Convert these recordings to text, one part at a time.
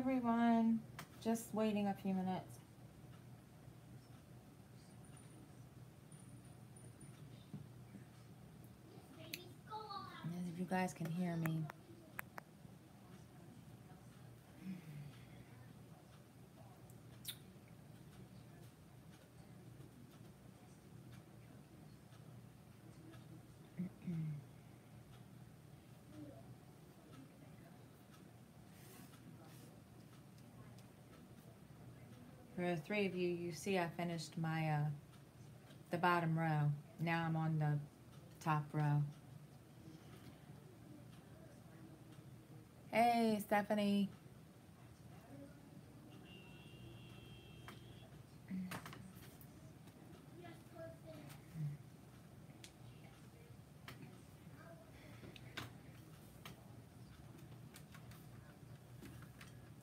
everyone. Just waiting a few minutes. If you guys can hear me. For the three of you, you see I finished my the bottom row. Now I'm on the top row. Hey, Stephanie.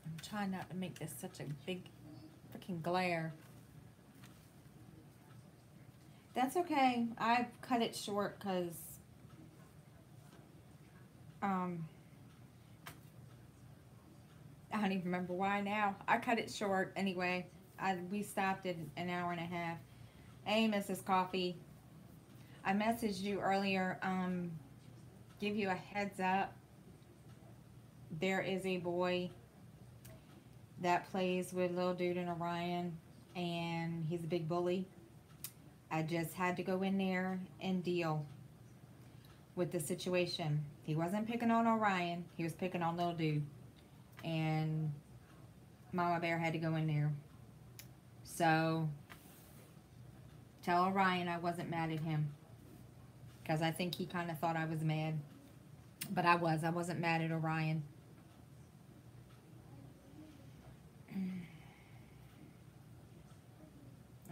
I'm trying not to make this such a big freaking glare. That's okay. I cut it short because I don't even remember why now. I cut it short anyway. We stopped at an hour and a half. Hey, Mrs. Coffee. I messaged you earlier. Give you a heads up. There is a boy that plays with Lil Dude and Orion, and he's a big bully. I just had to go in there and deal with the situation. He wasn't picking on Orion. He was picking on Lil Dude. And Mama Bear had to go in there. So, tell Orion I wasn't mad at him. Because I think he kind of thought I was mad. But I wasn't mad at Orion.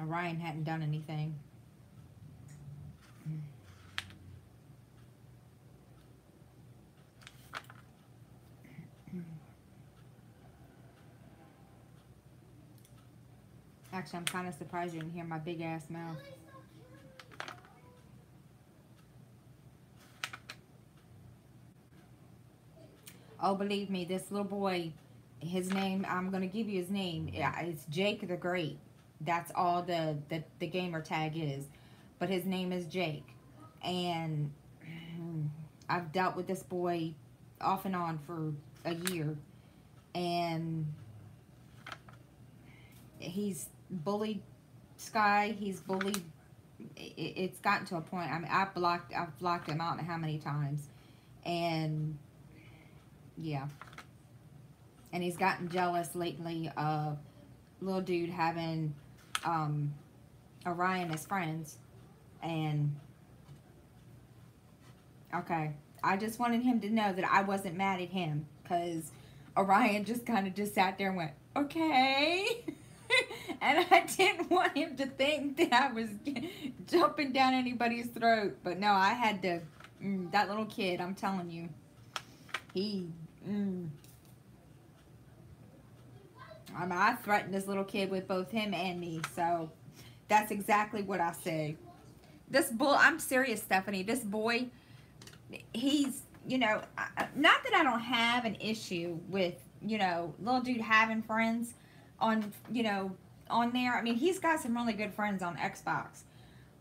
Orion hadn't done anything. Actually, I'm kind of surprised you didn't hear my big ass mouth. Oh, believe me, this little boy, his name, I'm going to give you his name. Yeah, it's Jake the Great. That's all the gamer tag is. But his name is Jake. And I've dealt with this boy off and on for a year. And he's bullied Sky. He's bullied. It's gotten to a point. I mean, I've blocked him I don't know how many times. And yeah. And he's gotten jealous lately of Lil Dude having Orion as friends. And okay, I just wanted him to know that I wasn't mad at him, because Orion just kind of just sat there and went, okay. And I didn't want him to think that I was jumping down anybody's throat. But no, I had to, that little kid, I'm telling you, he, I mean, I threatened this little kid with both him and me. So that's exactly what I say. This bull, I'm serious, Stephanie. This boy, he's, you know, not that I don't have an issue with, you know, Lil Dude having friends on, you know, on there. I mean, he's got some really good friends on Xbox.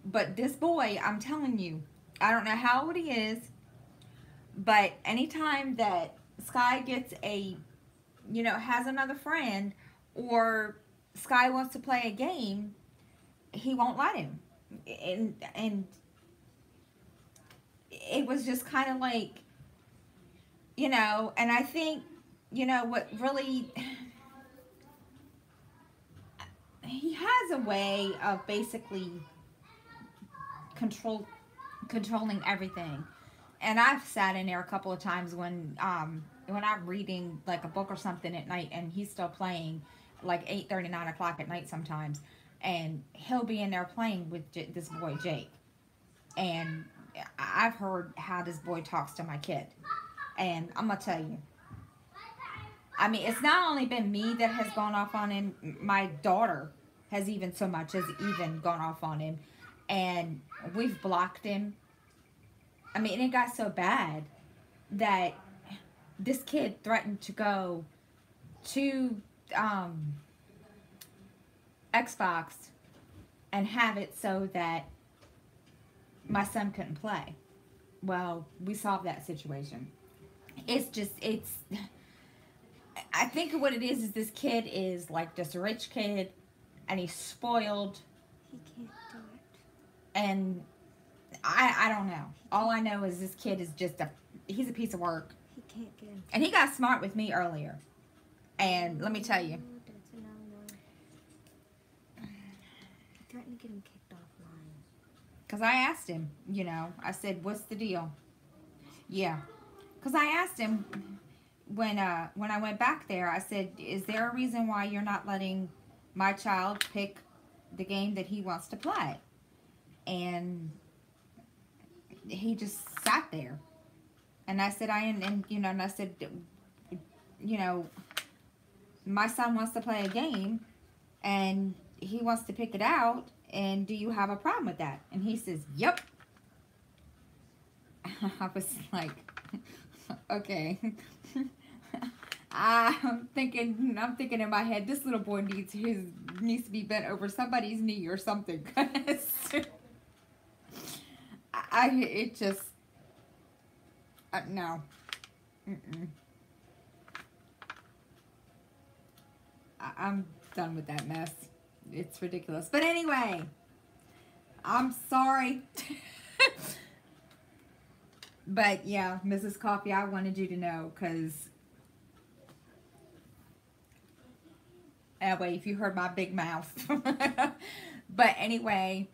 But this boy, I'm telling you, I don't know how old he is, but anytime that Sky gets a, you know, has another friend, or Sky wants to play a game, he won't let him. And it was just kind of like, you know, and I think, you know, what really, he has a way of basically controlling everything. And I've sat in there a couple of times when I'm reading like a book or something at night, and he's still playing like 8:30, 9 o'clock at night sometimes, and he'll be in there playing with this boy Jake. And I've heard how this boy talks to my kid, and I'm gonna tell you, I mean, it's not only been me that has gone off on him, my daughter has even gone off on him, and we've blocked him. I mean, it got so bad that this kid threatened to go to Xbox and have it so that my son couldn't play. Well, we solved that situation. It's just, I think what it is this kid is like just a rich kid and he's spoiled. He can't do it. And I don't know. All I know is this kid is just he's a piece of work. He can't get him. And he got smart with me earlier. And let me tell you. That's a no-no. He threatened to get him kicked offline. Because I asked him, you know, I said, what's the deal? Yeah. Because I asked him when I went back there, I said, is there a reason why you're not letting my child pick the game that he wants to play? And he just sat there. And I said, and I said, you know, my son wants to play a game and he wants to pick it out. And do you have a problem with that? And he says, yep. I was like, okay. I'm thinking in my head, this little boy needs to be bent over somebody's knee or something. No. I'm done with that mess. It's ridiculous. But anyway, I'm sorry. But yeah, Mrs. Coffee, I wanted you to know because anyway, if you heard my big mouth. But anyway,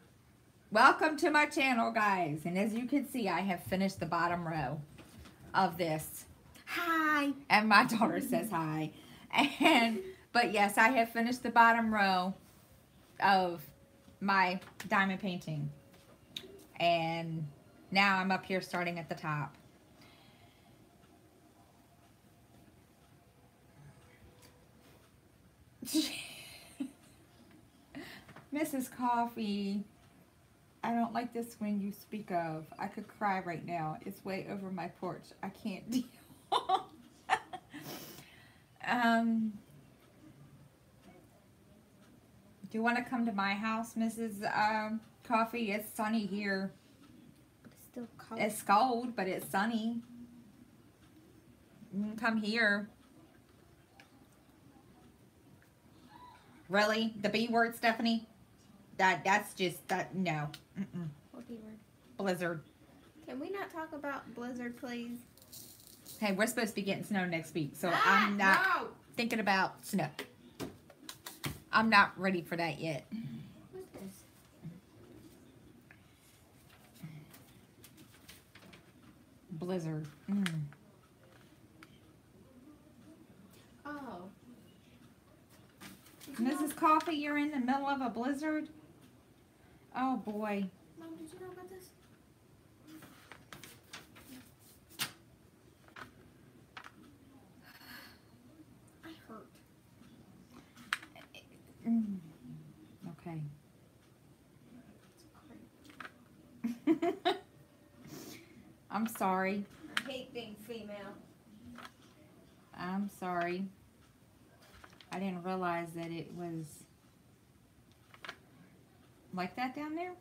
welcome to my channel, guys. And as you can see, I have finished the bottom row of this. Hi. And my daughter says hi. But yes, I have finished the bottom row of my diamond painting. And now I'm up here starting at the top. Mrs. Coffee, I don't like this when you speak of. I could cry right now. It's way over my porch. I can't deal. Do you want to come to my house, Mrs. Coffee? It's sunny here. It's still cold. It's cold, but it's sunny. You can come here. Really? The B word, Stephanie? That's just, no. What B word? Blizzard. Can we not talk about blizzard, please? Hey, we're supposed to be getting snow next week, so I'm not thinking about snow. I'm not ready for that yet. What's this? Blizzard. Oh. Mrs. Coffee, you're in the middle of a blizzard? Oh, boy. Mom, did you know about this? I hurt. Okay. I'm sorry. I hate being female. I'm sorry. I didn't realize that it was like that down there.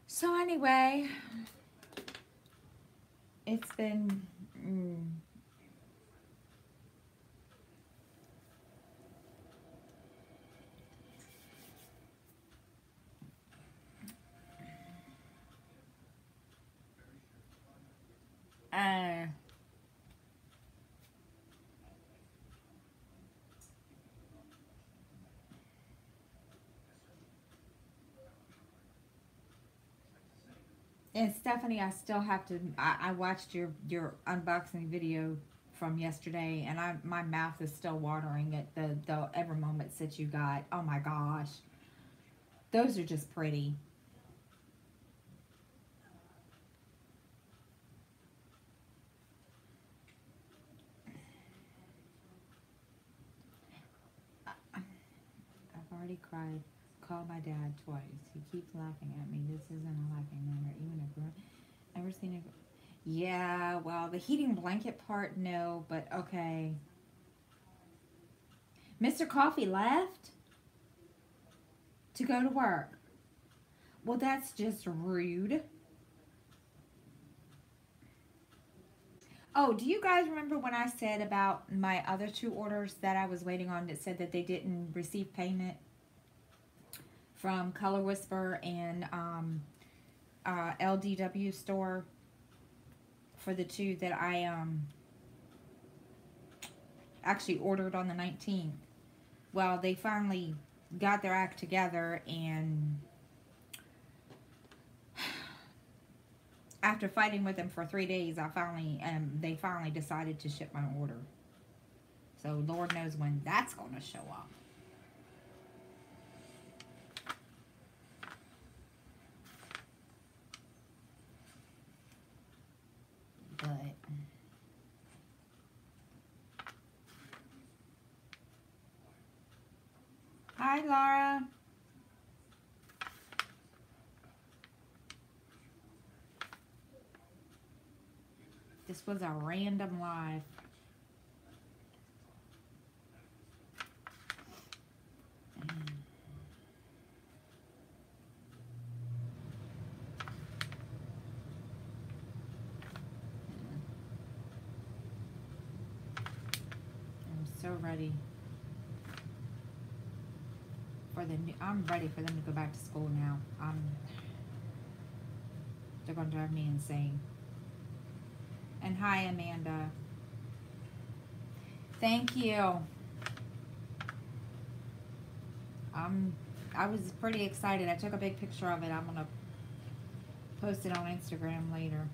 So anyway, it's been and Stephanie, I still have to. I watched your unboxing video from yesterday, and my mouth is still watering at the Ever Moments that you got. Oh my gosh, those are just pretty. already cried. Called my dad twice. He keeps laughing at me. This isn't a laughing matter. Even a grown. Ever seen it? Yeah, well, the heating blanket part, no, but okay. Mr. Coffee left to go to work. Well, that's just rude. Oh, do you guys remember when I said about my other 2 orders that I was waiting on that said that they didn't receive payment from Color Whisper and LDW store for the 2 that I actually ordered on the 19th? Well, they finally got their act together, and after fighting with them for 3 days, they finally decided to ship my order. So Lord knows when that's going to show up. But hi, Laura. This was a random live. I'm so ready for I'm ready for them to go back to school now. They're going to drive me insane. And hi, Amanda. Thank you. I was pretty excited. I took a big picture of it. I'm going to post it on Instagram later.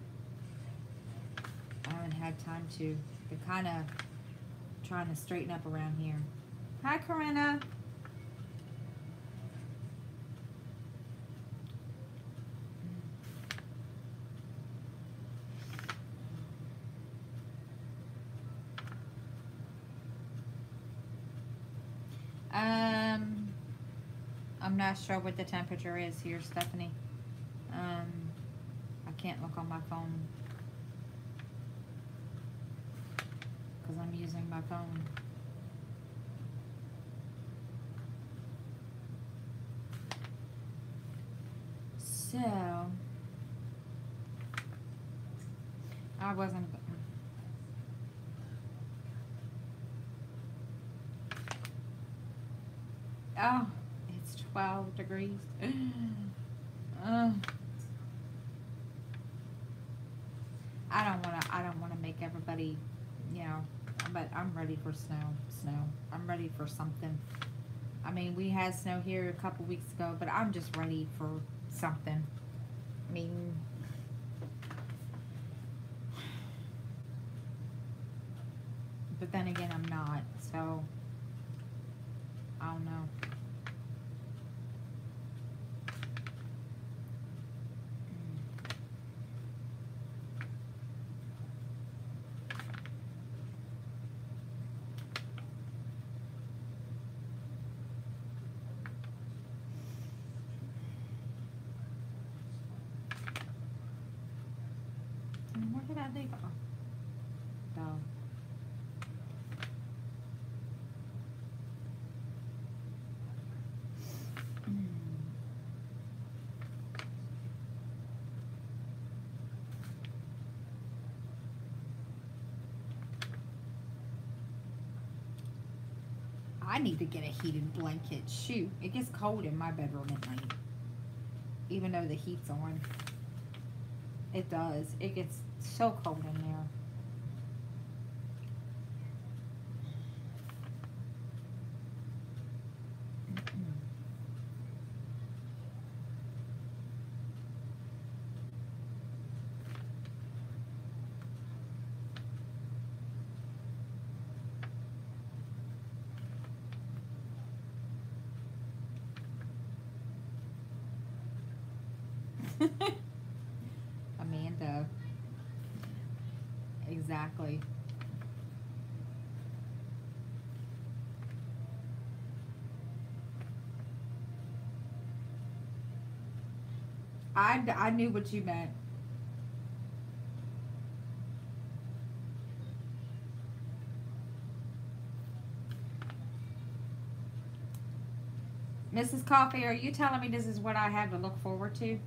I haven't had time to. They're kind of trying to straighten up around here. Hi, Corinna. I'm not sure what the temperature is here, Stephanie. I can't look on my phone because I'm using my phone. So, I wasn't. Oh, it's 12 degrees. I don't wanna make everybody, but I'm ready for snow. I'm ready for something. I mean, we had snow here a couple weeks ago, but I'm just ready for something. I mean, but then again, I'm not, so I don't know. Where did I leave? Oh. I need to get a heated blanket. Shoot, it gets cold in my bedroom at night. Even though the heat's on. It does. It gets so cold in there. Amanda. Exactly. I knew what you meant. Mrs. Coffee, are you telling me this is what I have to look forward to?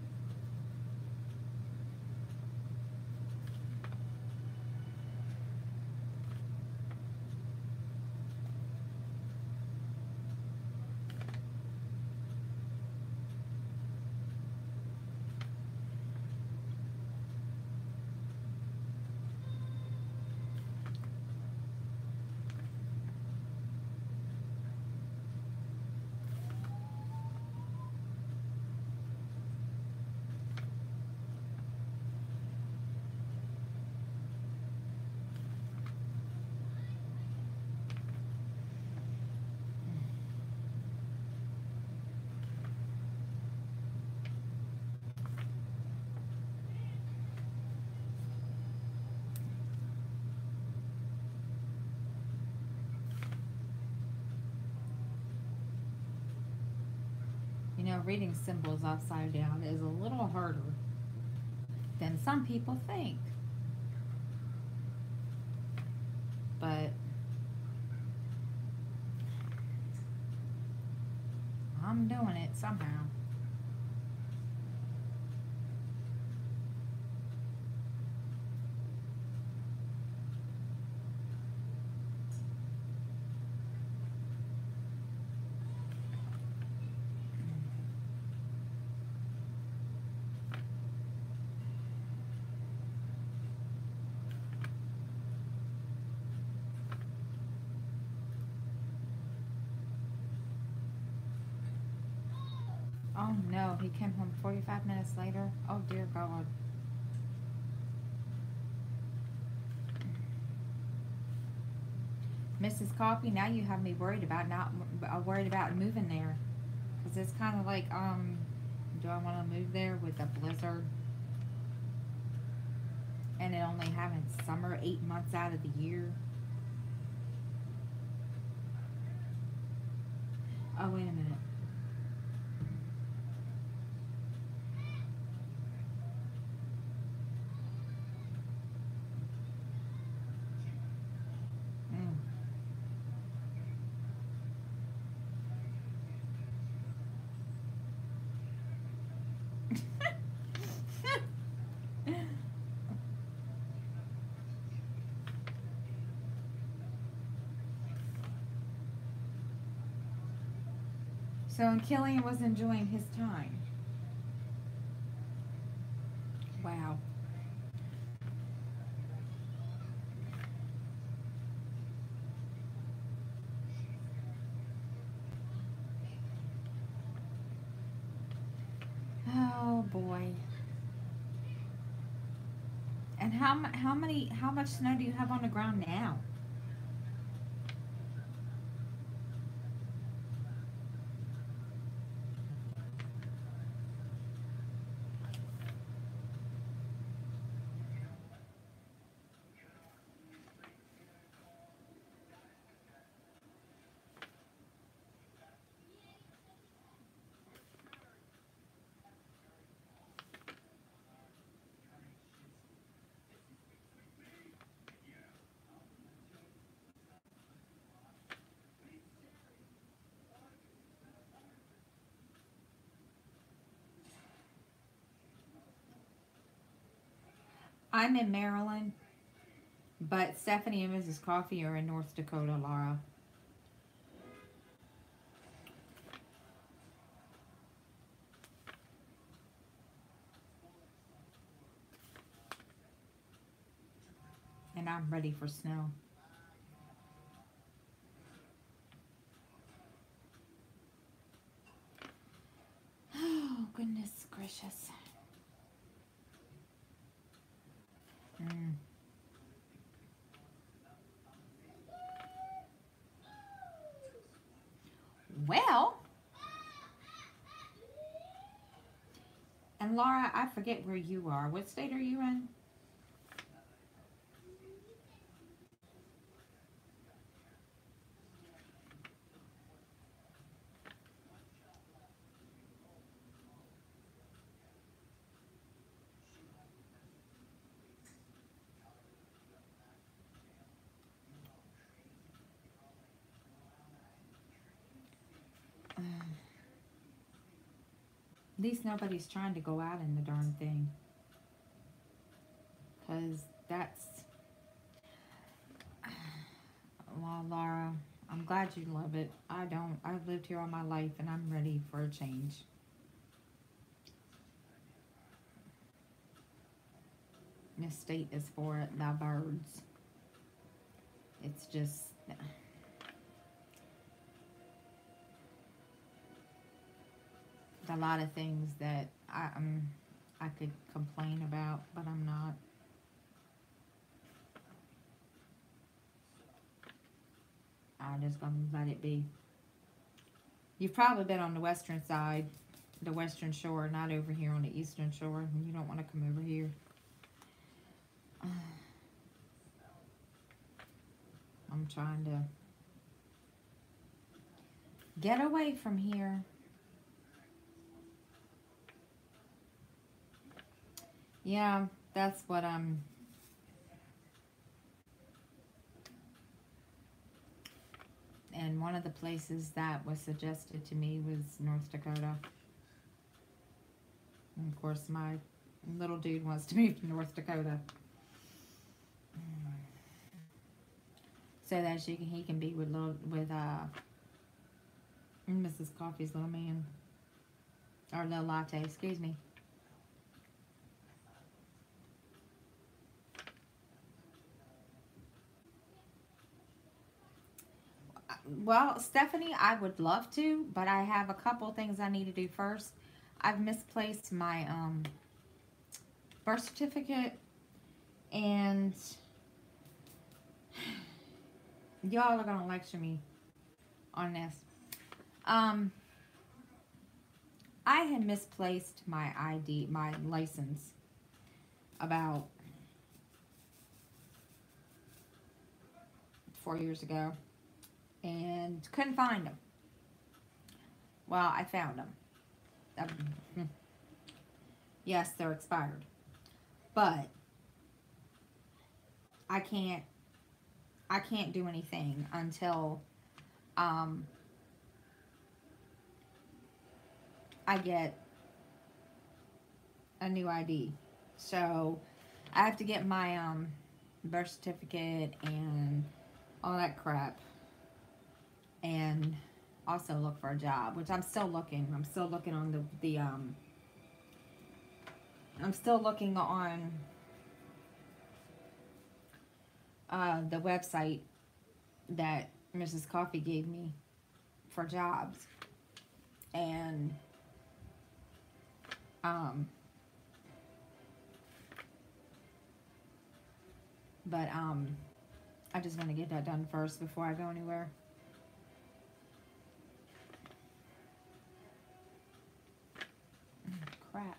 You know, reading symbols upside down is a little harder than some people think. But I'm doing it somehow. Oh no, he came home 45 minutes later. Oh dear God. Mrs. Coffee, now you have me worried about not worried about moving there, because it's kind of like do I want to move there with a blizzard and it only having summer 8 months out of the year? Oh wait a minute. Mm. So, and Killian was enjoying his time. Wow. Oh boy. And how much snow do you have on the ground now? I'm in Maryland, but Stephanie and Mrs. Coffee are in North Dakota, Laura. And I'm ready for snow. Oh, goodness gracious. Mm. Well, and Laura, I forget where you are. What state are you in? At least nobody's trying to go out in the darn thing. Because that's... Well, Laura, I'm glad you love it. I don't. I've lived here all my life and I'm ready for a change. This state is for the birds. It's just... a lot of things that I could complain about, but I'm not. I'm just gonna let it be. You've probably been on the western side, the western shore, not over here on the eastern shore, and you don't want to come over here. I'm trying to get away from here. Yeah, that's what I'm... And one of the places that was suggested to me was North Dakota. And of course, my little dude wants to move to North Dakota. So that he can be with Mrs. Coffee's little man. Or little latte, excuse me. Well, Stephanie, I would love to, but I have a couple things I need to do first. I've misplaced my birth certificate, and y'all are gonna lecture me on this. I had misplaced my ID, my license, about 4 years ago. And couldn't find them. Well, I found them. Yes, they're expired. But I can't do anything until I get a new ID. So I have to get my birth certificate and all that crap. And also look for a job, which I'm still looking. I'm still looking on I'm still looking on the website that Mrs. Coffee gave me for jobs. And but I just want to get that done first before I go anywhere. Crap.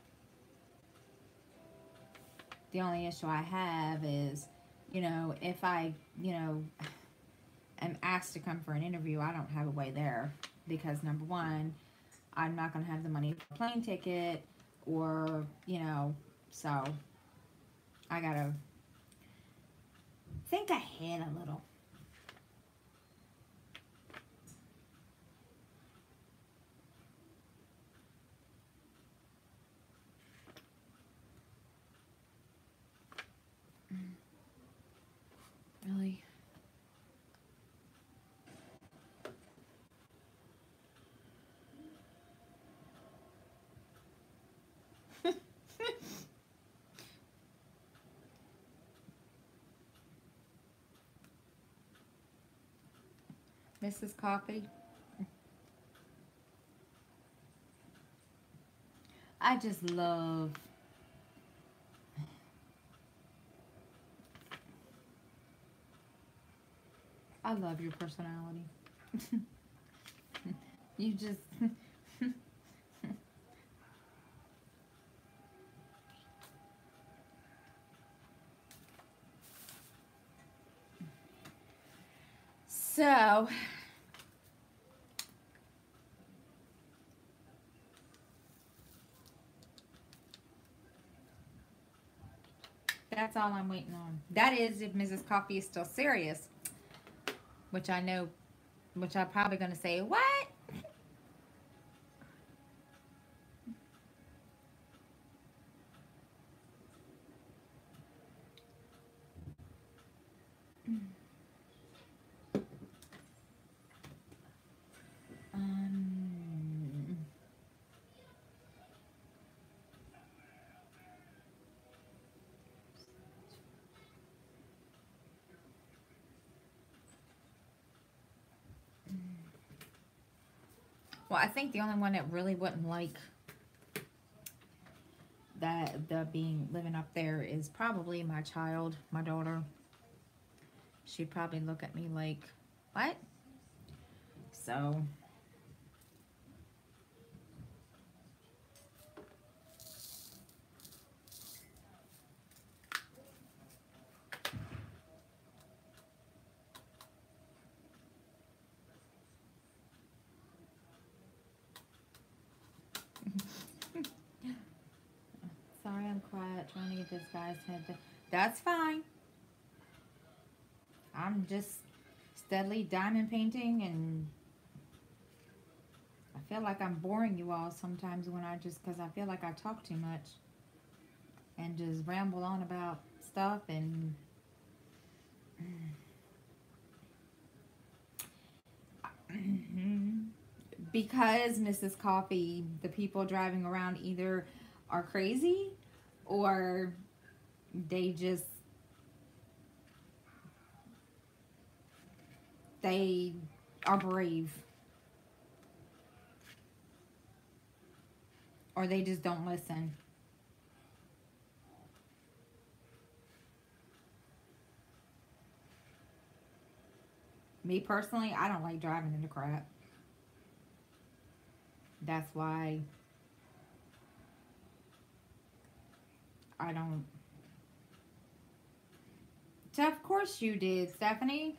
The only issue I have is, if I, am asked to come for an interview, I don't have a way there. Because number one, I'm not going to have the money for a plane ticket or, so I got to think ahead a little. Really? Mrs. Coffee? I just love... I love your personality. You just... So... That's all I'm waiting on. That is if Mrs. Coffee is still serious. Which I know, which I'm probably going to say, what? Well, I think the only one that really wouldn't like that the being living up there is probably my child, my daughter. She'd probably look at me like, what? So, sorry I'm quiet, trying to get this guy's head to, that's fine. I'm just steadily diamond painting, and I feel like I'm boring you all sometimes when because I feel like I talk too much and just ramble on about stuff and because Mrs. Coffee, the people driving around either are crazy or they just they are brave, or they just don't listen. Me personally, I don't like driving into crap. That's why I don't. So of course you did, Stephanie.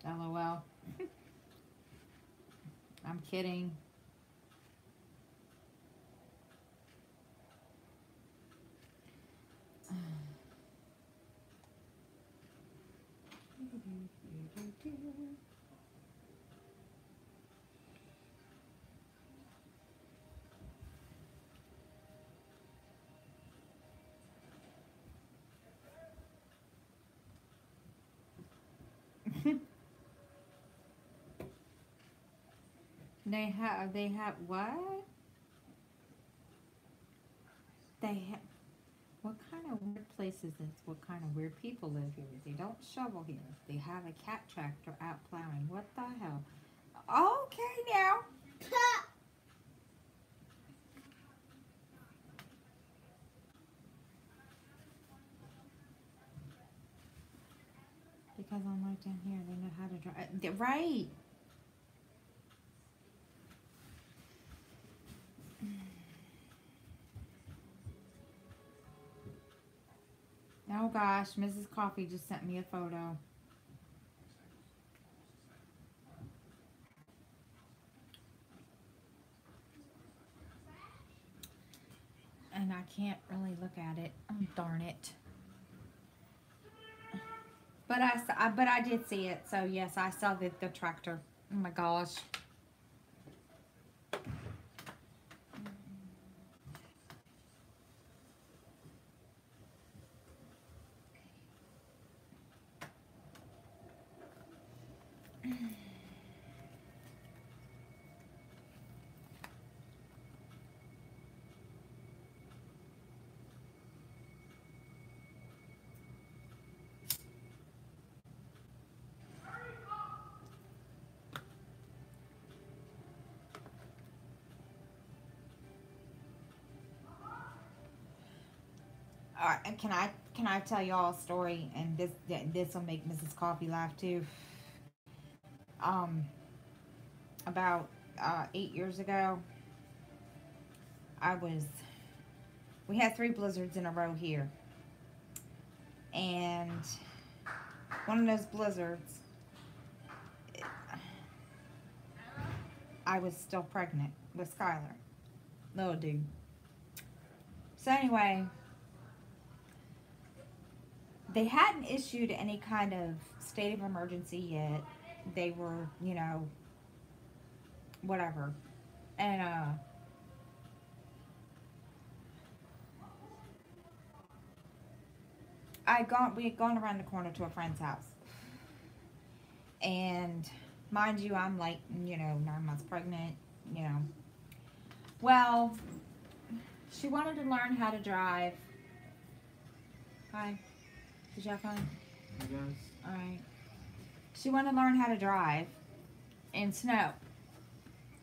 LOL. I'm kidding. They have what? They have what kind of weird place is this? What kind of weird people live here? They don't shovel here. They have a cat tractor out plowing. What the hell? Okay now. Because I'm right down here, they know how to drive. Right. Oh gosh, Mrs. Coffee just sent me a photo. And I can't really look at it. Oh, darn it. But I did see it. So yes, I saw the tractor. Oh my gosh. All right, and can I tell y'all a story? And this will make Mrs. Coffee laugh too. Um, about 8 years ago, we had 3 blizzards in a row here, and one of those blizzards, I was still pregnant with Skylar, little dude. So anyway, they hadn't issued any kind of state of emergency yet. They were, whatever. And we had gone around the corner to a friend's house. And mind you, I'm like, 9 months pregnant, Well, she wanted to learn how to drive. Hi. Did you have fun? Yes. Alright. She wanted to learn how to drive in snow.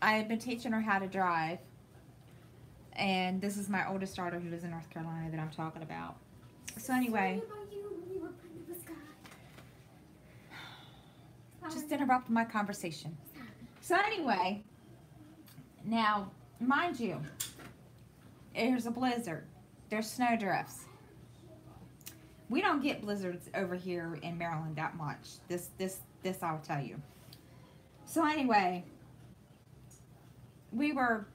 I had been teaching her how to drive, and this is my oldest daughter who lives in North Carolina that I'm talking about. So anyway, Sorry about you when you were pregnant with Scott. just interrupt my conversation. So anyway, now, mind you, there's a blizzard. There's snow drifts. We don't get blizzards over here in Maryland that much. This I'll tell you. So anyway, we were,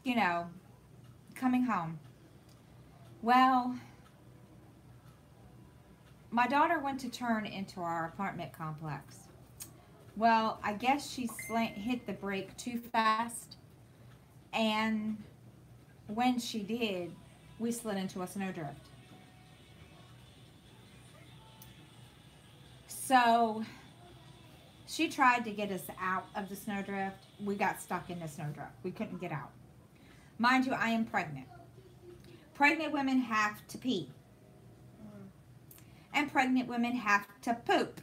you know, coming home. Well, my daughter went to turn into our apartment complex. Well, I guess she hit the brake too fast, and when she did, we slid into a snowdrift. So she tried to get us out of the snowdrift. We got stuck in the snowdrift. We couldn't get out. Mind you, I am pregnant. Pregnant women have to pee. And pregnant women have to poop.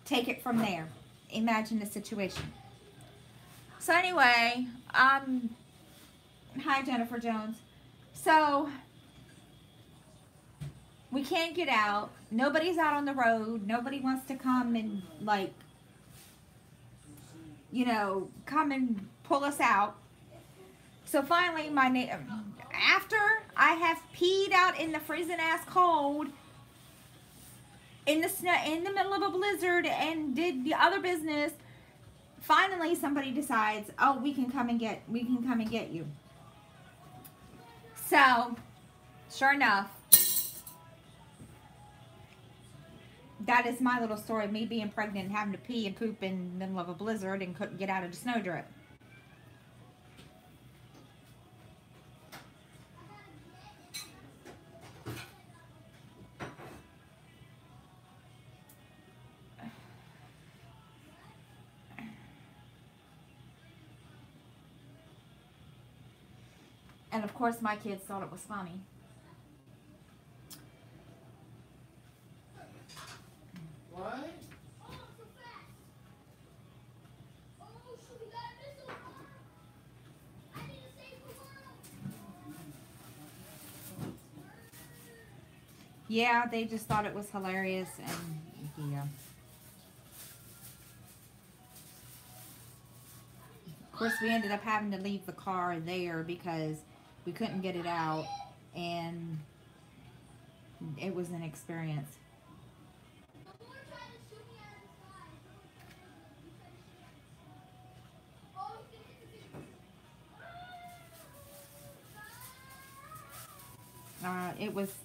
Take it from there. Imagine the situation. So anyway, hi Jennifer Jones. So we can't get out. Nobody's out on the road. Nobody wants to come and like, you know, come and pull us out. So finally, after I have peed out in the freezing ass cold, in the snow, in the middle of a blizzard, and did the other business, finally somebody decides, oh, we can come and get you. So, sure enough, that is my little story of me being pregnant and having to pee and poop in the middle of a blizzard and couldn't get out of the snowdrift. And of course my kids thought it was funny. What? Yeah, they just thought it was hilarious, and yeah. Of course, we ended up having to leave the car there because we couldn't get it out, and it was an experience.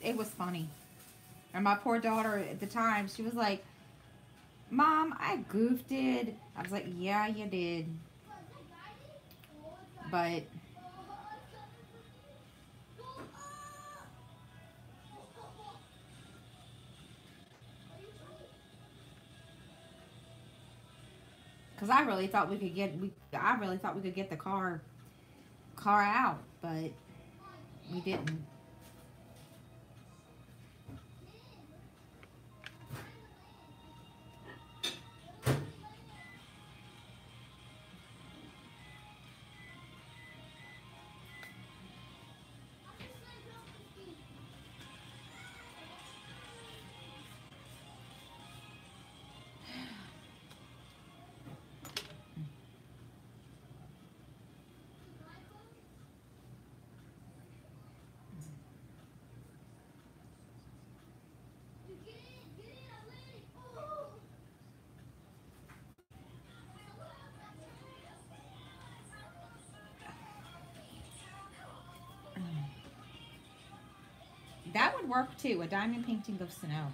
It was funny. And my poor daughter at the time, she was like, Mom, I goofed it. I was like, yeah, you did. But because I really thought we could get the car out, but we didn't. That would work too, a diamond painting of snow.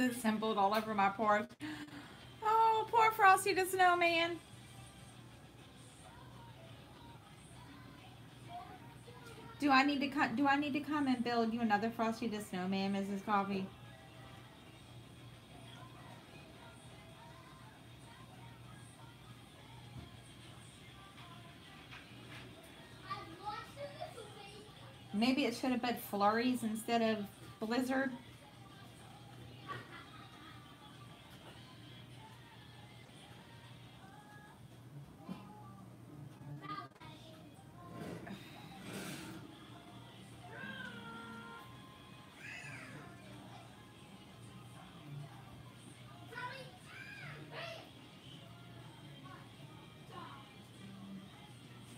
assembled all over my porch. Oh, poor Frosty the Snowman. Do I need to come? Do I need to come and build you another Frosty the Snowman, Mrs. Coffee? Maybe it should have been flurries instead of blizzard.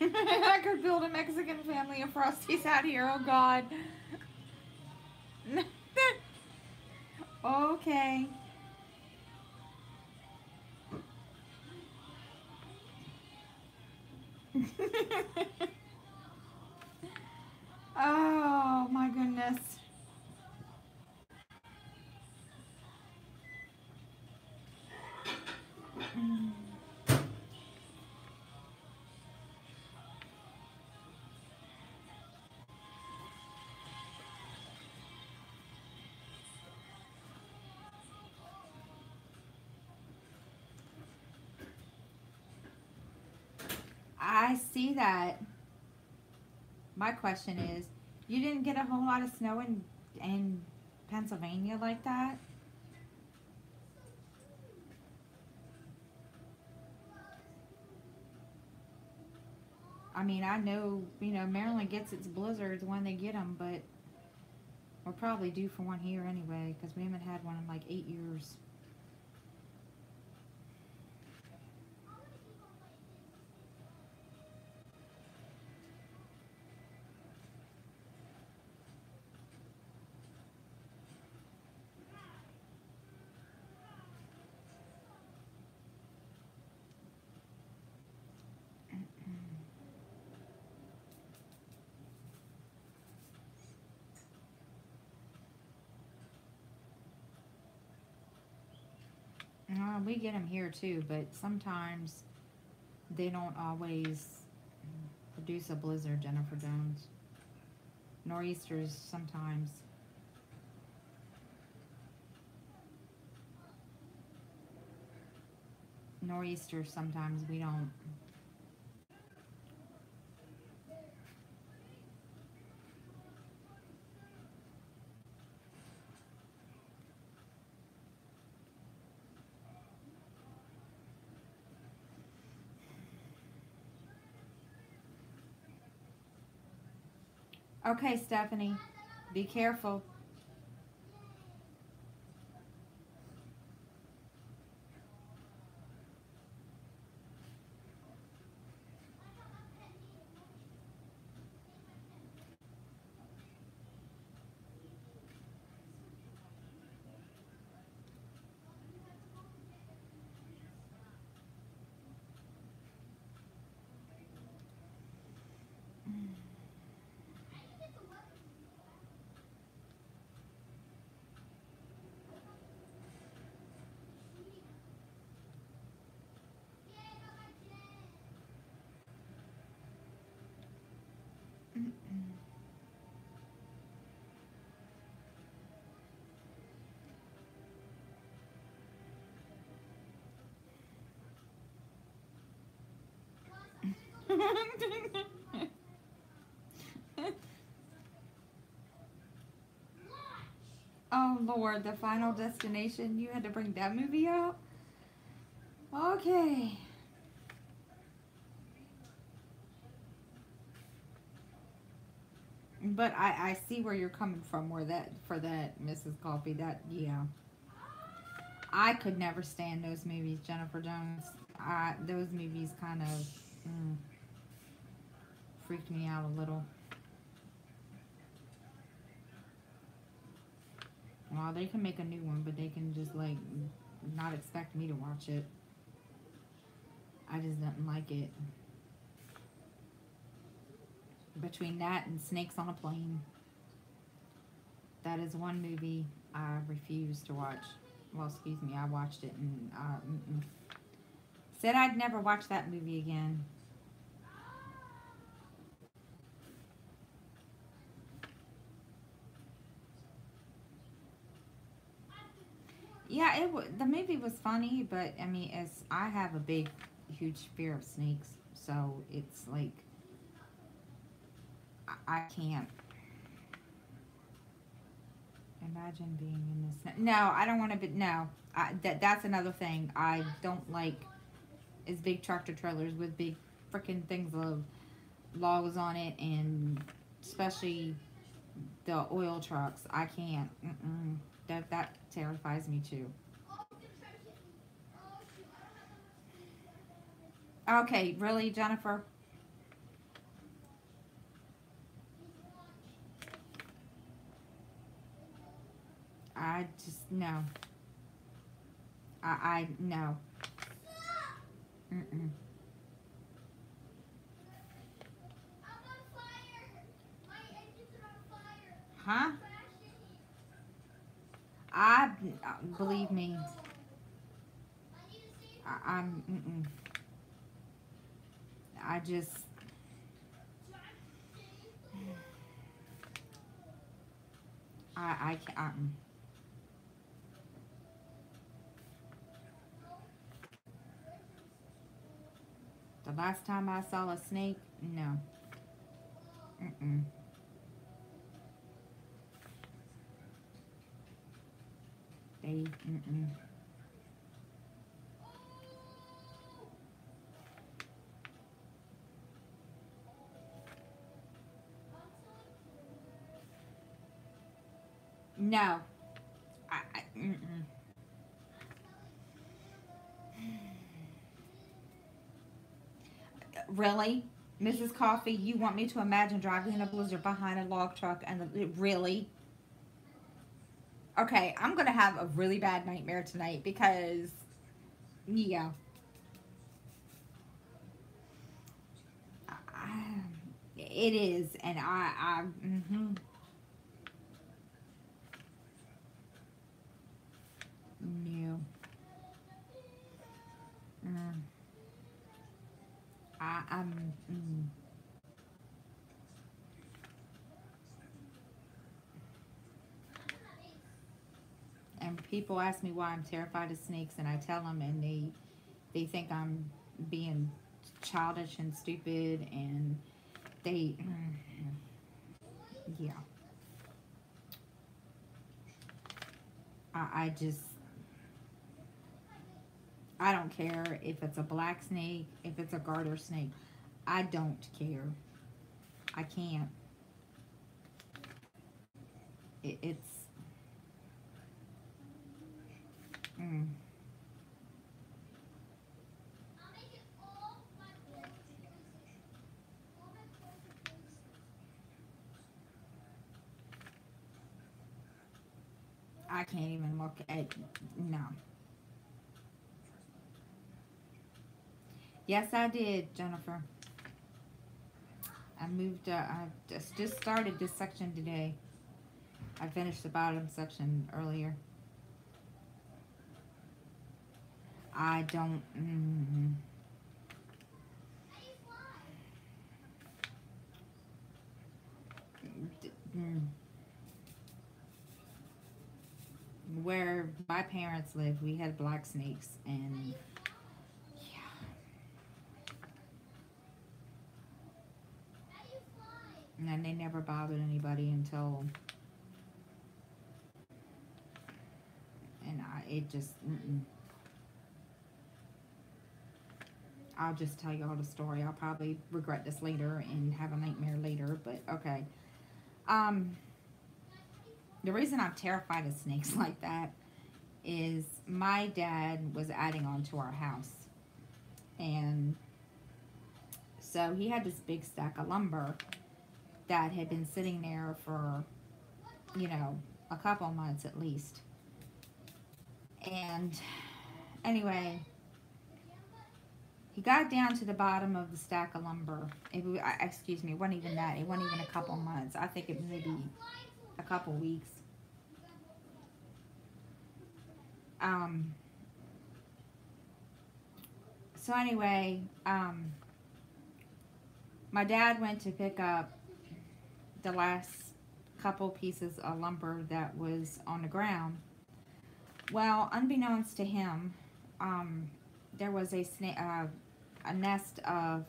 I could build a Mexican family of Frosties out here. Oh God. Okay. Oh my goodness. I see that. My question is, you didn't get a whole lot of snow in Pennsylvania like that? I mean, I know, Maryland gets its blizzards when they get them, but we're probably due for one here anyway, because we haven't had one in like 8 years. We get them here too, but sometimes they don't always produce a blizzard, Jennifer Jones. Nor'easters sometimes. Nor'easters sometimes we don't. Okay, Stephanie, be careful. Oh Lord, the Final Destination. You had to bring that movie up? Okay. But I see where you're coming from, for that, Mrs. Coffee. That, yeah. I could never stand those movies, Jennifer Jones. Those movies kind of freaked me out a little. Well, they can make a new one, but they can just, like, not expect me to watch it. I just didn't like it. Between that and Snakes on a Plane, that is one movie I refuse to watch. Well, excuse me, I watched it and said I'd never watch that movie again. Yeah, the movie was funny, but I mean, as I have a big, huge fear of snakes, so it's like I can't imagine being in this. No, I don't want to be. No, that's another thing. I don't like is big tractor trailers with big freaking things of logs on it, and especially the oil trucks. I can't. That terrifies me too. Okay, really, Jennifer? I just no. I no. Mm-mm. Huh? I believe me. I'm. I just. I can't. The last time I saw a snake, no. Mm-mm. They. Mm-mm. No. Mm-mm. Really? Mrs. Coffee, you want me to imagine driving in a blizzard behind a log truck and really? Okay, I'm gonna have a really bad nightmare tonight because yeah, I, it is, and no, mm, I'm and people ask me why I'm terrified of snakes, and I tell them, and they think I'm being childish and stupid, and they yeah, I just I don't care if it's a black snake, if it's a garter snake. I don't care. I can't. It's. Mm, I can't even look at. No. Yes, I did, Jennifer. I moved. I just started this section today. I finished the bottom section earlier. I don't. Mm, where my parents lived, we had black snakes, and and they never bothered anybody until, and it just. I'll just tell you all the story. I'll probably regret this later and have a nightmare later, but okay. Um, the reason I'm terrified of snakes like that is my dad was adding on to our house, and so he had this big stack of lumber that had been sitting there for, you know, a couple months at least. And anyway, he got down to the bottom of the stack of lumber. Excuse me, it wasn't even that. It wasn't even a couple months. I think it was maybe a couple weeks. So anyway, my dad went to pick up the last couple pieces of lumber that was on the ground. Well, unbeknownst to him, there was a nest of,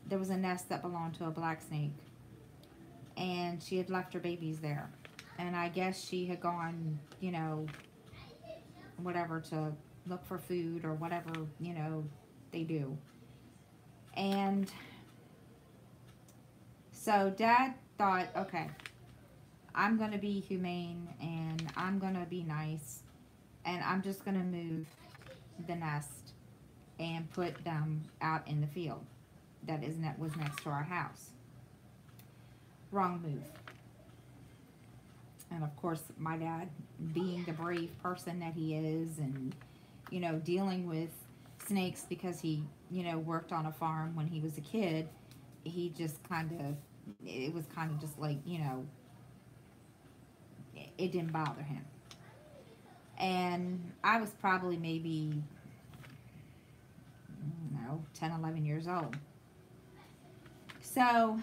there was a nest that belonged to a black snake, and she had left her babies there. And I guess she had gone, you know, whatever, to look for food or whatever, you know, they do. And so Dad thought, okay, I'm going to be humane and I'm going to be nice and I'm just going to move the nest and put them out in the field that was next to our house. Wrong move. And of course, my dad, being the brave person that he is, and, you know, dealing with snakes because he, you know, worked on a farm when he was a kid, he just kind of, it was kind of just like, you know, it didn't bother him. And I was probably maybe, I don't know, 10, 11 years old. So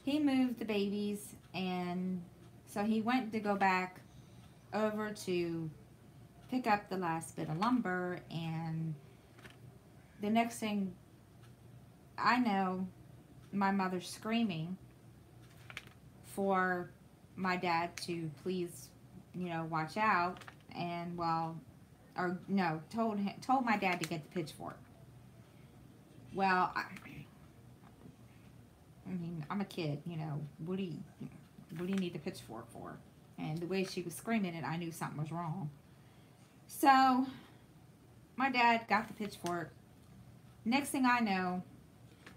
he moved the babies, and so he went to go back over to pick up the last bit of lumber, and the next thing I know, my mother's screaming for my dad to please, you know, watch out, and told my dad to get the pitchfork. Well, I mean, I'm a kid, you know, what do you need the pitchfork for? And the way she was screaming it, I knew something was wrong. So my dad got the pitchfork. Next thing I know,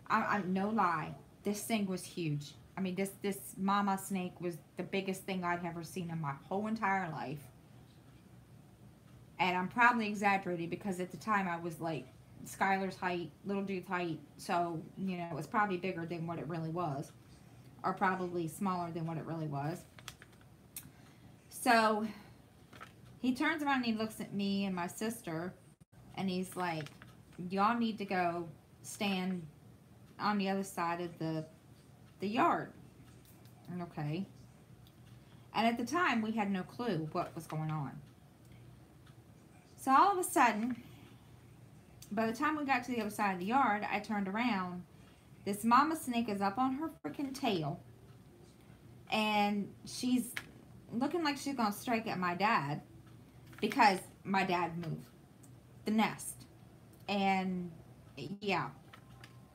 I'm no lie, this thing was huge. I mean, this mama snake was the biggest thing I'd ever seen in my whole entire life. And I'm probably exaggerating because at the time I was like Skylar's height, little dude's height. So, you know, it was probably bigger than what it really was. Or probably smaller than what it really was. So he turns around and he looks at me and my sister. And he's like, y'all need to go stand on the other side of the yard. And okay. And at the time, we had no clue what was going on. So all of a sudden, by the time we got to the other side of the yard, I turned around. This mama snake is up on her freaking tail. And she's looking like she's going to strike at my dad. Because my dad moved the nest. And, yeah.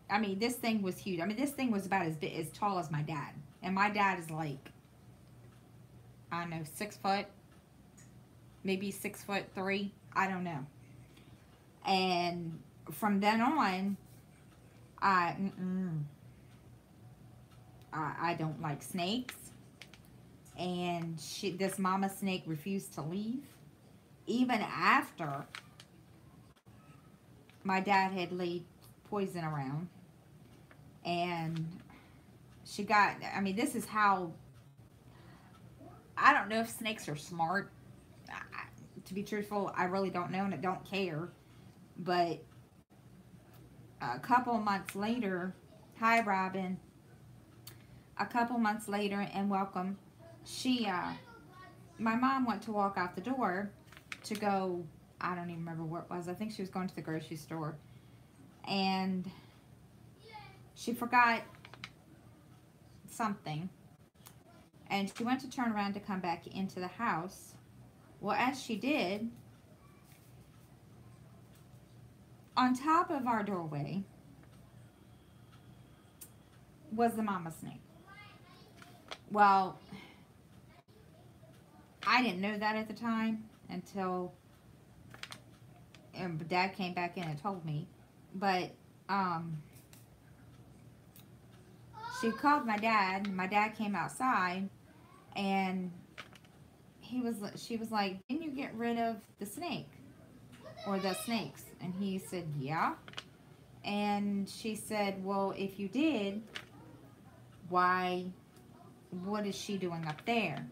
I mean, this thing was huge. I mean, this thing was about as tall as my dad. And my dad is like, I don't know, 6 foot. Maybe 6'3". I don't know. And from then on, I don't like snakes. And this mama snake refused to leave. Even after my dad had laid poison around. And she got, I mean, this is how, I don't know if snakes are smart. To be truthful, I really don't know and I don't care. But a couple months later, hi Robin, a couple months later, and welcome, my mom went to walk out the door to go, I don't even remember where it was. I think she was going to the grocery store. And she forgot something. And she went to turn around to come back into the house. Well, as she did, on top of our doorway was the mama snake. Well, I didn't know that at the time until Dad came back in and told me. But she called my dad, and my dad came outside, and she was like, didn't you get rid of the snake? Or the snakes? And he said, yeah. And she said, well, if you did, what is she doing up there?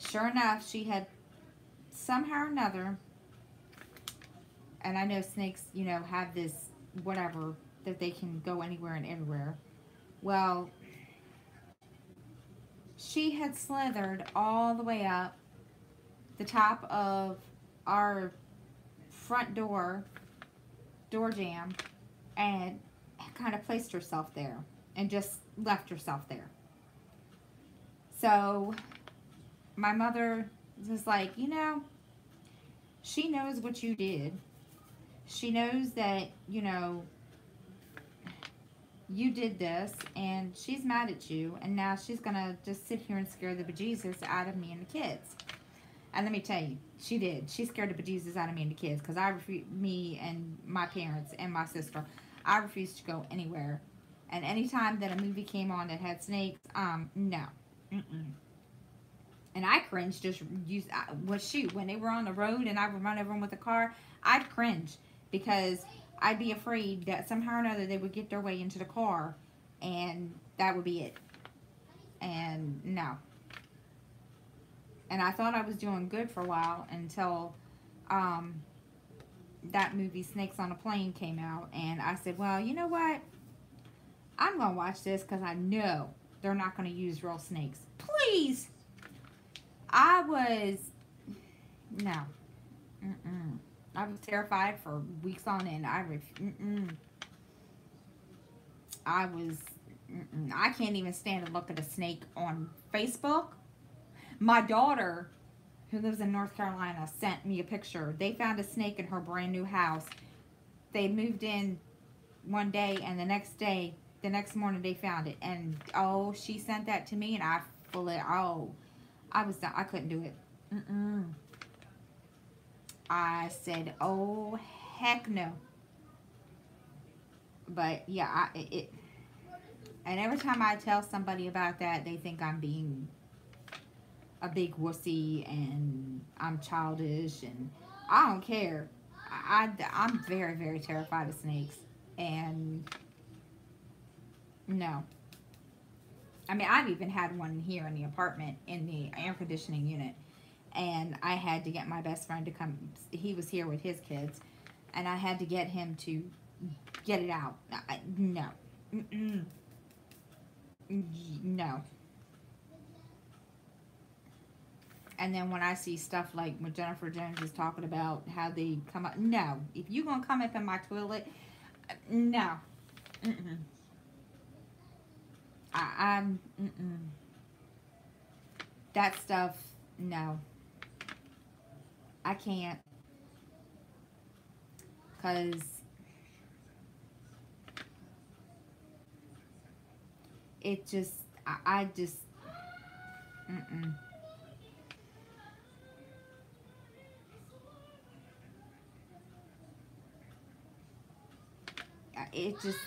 Sure enough, she had somehow or another, and I know snakes, you know, have this whatever that they can go anywhere and everywhere. Well, she had slithered all the way up the top of our front door jamb, and kind of placed herself there and just left herself there. So my mother was like, you know, she knows what you did. She knows that, you know, you did this, and she's mad at you, and now she's gonna just sit here and scare the bejesus out of me and the kids. And let me tell you, she did. She scared the bejesus out of me and the kids, because me and my parents and my sister, I refused to go anywhere. And anytime that a movie came on that had snakes, no. Mm-mm. And I cringed just shoot, when they were on the road and I would run over them with a car, I'd cringe because I'd be afraid that somehow or another they would get their way into the car and that would be it. And no. And I thought I was doing good for a while until that movie Snakes on a Plane came out, and I said, well, you know what? I'm going to watch this because I know they're not going to use real snakes. Please! I was, no. Mm-mm. I was terrified for weeks on end. I was, I can't even stand to look at a snake on Facebook. My daughter, who lives in North Carolina, sent me a picture. They found a snake in her brand new house. They moved in one day, and the next morning they found it. And oh, she sent that to me, and I was done. I couldn't do it. I said, oh, heck no. But yeah, and every time I tell somebody about that, they think I'm being a big wussy and I'm childish, and I don't care. I'm very, very terrified of snakes. And no. I mean, I've even had one here in the apartment in the air conditioning unit. And I had to get my best friend to come. He was here with his kids. And I had to get him to get it out. No. No. And then when I see stuff like when Jennifer Jones is talking about how they come up. No. If you're going to come up in my toilet, no. I'm that stuff, no. I can't. Because it just, I just, it just,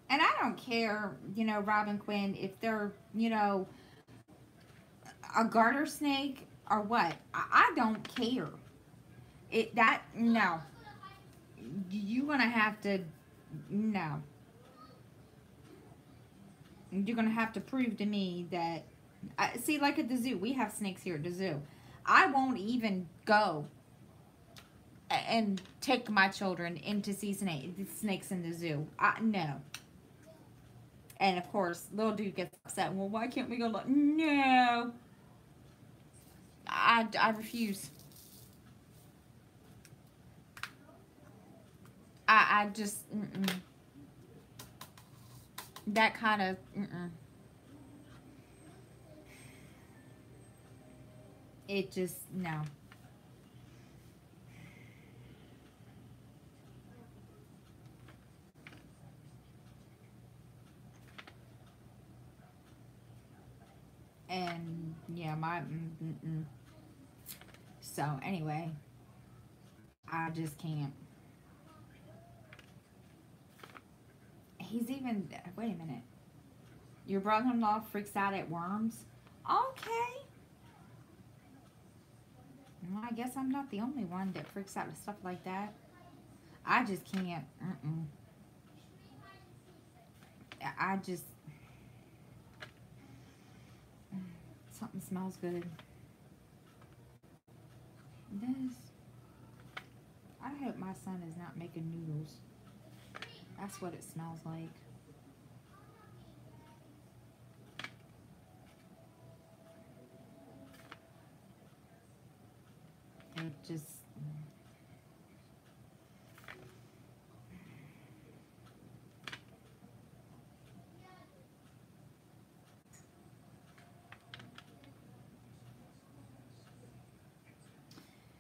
and I don't care, you know, Robin Quinn, if they're, you know, a garter snake or what. I don't care. No. You're going to have to, no. You're going to have to prove to me that, see, like at the zoo, we have snakes here at the zoo. I won't even go and take my children in to see snakes in the zoo. No. And of course, little dude gets upset. Well, why can't we go look? No. I refuse. I just, that kind of, it just, no. And yeah, so anyway, I just can't. He's even, wait a minute. Your brother-in-law freaks out at worms? Okay. Well, I guess I'm not the only one that freaks out at stuff like that. I just can't. I just, Something smells good. This. I hope my son is not making noodles. That's what it smells like. It just...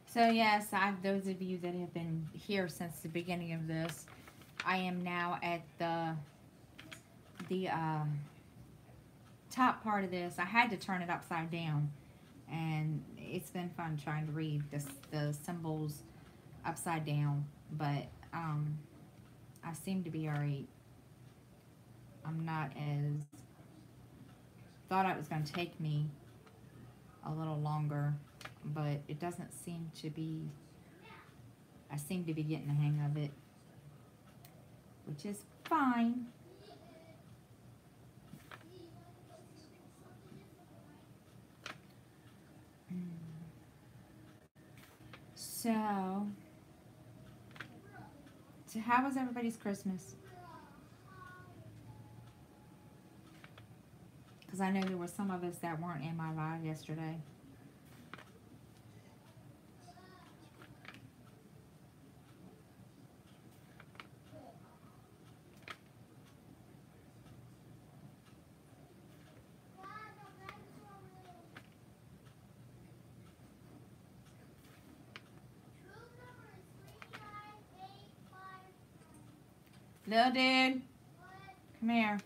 So yes, those of you that have been here since the beginning of this, I am now at the top part of this. I had to turn it upside down, and it's been fun trying to read the symbols upside down, but I seem to be alright. I'm not as... Thought it was going to take me a little longer, but it doesn't seem to be. I seem to be getting the hang of it, which is fine. So how was everybody's Christmas? Because I know there were some of us that weren't in my live yesterday. Little dude, come here.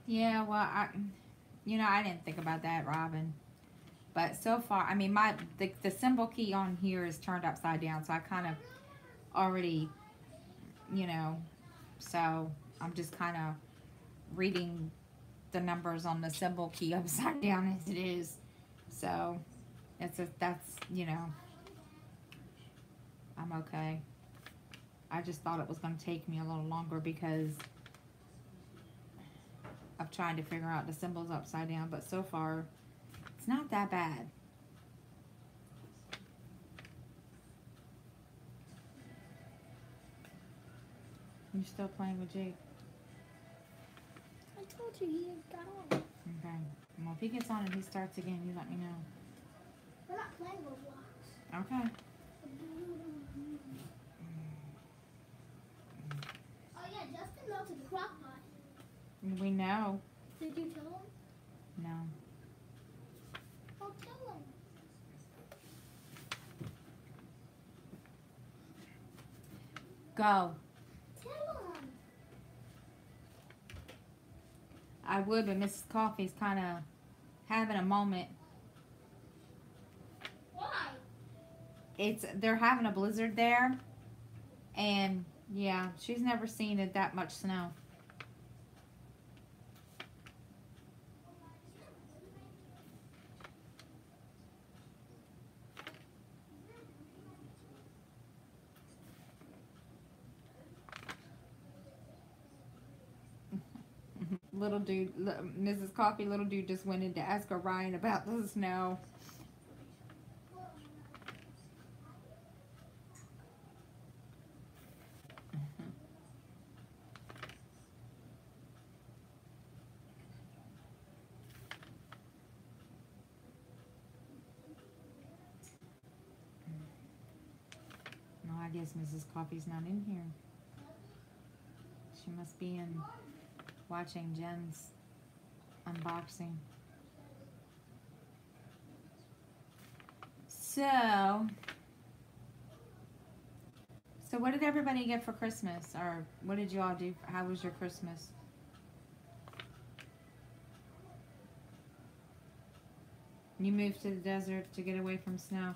Yeah, well, I didn't think about that, Robin. But so far, I mean, the symbol key on here is turned upside down, so I kind of already, so I'm just kind of reading the numbers on the symbol key upside down as it is. So that's I'm okay. I just thought it was going to take me a little longer because of trying to figure out the symbols upside down, but so far it's not that bad. You still playing with Jake? I told you he got on. Okay. Well, if he gets on and he starts again, you let me know. We're not playing Roblox. Okay. Oh yeah, Justin melted the crock pot. We know. Did you tell him? No. Oh, tell him. Go. Tell him. I would, but Mrs. Coffee's kind of having a moment. Why? They're having a blizzard there, and yeah, she's never seen it that much snow. Little dude, Mrs. Coffee, little dude just went in to ask Orion about the snow. No, I guess Mrs. Coffee's not in here. She must be in watching Jen's unboxing. So what did everybody get for Christmas? Or what did you all do? How was your Christmas? You moved to the desert to get away from snow.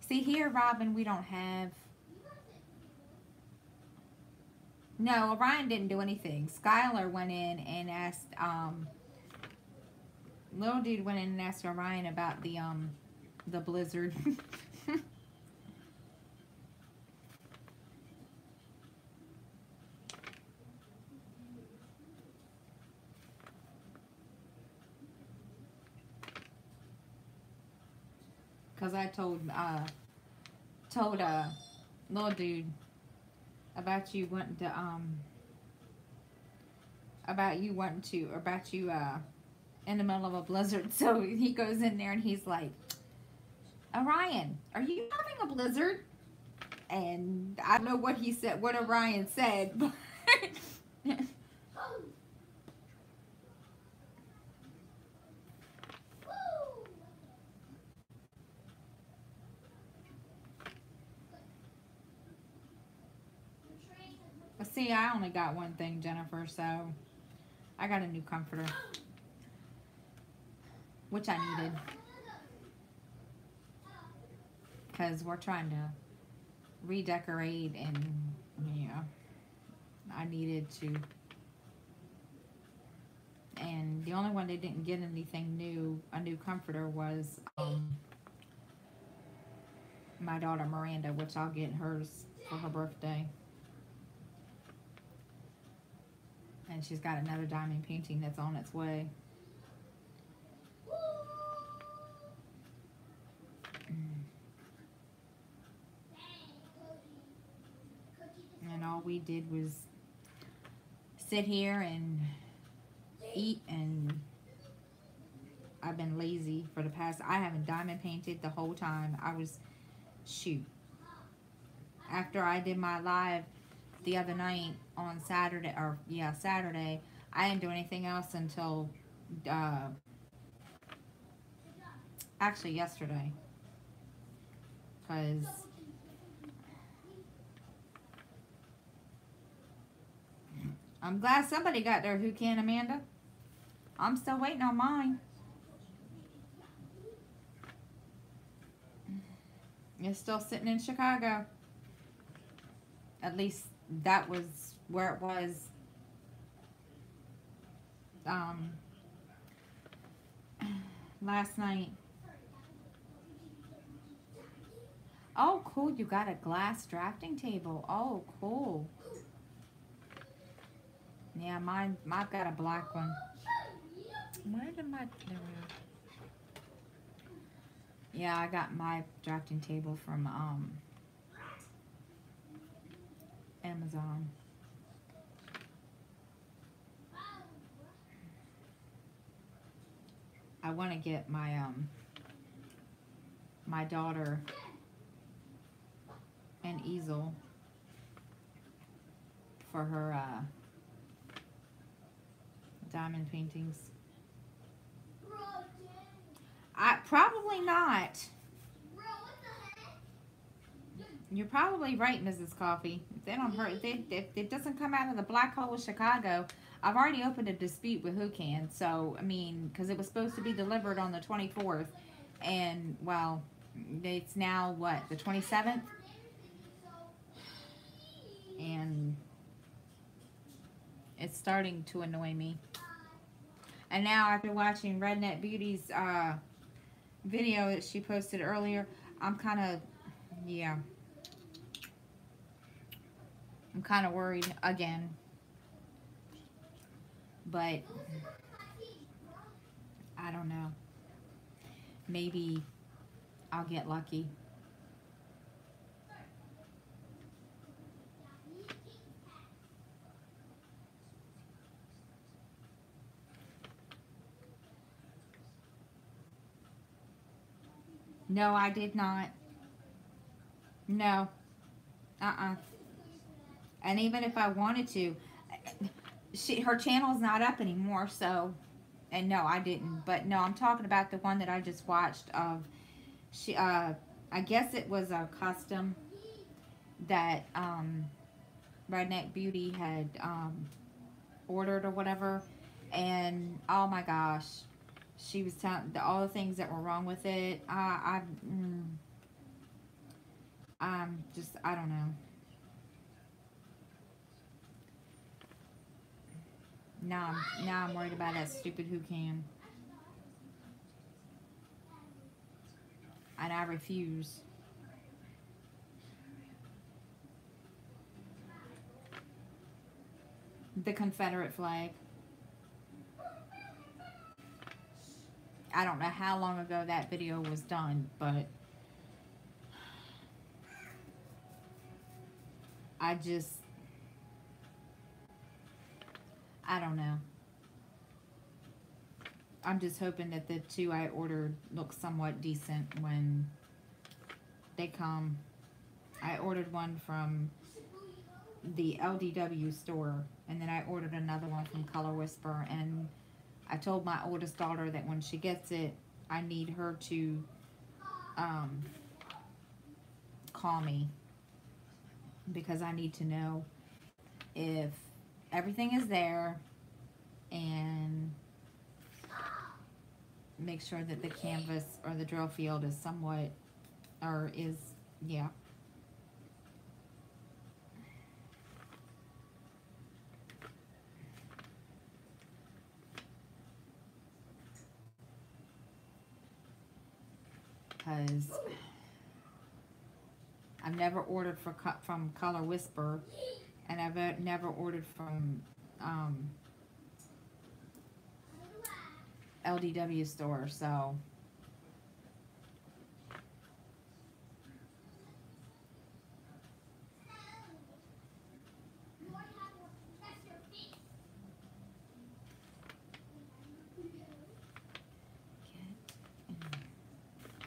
See here, Robin, we don't have No, Orion didn't do anything. Skylar went in and asked, little dude went in and asked Orion about the blizzard. Cause I told little dude about you wanting to in the middle of a blizzard. So he goes in there and he's like, Orion, are you having a blizzard? And I don't know what he said, what Orion said, but see, I only got one thing, Jennifer, so I got a new comforter, which I needed, because we're trying to redecorate, and yeah, I needed to. And the only one they didn't get anything new, a new comforter, was my daughter Miranda, which I'll get hers for her birthday. And she's got another diamond painting that's on its way. And all we did was sit here and eat, and I've been lazy for the past, I haven't diamond painted the whole time. I was, shoot. After I did my live the other night on Saturday, Saturday, I didn't do anything else until, actually yesterday. Because I'm glad somebody got their Who Can, Amanda. I'm still waiting on mine. It's still sitting in Chicago. At least that was where it was last night. Oh, cool. You got a glass drafting table. Oh, cool. Yeah, I've got a black one. Where did my, there we go. Yeah, I got my drafting table from Amazon. I want to get my my daughter an easel for her diamond paintings. Probably not. You're probably right, Mrs. Coffee. If they don't hurt, if it doesn't come out of the black hole of Chicago, I've already opened a dispute with Who Can. So, I mean, because it was supposed to be delivered on the 24th, and, well, it's now, what, the 27th? And it's starting to annoy me. And now, after watching Redneck Beauty's video that she posted earlier, I'm kind of, yeah, I'm kind of worried again. But I don't know. Maybe I'll get lucky. No, I did not. No. And even if I wanted to, her channel's not up anymore, so, and no, I didn't. But no, I'm talking about the one that I just watched of, I guess it was a custom that Redneck Beauty had ordered or whatever. And oh my gosh, she was telling all the things that were wrong with it. I don't know. Now I'm worried about that stupid who can. And I refuse. The Confederate flag. I don't know how long ago that video was done, but I don't know. I'm just hoping that the two I ordered look somewhat decent when they come. I ordered one from the LDW store, and then I ordered another one from Color Whisper, and I told my oldest daughter that when she gets it, I need her to call me, because I need to know if everything is there, and make sure that the canvas or the drill field is somewhat, or is, yeah. Because I've never ordered from Color Whisper, and I've never ordered from LDW store, so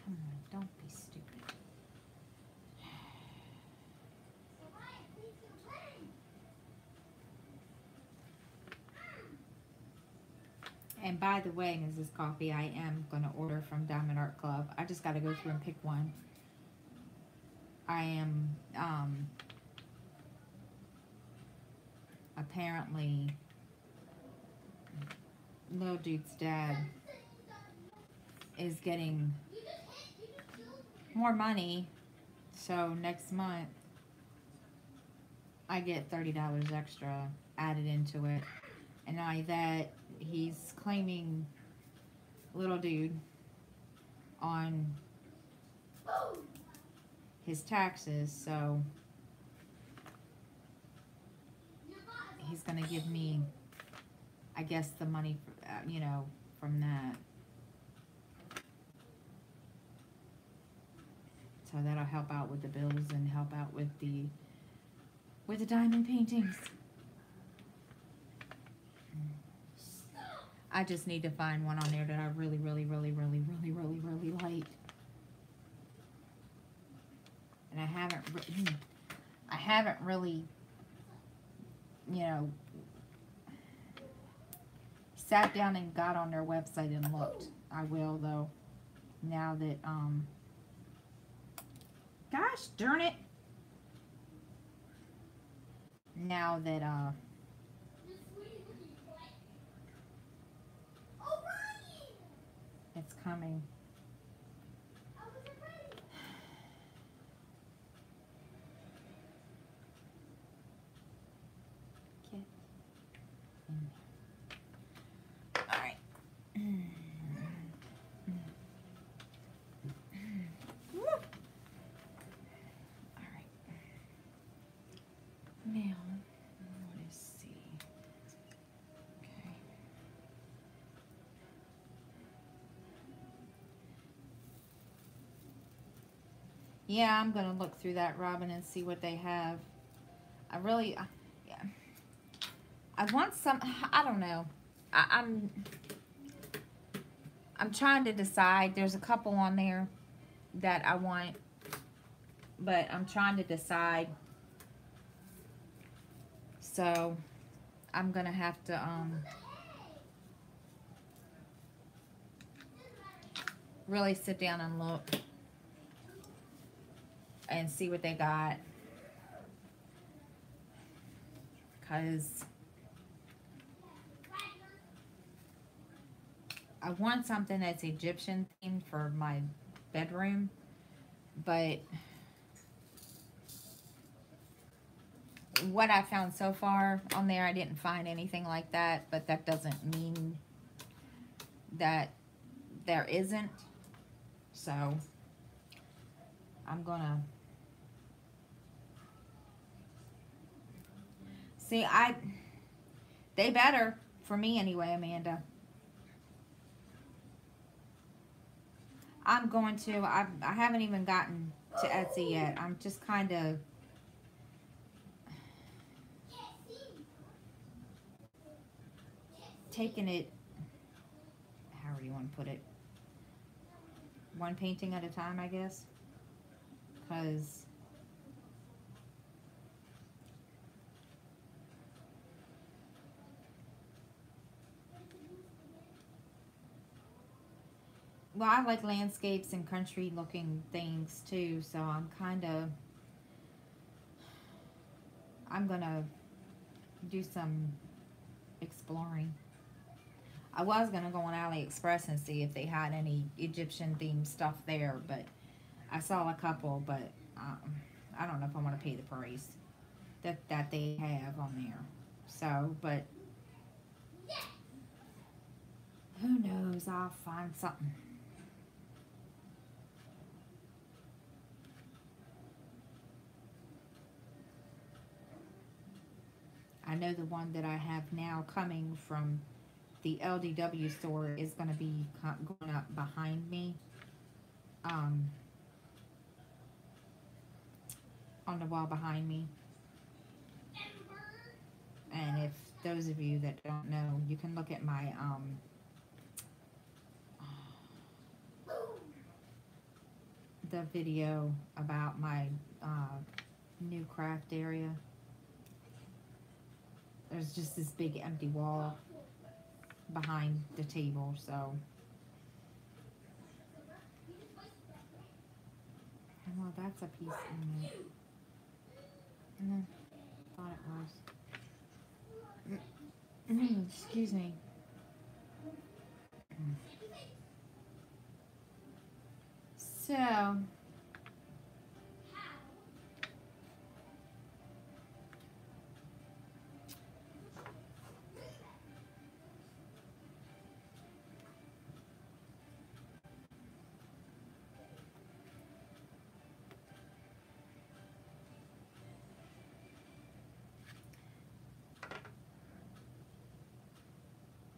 come on, don't be stupid. And by the way, Mrs. Coffee, I am going to order from Diamond Art Club. I just got to go through and pick one. I am, apparently, little dude's dad is getting more money. So next month, I get $30 extra added into it. And not only that, he's claiming little dude on his taxes, so he's gonna give me, I guess, the money, you know, from that. So that'll help out with the bills and help out with the diamond paintings. I just need to find one on there that I really like. And I haven't really, you know, sat down and got on their website and looked. I will, though, now that, gosh darn it. Now that, it's coming. Get in there. All right. Woo. All right. Now, let's see. Okay. Yeah, I'm gonna look through that, Robin, and see what they have. Yeah. I want some. I don't know. I'm trying to decide. There's a couple on there that I want, but I'm trying to decide. So I'm gonna have to really sit down and look and see what they got, because I want something that's Egyptian themed for my bedroom, but what I found so far on there, I didn't find anything like that, but that doesn't mean that there isn't. So I'm gonna see. They better for me anyway, Amanda. I'm going to. I haven't even gotten to Etsy yet. I'm just kind of taking it. How do you want to put it? One painting at a time, I guess. Because well, I like landscapes and country looking things too, so I'm gonna do some exploring. I was gonna go on AliExpress and see if they had any Egyptian themed stuff there, but I saw a couple, but I don't know if I want to pay the price that they have on there. So, but who knows? I'll find something. I know the one that I have now coming from the LDW store is going to be going up behind me. On the wall behind me. And if those of you that don't know, you can look at my the video about my new craft area. There's just this big empty wall behind the table, so well, that's a piece in it. Thought it was. Excuse me. So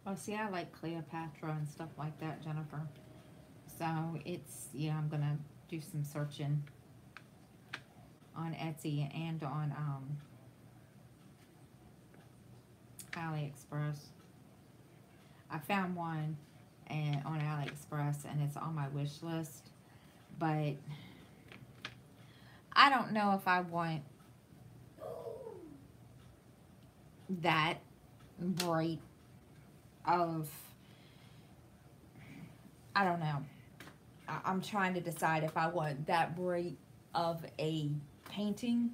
well, see, I like Cleopatra and stuff like that, Jennifer. So it's, yeah, I'm gonna do some searching on Etsy and on AliExpress. I found one on AliExpress and it's on my wish list, but I don't know if I want that bright of, I don't know. I'm trying to decide if I want that bright of a painting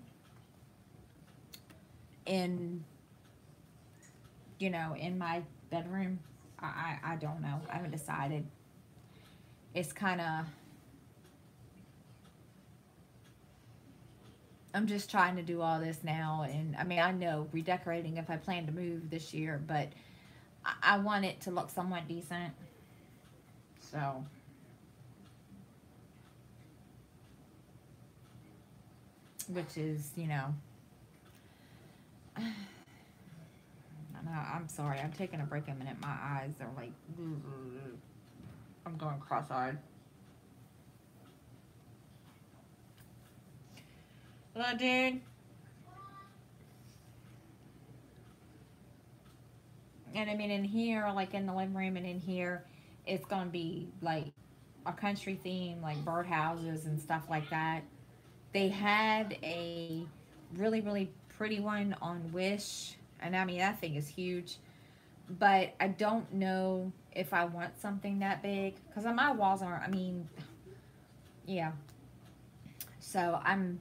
in, you know, in my bedroom. I don't know. I haven't decided. It's kind of, I'm just trying to do all this now. And I mean, I know redecorating if I plan to move this year, but I want it to look somewhat decent. So which is, you know, I'm sorry, I'm taking a break a minute. My eyes are like, I'm going cross-eyed. Hello, dude. And I mean, in here, like in the living room and in here, it's going to be like a country theme, like birdhouses and stuff like that. They had a really, really pretty one on Wish. And I mean, that thing is huge. But I don't know if I want something that big. Because my walls aren't, I mean, yeah. So I'm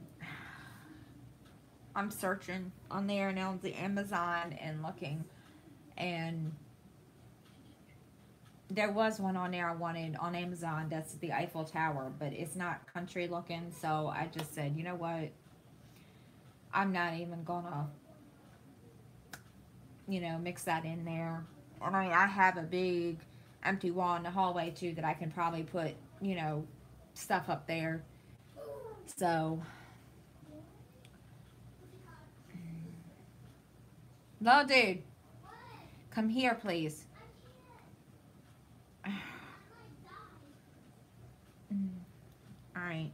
searching on there and on the Amazon and looking. And there was one on there I wanted on Amazon. That's the Eiffel Tower. But it's not country looking. So I just said, you know what? I'm not even gonna you know, mix that in there. And I have a big empty wall in the hallway too that I can probably put, you know, stuff up there. So, no, dude, come here, please. All right.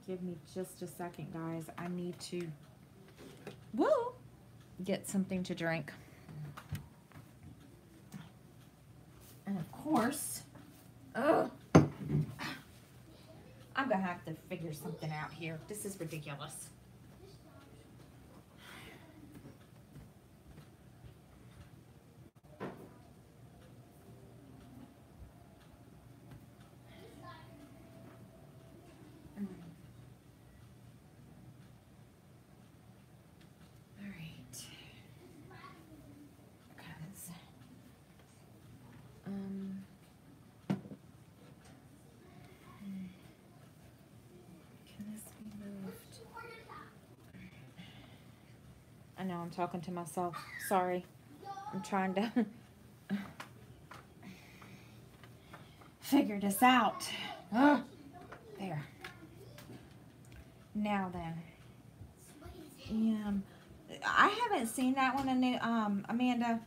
Give me just a second, guys. I need to, woo, get something to drink. And of course, I'm gonna have to figure something out here. This is ridiculous. All right. Because, can this be moved? I know I'm talking to myself. Sorry. I'm trying to figure this out. Ugh. There. Now then. Yeah. I haven't seen that one, Amanda.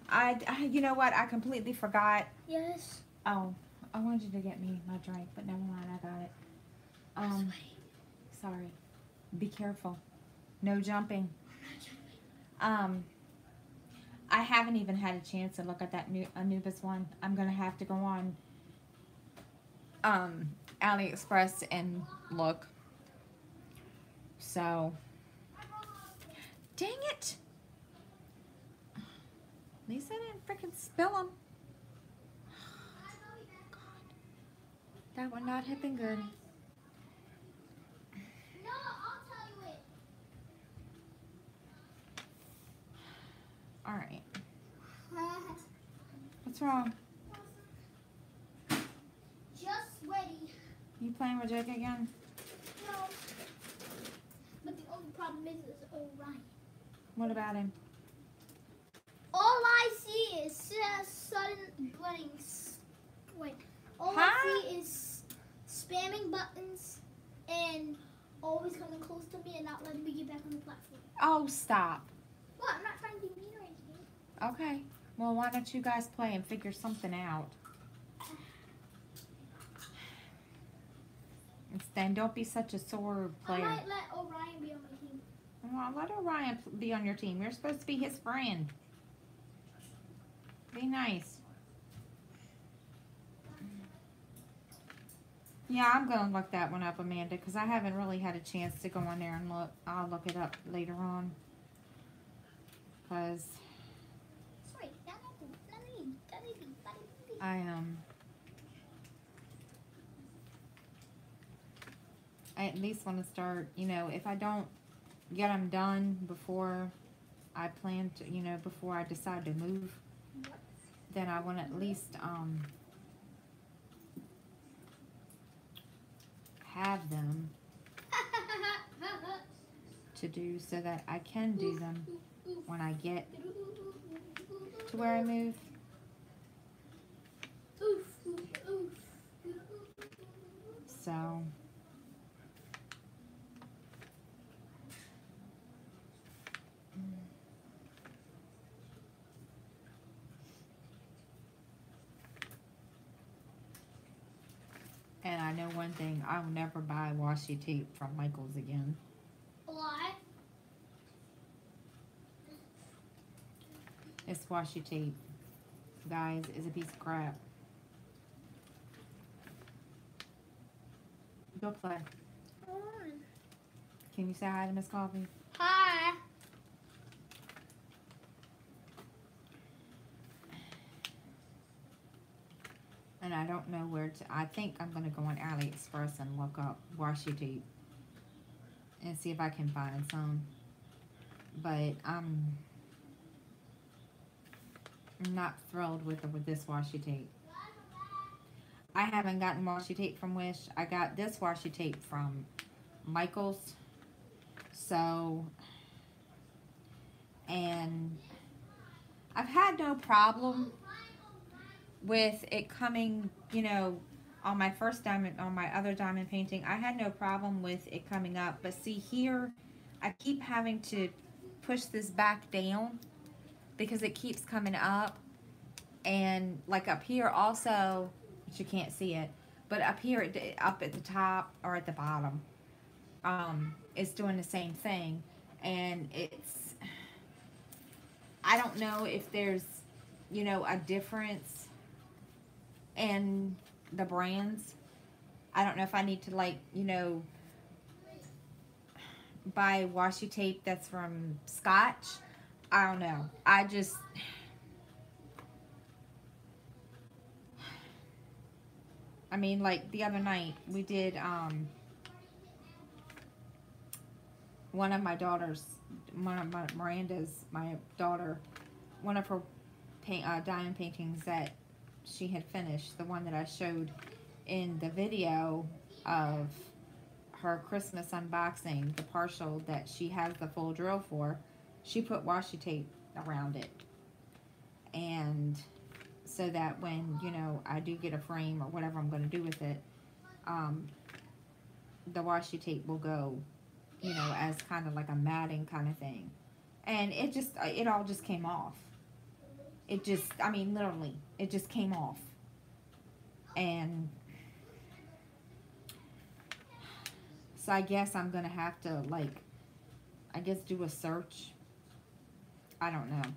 You know what? I completely forgot. Yes. Oh, I wanted you to get me my drink, but never mind. I got it. Sorry. Be careful. No jumping. I haven't even had a chance to look at that new Anubis one. I'm gonna have to go on AliExpress and look. So, dang it! At least I didn't freaking spill them. God, that would not have been good. No, I'll tell you it. All right. What's wrong? Just ready. You playing with Jake again? No. But the only problem is Orion. What about him? All I see is sudden buttons. Wait. All I see is spamming buttons and always coming close to me and not letting me get back on the platform. Oh, stop. Well, I'm not trying to be mean or anything. Okay. Well, why don't you guys play and figure something out? Then don't be such a sore player. I might let Orion be on my team. Well, let Orion be on your team. You're supposed to be his friend. Be nice. Yeah, I'm going to look that one up, Amanda, because I haven't really had a chance to go on there and look. I'll look it up later on. Because Sorry, I at least want to start, you know, if I don't get them done before I plan to, you know, before I decide to move, then I want to at least have them to do so that I can do them when I get to where I move. So and I know one thing, I'll never buy washi tape from Michaels again. Why? This washi tape, guys, is a piece of crap. Go play. Can you say hi to Miss Coffee? Hi. And I don't know where to, I think I'm going to go on AliExpress and look up washi tape and see if I can find some. But I'm not thrilled with this washi tape. I haven't gotten washi tape from Wish. I got this washi tape from Michaels. So And I've had no problem with it coming, you know, on my first diamond, on my other diamond painting, I had no problem with it coming up. But see here, I keep having to push this back down because it keeps coming up. And like up here also, but you can't see it, but up here, up at the top or at the bottom, it's doing the same thing. And it's, I don't know if there's, you know, a difference in the brands. I don't know if I need to, like, you know, buy washi tape that's from Scotch. I don't know. I mean, like the other night we did one of my daughters, Miranda's, my daughter, one of her diamond paintings that she had finished, the one that I showed in the video of her Christmas unboxing, the partial that she has the full drill for, she put washi tape around it. And so that when, you know, I do get a frame or whatever I'm going to do with it, the washi tape will go, you know, as kind of like a matting kind of thing. And it all just came off. It just, I mean, literally, it just came off. And so I guess I'm going to have to, like, I guess do a search. I don't know.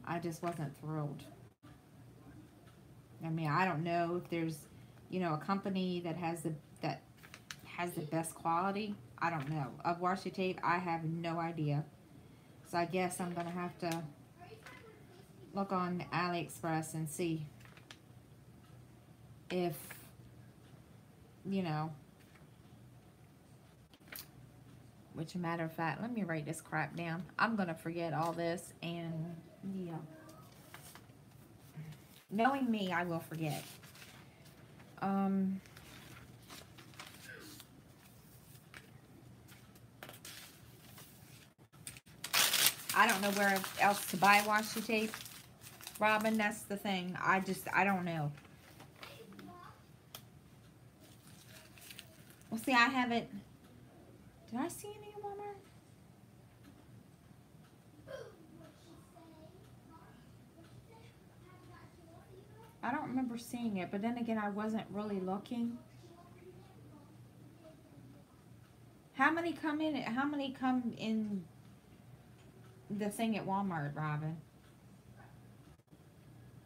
I just wasn't thrilled. I mean, I don't know if there's, you know, a company that has the best quality. I don't know. Of washi tape, I have no idea. So I guess I'm going to have to look on AliExpress and see if, you know, which, a matter of fact, let me write this crap down. I'm going to forget all this, and yeah. Knowing me, I will forget. I don't know where else to buy washi tape, Robin. That's the thing. I don't know. Well, see, I haven't. Did I see any in Walmart? I don't remember seeing it, but then again, I wasn't really looking. How many come in? How many come in the thing at Walmart, Robin?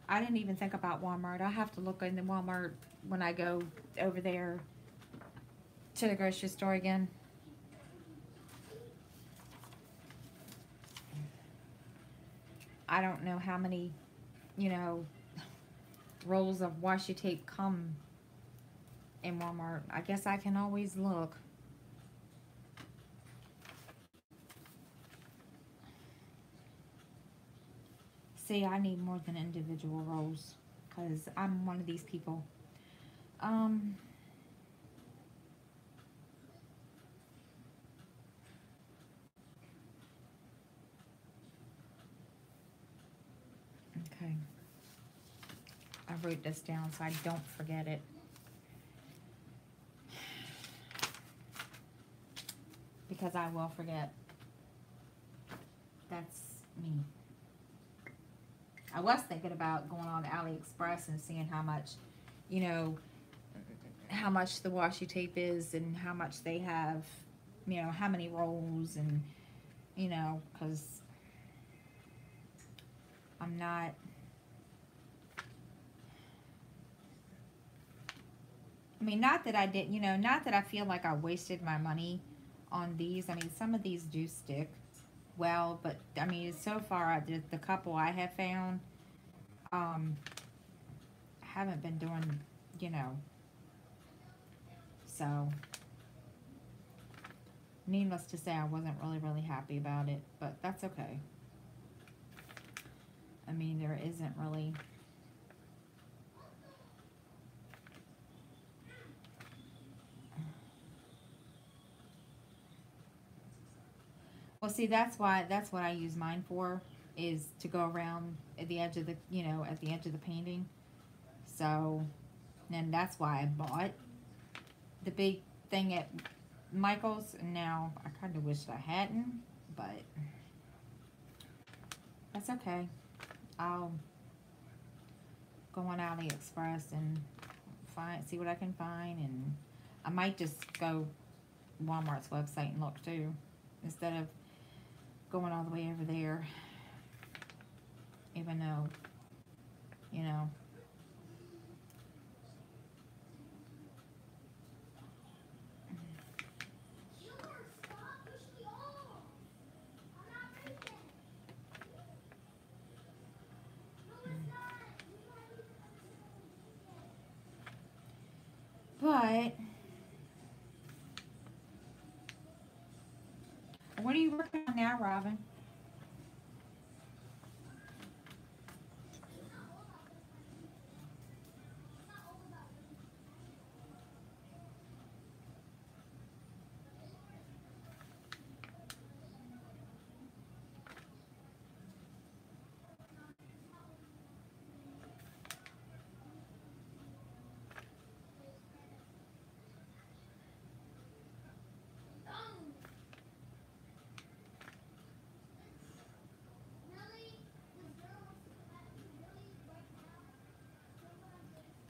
I didn't even think about Walmart. I'll have to look in the Walmart when I go over there to the grocery store again. I don't know how many, you know, rolls of washi tape come in Walmart. I guess I can always look. See, I need more than individual rolls because I'm one of these people. Okay. I wrote this down so I don't forget it. Because I will forget. That's me. I was thinking about going on AliExpress and seeing how much, you know, how much the washi tape is and how much they have, you know, how many rolls, and, you know, because I'm not, I mean, not that I didn't, you know, not that I feel like I wasted my money on these. I mean, some of these do stick well, but I mean, so far the couple I have found haven't been doing, you know, so needless to say, I wasn't really happy about it, but that's okay. I mean, there isn't really, well, Well, see, that's what I use mine for, is to go around at the edge of the, at the edge of the painting. So, and that's why I bought the big thing at Michael's. And now I kind of wish I hadn't, but that's okay. I'll go on AliExpress and see what I can find, and I might just go Walmart's website and look too, instead of going all the way over there, even though, you know. But what are you working on now, Robin?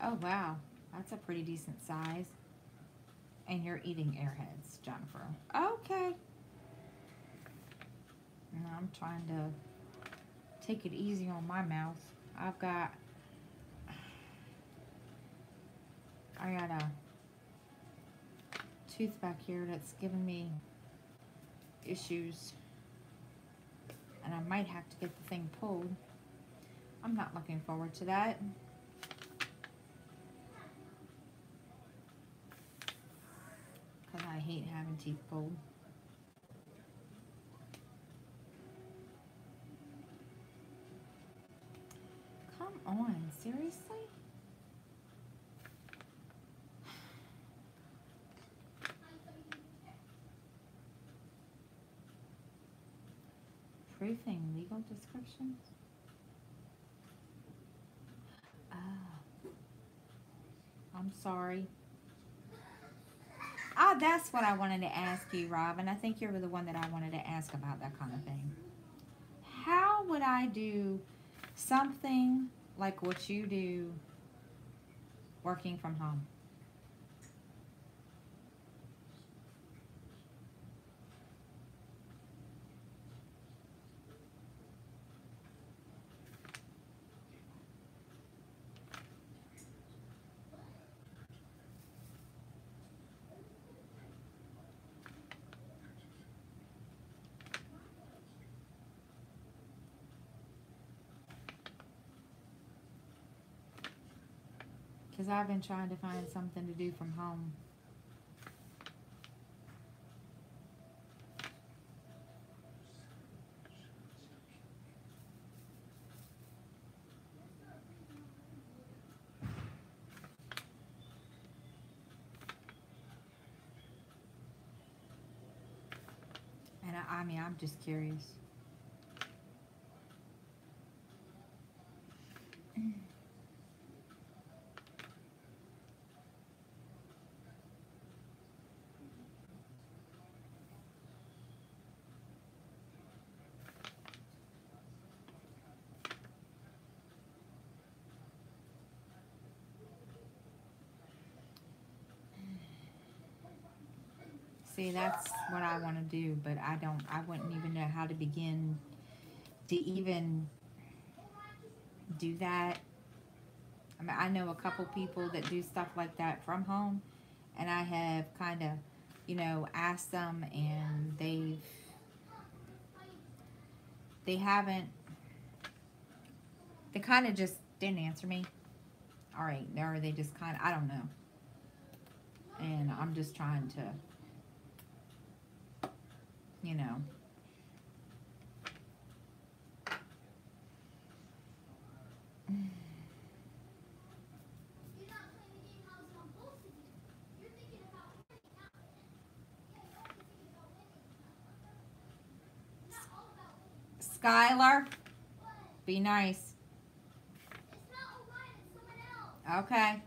Oh, wow. That's a pretty decent size. And you're eating Airheads, Jennifer. Okay. And I'm trying to take it easy on my mouth. I got a tooth back here that's giving me issues. And I might have to get the thing pulled. I'm not looking forward to that. Because I hate having teeth pulled. Come on, seriously? Proofing legal descriptions? Oh. I'm sorry. Ah, that's what I wanted to ask you, Robin. I think you were the one that I wanted to ask about that kind of thing. How would I do something like what you do working from home? Because I've been trying to find something to do from home. And I mean, I'm just curious. See, that's what I want to do, but I wouldn't even know how to begin to even do that. I mean, I know a couple people that do stuff like that from home, and I have kind of, asked them, and they haven't, they kind of just didn't answer me. All right, or they just kind of, I don't know. And I'm just trying to, Skylar, be nice. It's not Orion, it's someone else. Okay.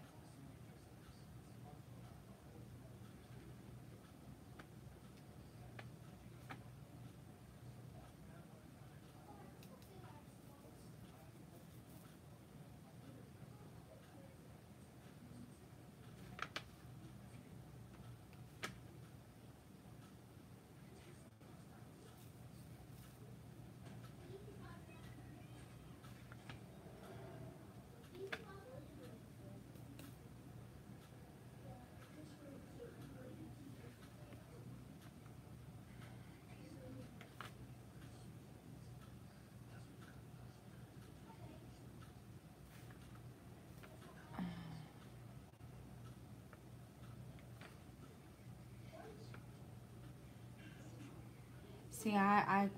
See, I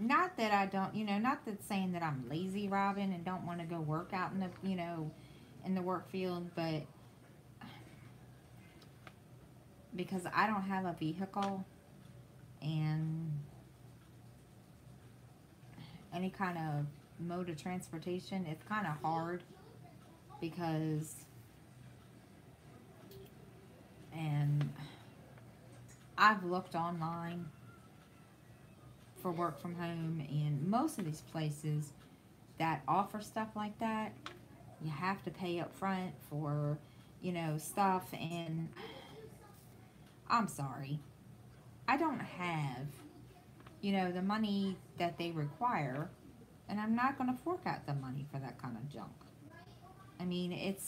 not that I don't, not that saying that I'm lazy, Robin, and don't want to go work out in the, in the work field, but because I don't have a vehicle and any kind of mode of transportation, it's kind of hard because, and I've looked online for work from home, and most of these places that offer stuff like that, you have to pay up front for, stuff, and I'm sorry, I don't have, the money that they require, and I'm not going to fork out the money for that kind of junk. I mean, it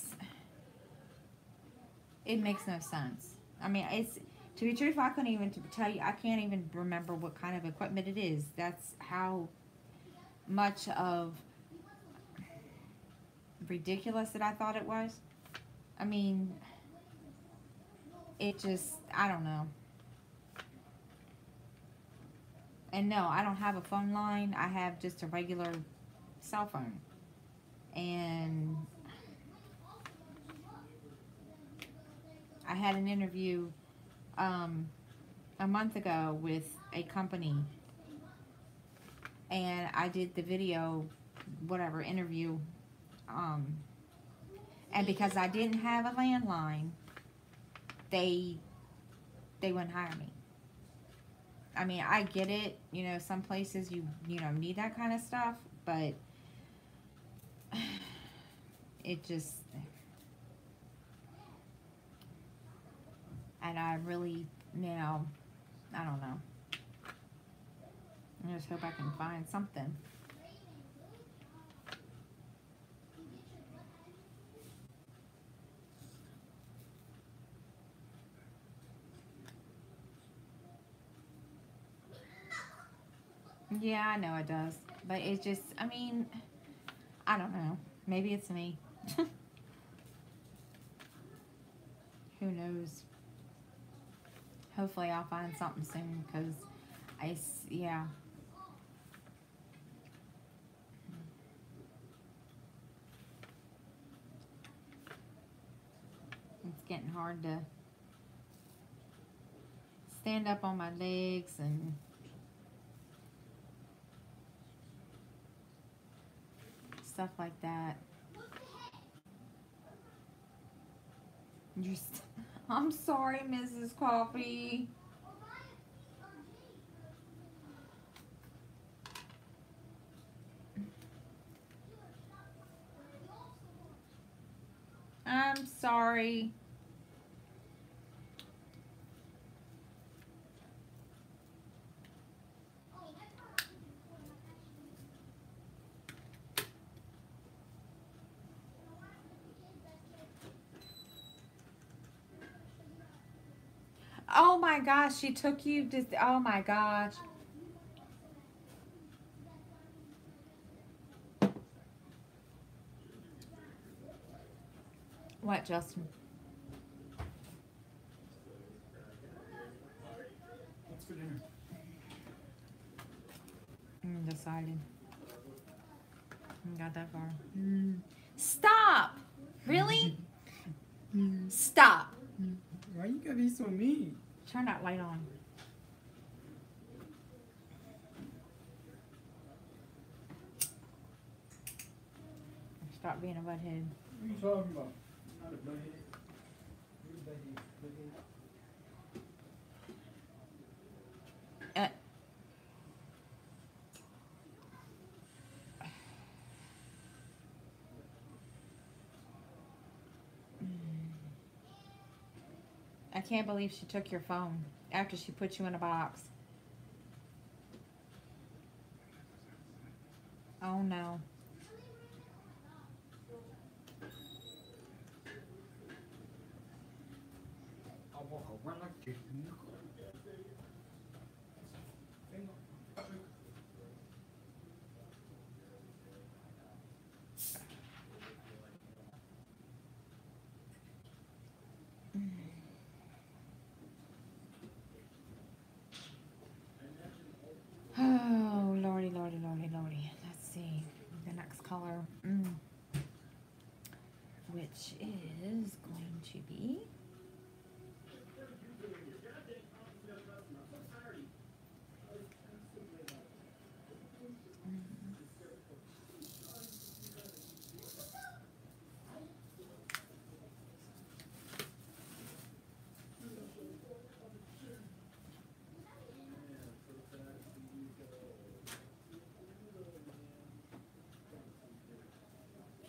makes no sense. I mean, to be truthful, I couldn't even tell you, I can't even remember what kind of equipment it is. That's how much of ridiculous that I thought it was. I mean, it just, I don't know. And no, I don't have a phone line. I have just a regular cell phone. And I had an interview a month ago with a company, and I did the video, whatever, interview, and because I didn't have a landline, they wouldn't hire me. I mean, I get it, some places you need that kind of stuff, but it just, and I really, now, I don't know. I just hope I can find something. Yeah, I know it does. But it's just, I mean, I don't know. Maybe it's me. Who knows? Hopefully I'll find something soon, because yeah. It's getting hard to stand up on my legs and stuff like that. I'm sorry, Mrs. Coffee. I'm sorry. Oh my gosh, she took you to, oh my gosh. What, Justin? What's for dinner? I'm deciding. Got that far. Stop! Really? Stop! Why you gotta be so mean? Turn that light on. Stop being a butthead. What are you talking about? Not a butthead. You're a butthead. I can't believe she took your phone after she put you in a box. Oh no. I'll walk around like this. Oh, lordy, lordy, lordy, lordy. Let's see the next color, which is going to be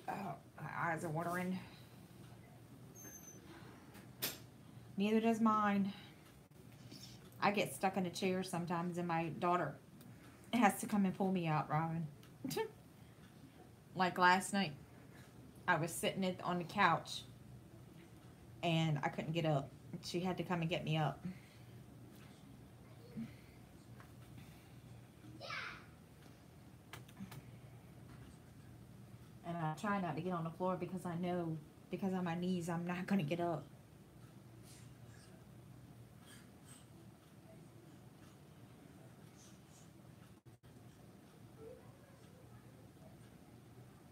oh, my eyes are watering. Neither does mine. I get stuck in a chair sometimes and my daughter has to come and pull me out, Robin. Like last night, I was sitting on the couch and I couldn't get up. She had to come and get me up. And I try not to get on the floor because I know, because of my knees, I'm not going to get up.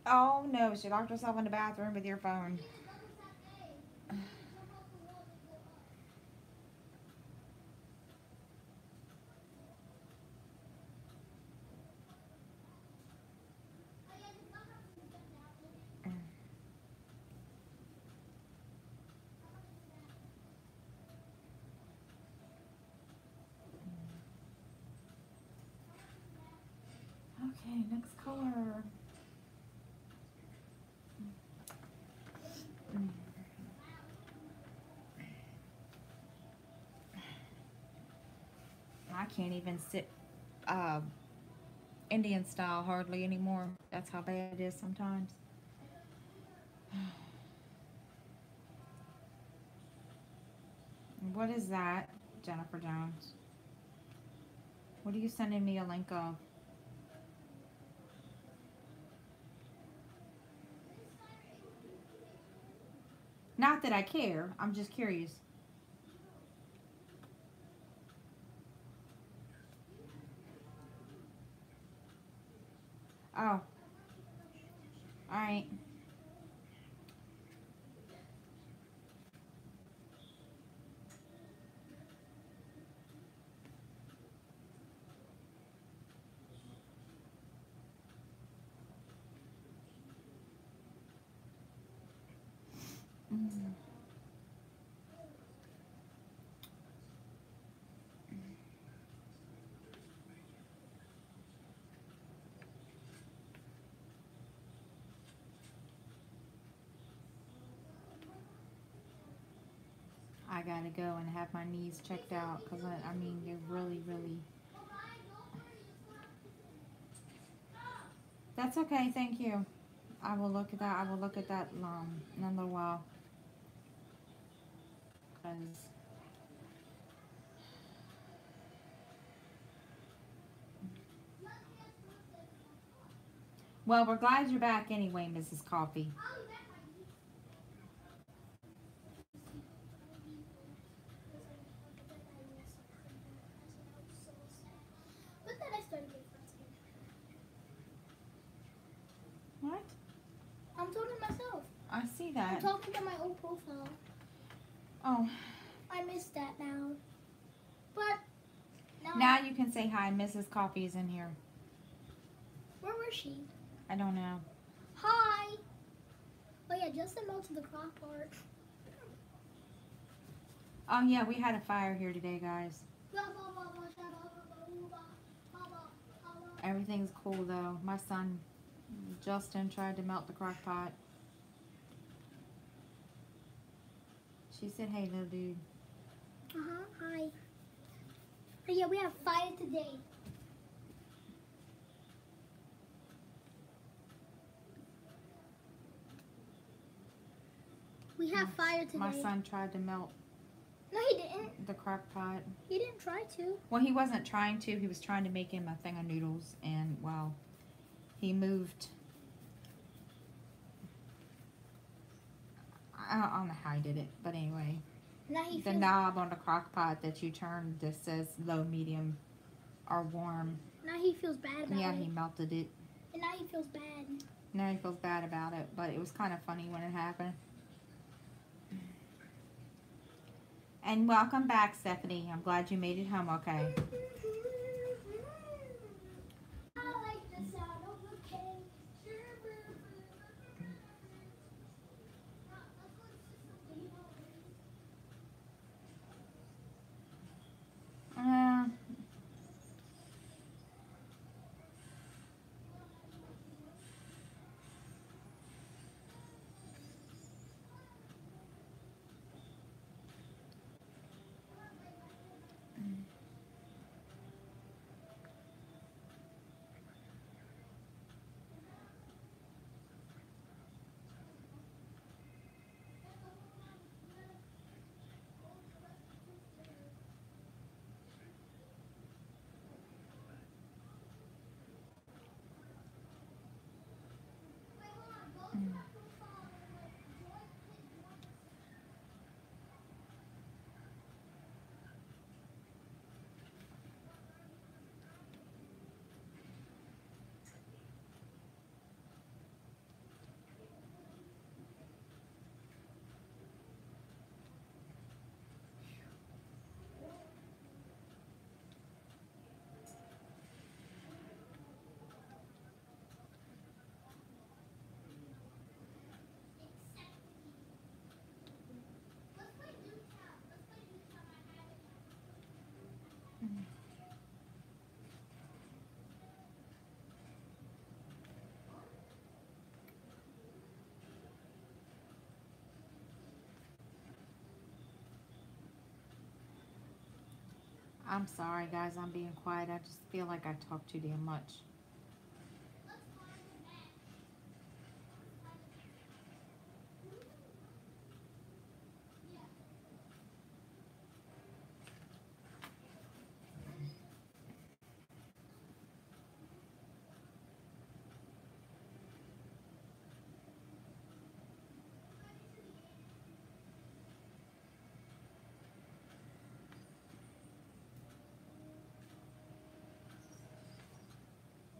Oh no, she locked herself in the bathroom with your phone. Okay, next color. I can't even sit Indian style hardly anymore. That's how bad it is sometimes. What is that, Jennifer Jones? What are you sending me a link of? Not that I care. I'm just curious. Oh. Alright. I gotta go and have my knees checked out because I mean they're really. That's okay, thank you. I will look at that. I will look at that in a little while. 'Cause well, we're glad you're back anyway, Mrs. Coffee. But then I started getting friends again. What? I'm talking to myself. I see I'm that. talking to my old profile. Oh. I miss that now. Now you can say hi. Mrs. Coffee is in here. Where was she? I don't know. Hi. Oh yeah, just the note to the crock part. Oh yeah, we had a fire here today, guys. Everything's cool though. My son, Justin, tried to melt the crock pot. She said, hey, little dude. Hi. Oh yeah, we have fire today. We have fire today. My son tried to melt No, he didn't. the crock pot. He didn't try to. Well, he wasn't trying to. He was trying to make him a thing of noodles. And, well, he moved. I don't know how he did it. But anyway, Now he the feels. knob on the crock pot that you turn that says low, medium, or warm. Now he feels bad about Yeah, it. he melted it. And now he feels bad. Now he feels bad about it. But it was kind of funny when it happened. And welcome back, Stephanie. I'm glad you made it home okay. I like the sound of the cake. Uh, I'm sorry, guys. I'm being quiet. I just feel like I talk too damn much.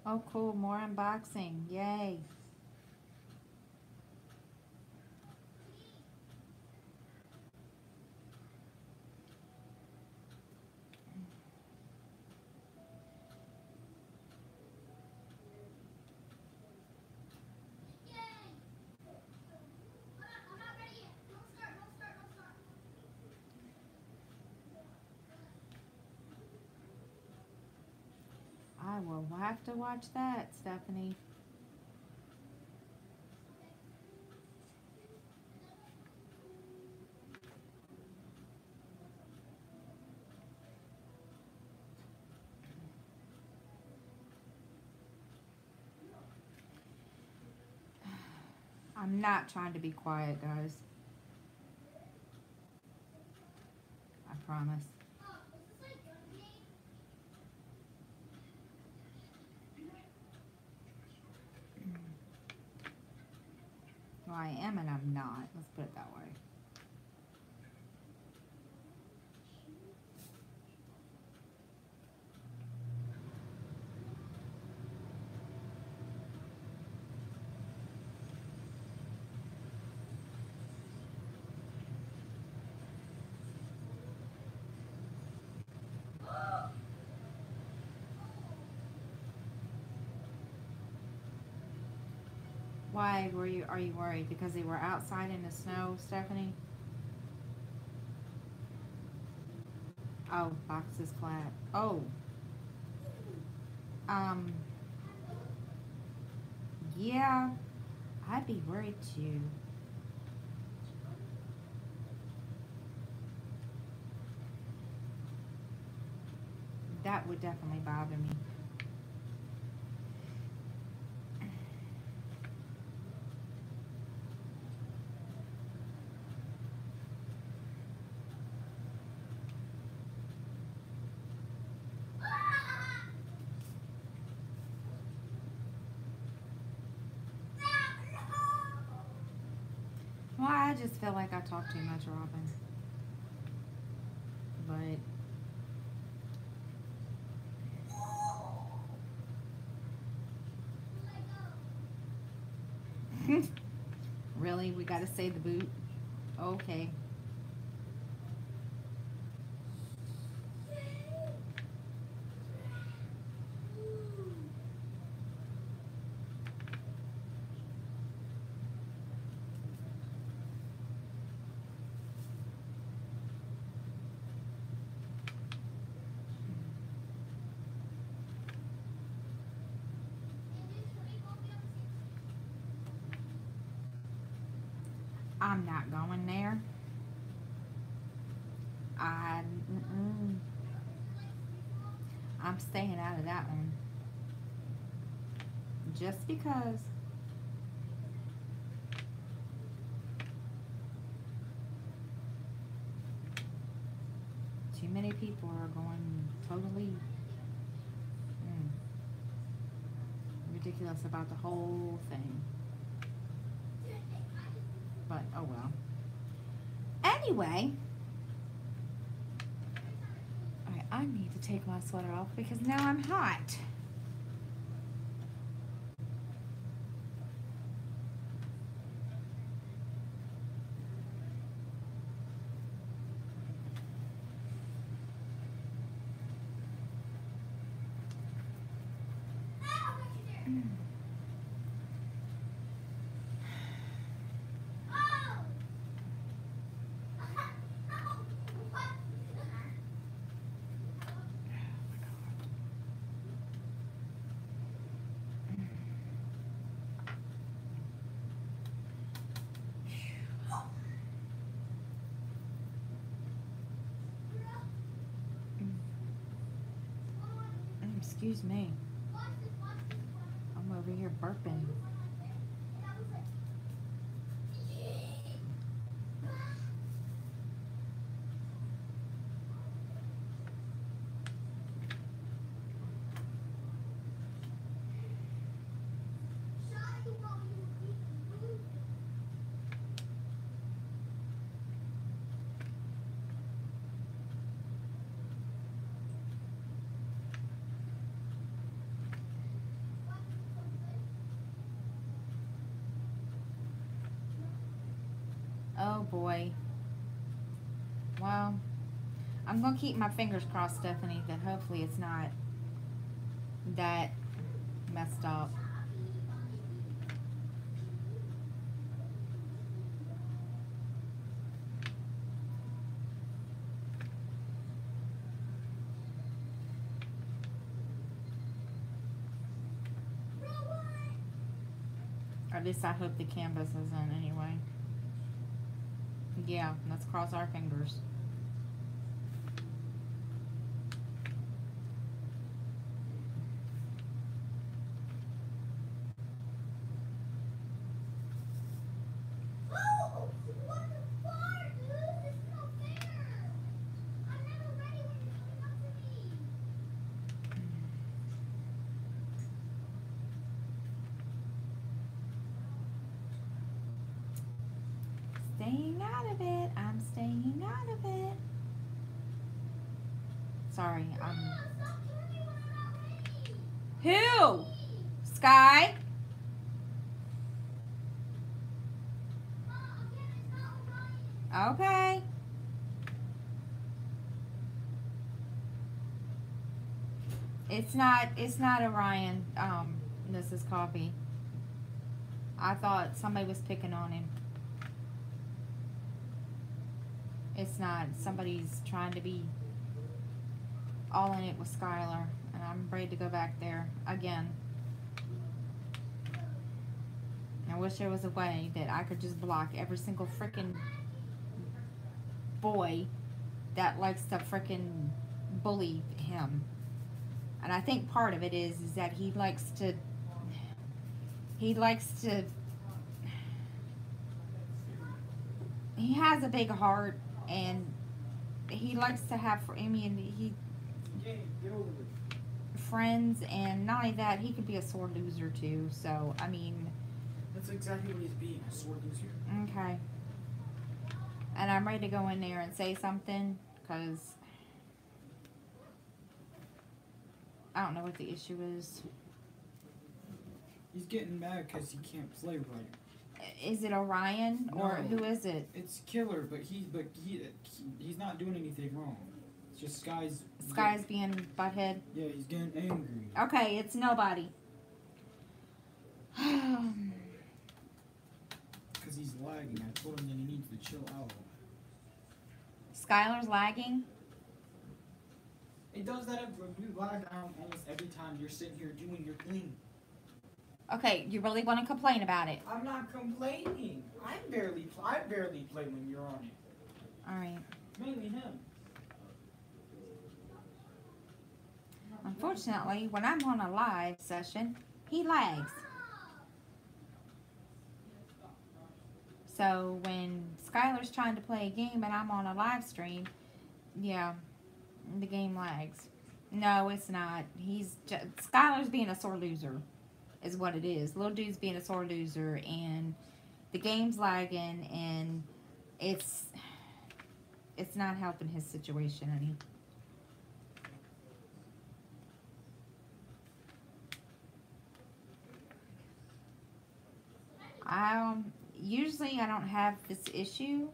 Oh, cool. More unboxing. Yay. I will have to watch that, Stephanie. I'm not trying to be quiet, guys. I promise. Well, I am and I'm not. Let's put it that way. Why are you worried? Because they were outside in the snow, Stephanie? Oh, box is flat. Oh. Yeah, I'd be worried too. That would definitely bother me. Well, I just feel like I talk too much, Robin. But really, we gotta say the boot. Okay. I'm not going there. I'm staying out of that one. Just because. Too many people are going totally ridiculous about the whole thing. But, oh well. Anyway. Alright, I need to take my sweater off because now I'm hot. Excuse me. I'm over here burping. Oh boy. Well, I'm going to keep my fingers crossed, Stephanie, that hopefully it's not that messed up. Or at least I hope the canvas isn't anyway. Yeah, let's cross our fingers. Staying out of it. I'm staying out of it. Sorry, Who? Sky? Okay. It's not Orion, Mrs. Coffee. I thought somebody was picking on him. It's not. Somebody's trying to be all in it with Skylar, and I'm afraid to go back there again. I wish there was a way that I could just block every single freaking boy that likes to freaking bully him. And I think part of it is that he likes to he has a big heart, and he likes to have, I mean, he friends, and not only that, he could be a sore loser too. So I mean, that's exactly what he's being, a sore loser. Okay. And I'm ready to go in there and say something, because I don't know what the issue is. He's getting mad because he can't play right. Is it Orion, or No. who is it? It's Killer, but he's not doing anything wrong. It's just Sky's being butthead. Yeah, he's getting angry. Okay, it's nobody. Because he's lagging. I told him that he needs to chill out. Skylar's lagging? It does that you lag down almost every time you're sitting here doing your thing. Okay, you really want to complain about it? I'm not complaining. I barely play when you're on it. Alright. Mainly him. Unfortunately, when I'm on a live session, he lags. So when Skylar's trying to play a game and I'm on a live stream, yeah, the game lags. No, it's not. Skylar's being a sore loser, is what it is. Little dude's being a sore loser, and the game's lagging, and it's not helping his situation any. Usually I don't have this issue.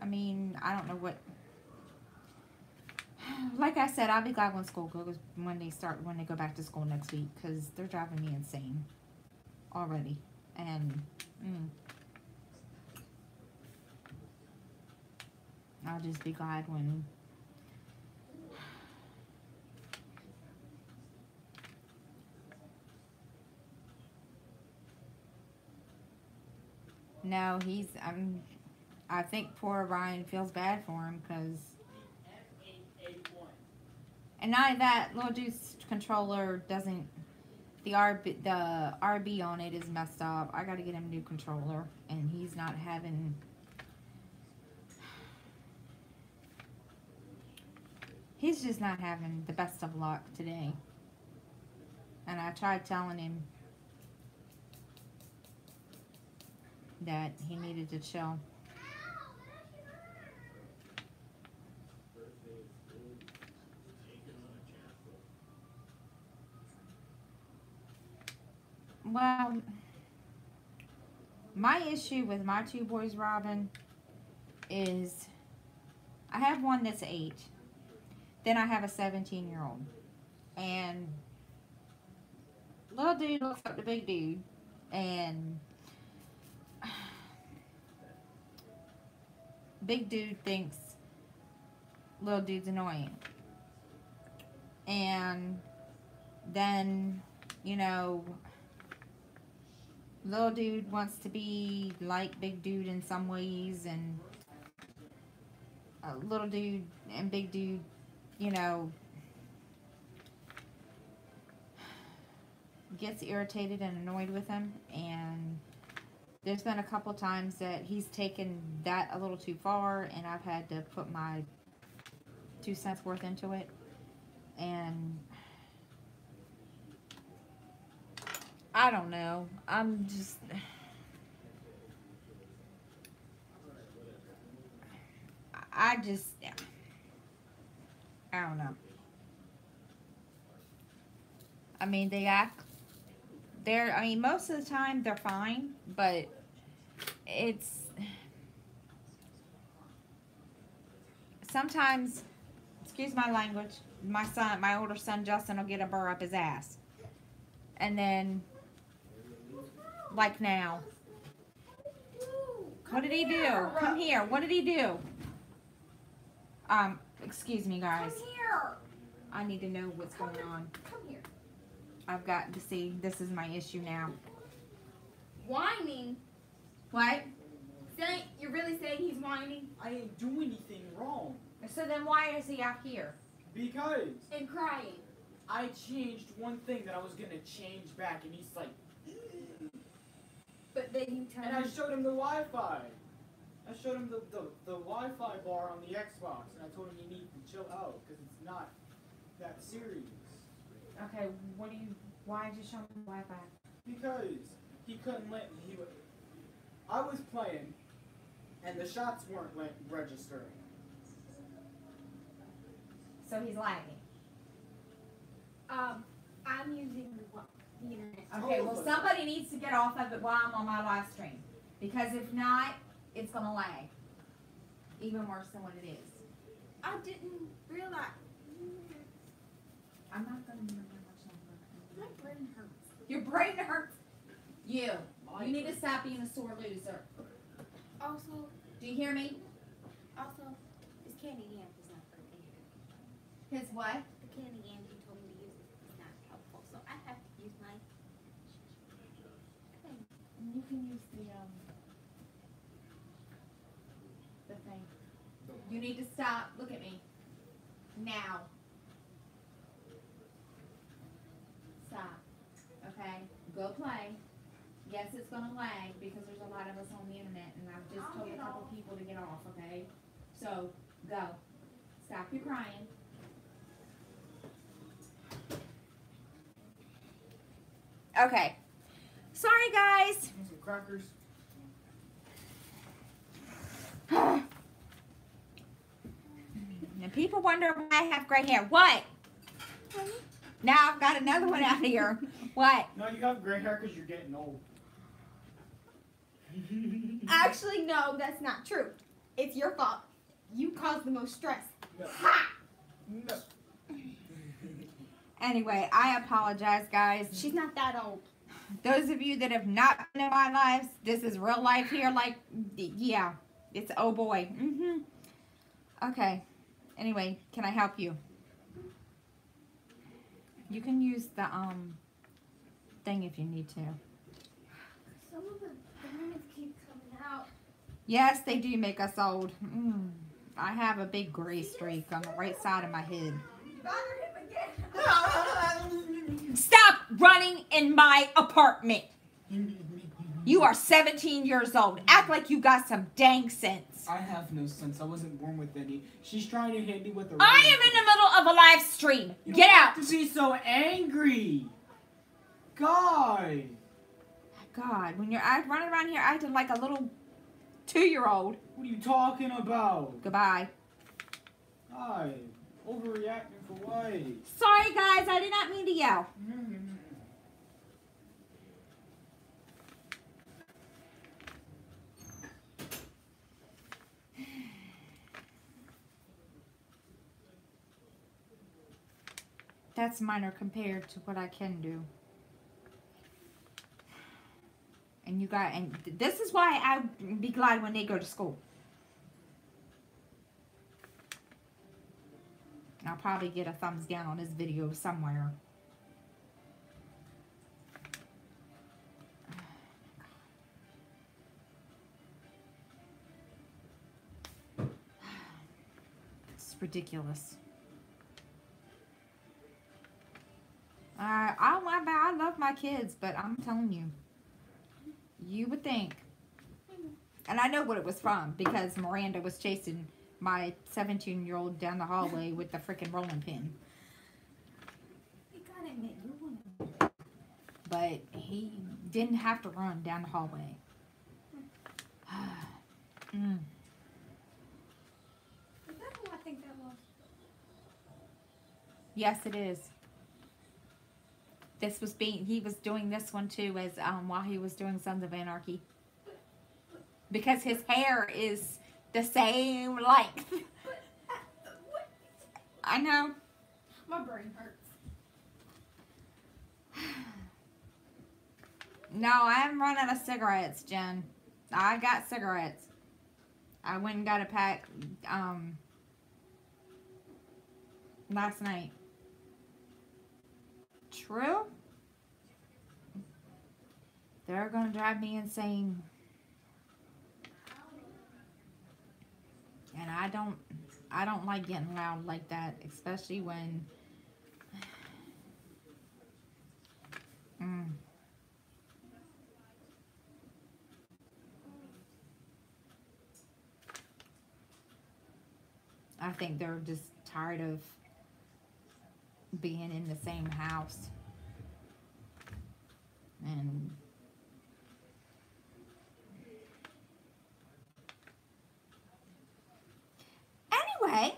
I mean, I don't know what. Like I said, I'll be glad when school goes, when they go back to school next week, because they're driving me insane already. And I'll just be glad when. No, I think poor Ryan feels bad for him, because. And not only that, little dude's controller doesn't. The RB on it is messed up. I gotta get him a new controller, and he's not having. He's just not having the best of luck today. And I tried telling him that he needed to chill. Well, my issue with my two boys, Robin, is I have one that's 8. Then I have a 17-year-old. And little dude looks up to big dude. And big dude thinks little dude's annoying. And then, you know, little dude wants to be like big dude in some ways, and little dude and big dude, you know, gets irritated and annoyed with him. And there's been a couple times that he's taken that a little too far, and I've had to put my 2 cents worth into it. And I don't know. I'm just. I don't know. I mean, I mean, most of the time they're fine, but it's. Sometimes, excuse my language, my older son Justin will get a burr up his ass. And then, like now, What did he do? Come here. What did he do? Excuse me, guys. Come here. I need to know what's going on. Come here. I've got to see. This is my issue now. Whining? What? You're really saying he's whining? I didn't do anything wrong. So then why is he out here? Because And crying. I changed one thing that I was gonna change back, and he's like, But then you tell and I him. showed him the Wi-Fi. I showed him the Wi-Fi bar on the Xbox, and I told him he needed to chill out because it's not that serious. Okay, why did you show him the Wi-Fi? Because he couldn't let I was playing, and the shots weren't registering. So he's lagging. I'm using the internet. Okay, well somebody needs to get off of it while I'm on my live stream. Because if not, it's going to lag. Even worse than what it is. I didn't realize. I'm not going to remember much longer. My brain hurts. Your brain hurts. You need to stop being a sore loser. Also, Do you hear me? this candy amp is not for me. His what? The candy amp you told me to use is not helpful, so I have to use my. You can use the thing. You need to stop. Look at me. Now. Stop. Okay? Go play. Yes, it's going to lag because there's a lot of us on the internet, and I've just told a couple people to get off, okay? So, go. Stop your crying. Okay. Sorry, guys. Want some crackers? And people wonder why I have gray hair. What? Now I've got another one out here. What? No, you have gray hair because you're getting old. Actually, no, that's not true. It's your fault. You caused the most stress. No. Ha! No. Anyway, I apologize, guys. She's not that old. Those of you that have not been in my lives, this is real life here. Like, yeah, it's oh boy. Okay. Anyway, can I help you? You can use the thing if you need to. Some of the diamonds keep coming out. Yes, they do make us old. I have a big gray streak on the right side of my head. Stop running in my apartment. You are 17 years old. Act like you got some dang sense. I have no sense. I wasn't born with any. She's trying to hit me with a. I am in the middle of a live stream. You Get don't out. have to be so angry. God. God, when you're running around here acting like a little 2-year-old. What are you talking about? Goodbye. Hi. Overreacting for what? Sorry, guys. I did not mean to yell. That's minor compared to what I can do. And this is why I'd be glad when they go to school. I'll probably get a thumbs down on this video somewhere. It's ridiculous. I love my kids, but I'm telling you, you would think. And I know what it was from because Miranda was chasing my 17-year-old down the hallway with the freaking rolling pin. You gotta admit, you want But he didn't have to run down the hallway. Is that who I think that was? Yes, it is. He was doing this one too as while he was doing Sons of Anarchy. Because his hair is the same length. I know. My brain hurts. No, I'm running out of cigarettes, Jen. I got cigarettes. I went and got a pack last night. True. They're gonna drive me insane. And I don't like getting loud like that, especially when I think they're just tired of being in the same house. And anyway,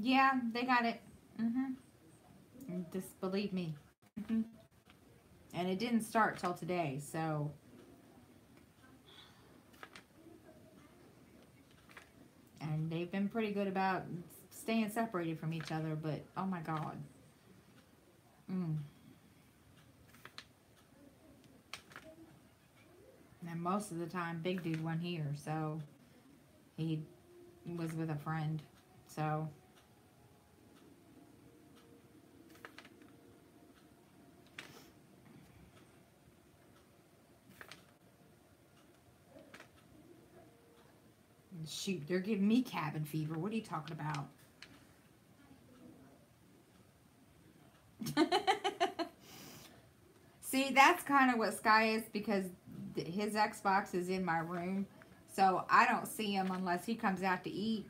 yeah, they got it. Just believe me. And it didn't start till today, so and they've been pretty good about staying separated from each other, but oh my god. And most of the time Big Dude wasn't here, so he was with a friend. So shoot, they're giving me cabin fever. What are you talking about? See, that's kind of what Sky is, because his Xbox is in my room. So I don't see him unless he comes out to eat.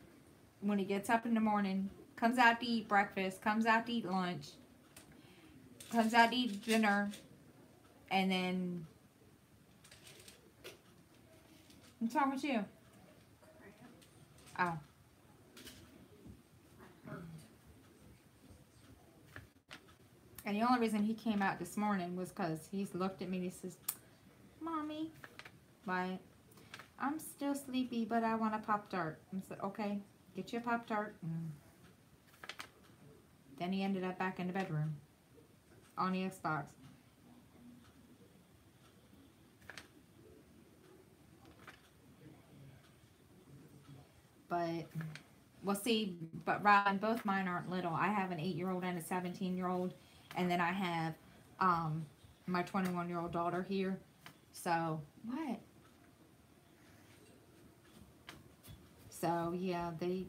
When he gets up in the morning, comes out to eat breakfast, comes out to eat lunch, comes out to eat dinner, and then... What's wrong with you? Oh. And the only reason he came out this morning was because he's looked at me and he says, Mommy, why? I'm still sleepy, but I want a Pop-Tart. I said, okay, get you a Pop-Tart. Then he ended up back in the bedroom on the Xbox. But, well, see, but Robin, both mine aren't little. I have an 8-year-old and a 17-year-old. And then I have my 21-year-old daughter here. So, what? So, yeah, and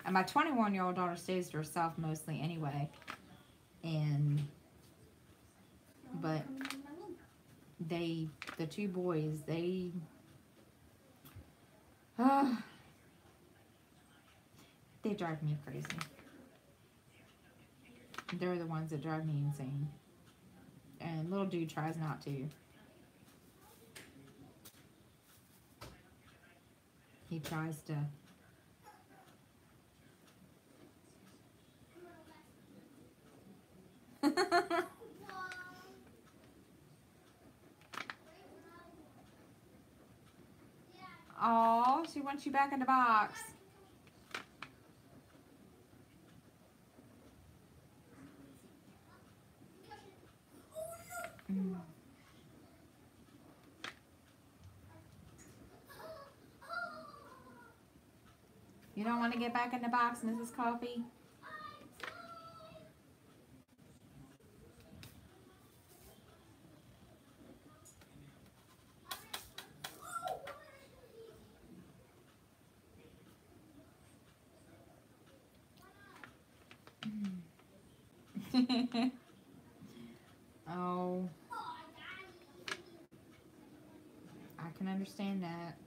my 21-year-old daughter stays to herself mostly anyway. But the two boys, they drive me crazy. They're the ones that drive me insane. And little dude tries not to. He tries to. Oh, she wants you back in the box. You don't want to get back in the box, Mrs. Coffee? Oh. I can understand that.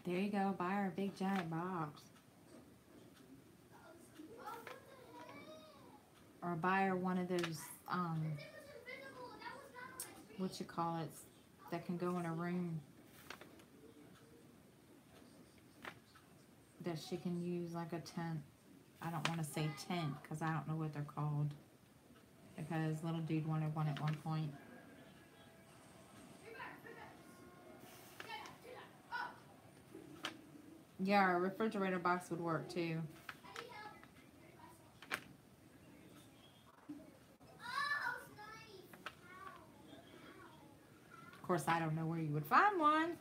There you go. Buy her a big giant box. Or buy her one of those, what you call it, that can go in a room. That she can use like a tent. I don't want to say tent because I don't know what they're called. Because little dude wanted one at one point. Yeah, a refrigerator box would work too. Of course, I don't know where you would find one.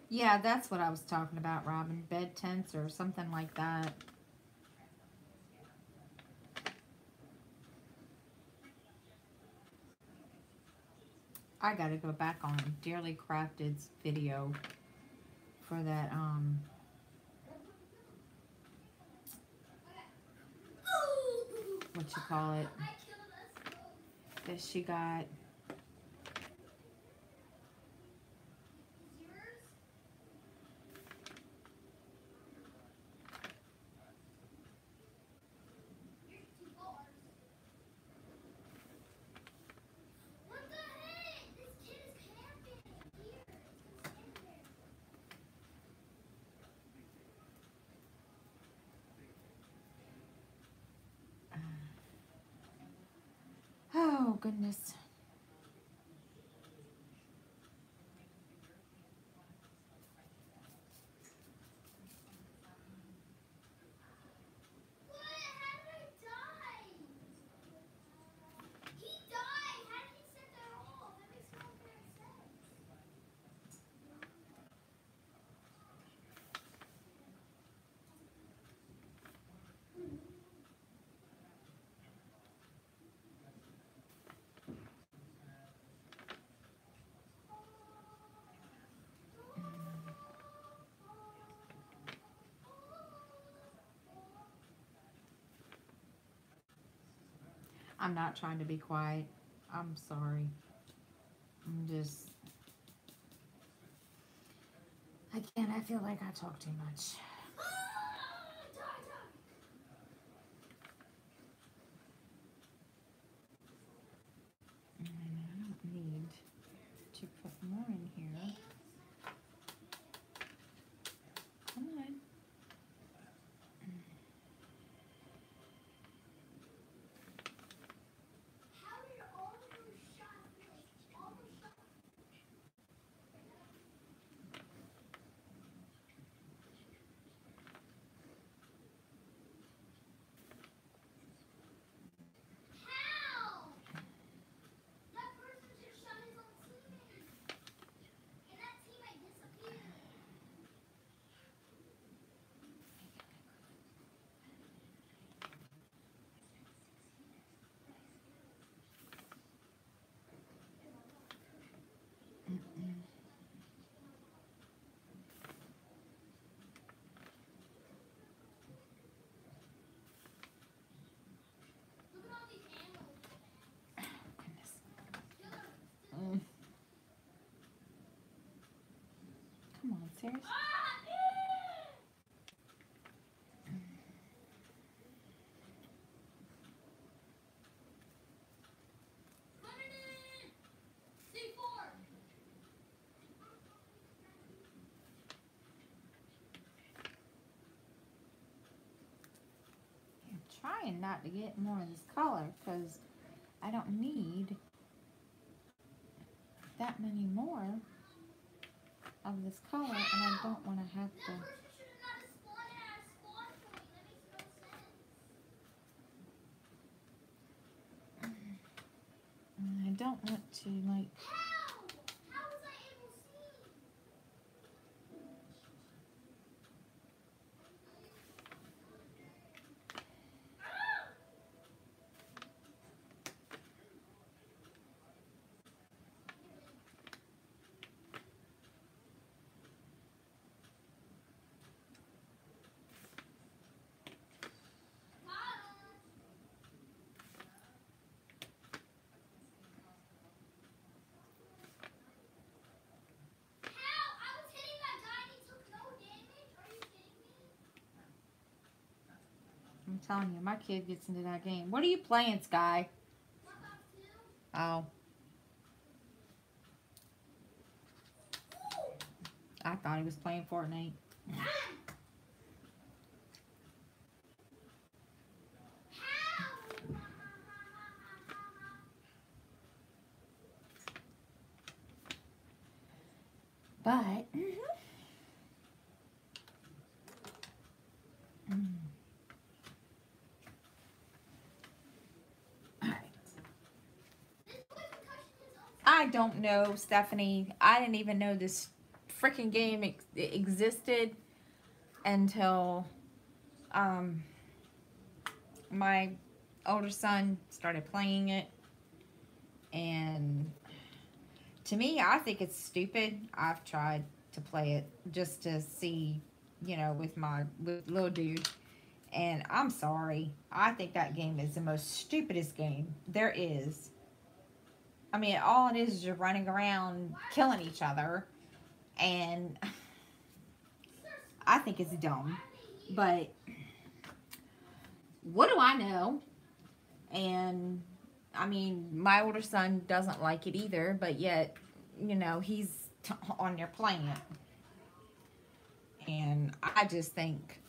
Yeah, that's what I was talking about, Robin. Bed tents or something like that. I gotta go back on Dearly Crafted's video for that, what you call it, that she got. Oh, goodness. I'm not trying to be quiet. I'm sorry. I'm just... Again, I feel like I talk too much. And I don't need to put more in here. Come on. Come on, seriously? I'm trying not to get more of this color because I don't need that many more of this color, and I don't want to have to. I don't want to, like. I'm telling you, my kid gets into that game. What are you playing, Sky? Oh. I thought he was playing Fortnite. But I don't know, Stephanie. I didn't even know this freaking game existed until my older son started playing it, and to me, I think it's stupid. I've tried to play it just to see, you know, with little dude, and I'm sorry. I think that game is the most stupidest game there is. I mean, all it is you're running around killing each other, and I think it's dumb. But what do I know? And I mean, my older son doesn't like it either, but yet, you know, he's on there playing it. And I just think,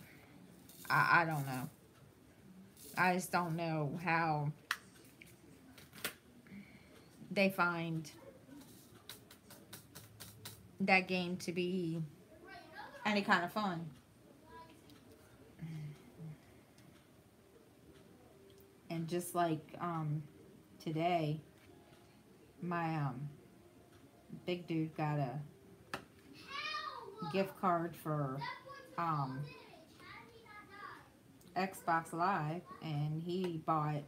I don't know. I just don't know how they find that game to be any kind of fun. And just like today, my big dude got a gift card for Xbox Live, and he bought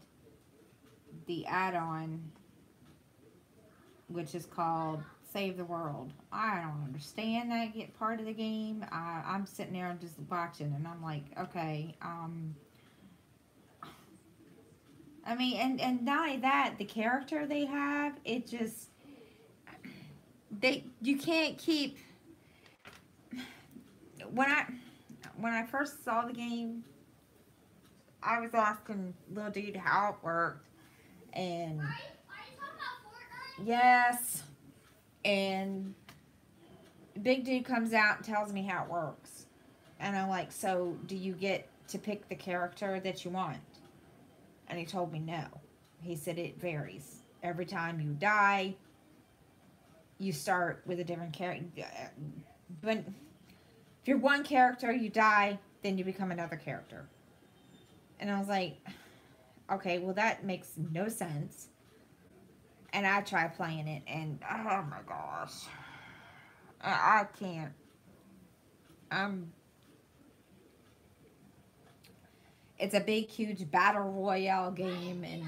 the add-on, which is called Save the World. I don't understand that part of the game. I'm sitting there and just watching, and I'm like, okay, I mean, and not only that, the character they have, it just, you can't keep, when I first saw the game, I was asking little dude how it worked, and, Are you talking about Fortnite? yes, and big dude comes out and tells me how it works, and I'm like, so do you get to pick the character that you want? And he told me no. He said it varies. Every time you die, you start with a different character. But if you're one character, you die, then you become another character. And I was like, okay, well that makes no sense. And I tried playing it, and oh my gosh, I can't. It's a big, huge battle royale game, and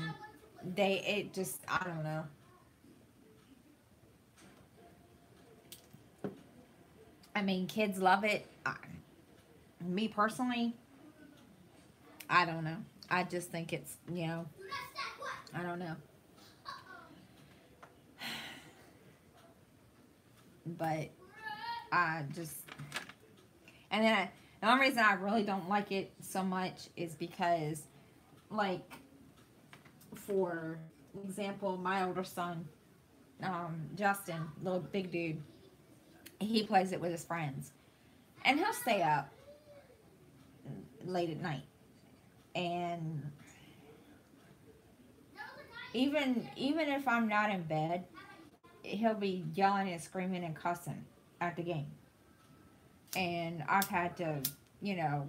it just, I don't know. I mean, kids love it. Me personally, I don't know. I just think it's, you know, I don't know. But I just, and then the only reason I really don't like it so much is because, like, for example, my older son, Justin, little big dude, he plays it with his friends, and he'll stay up late at night, and even if I'm not in bed, he'll be yelling and screaming and cussing at the game. And I've had to, you know,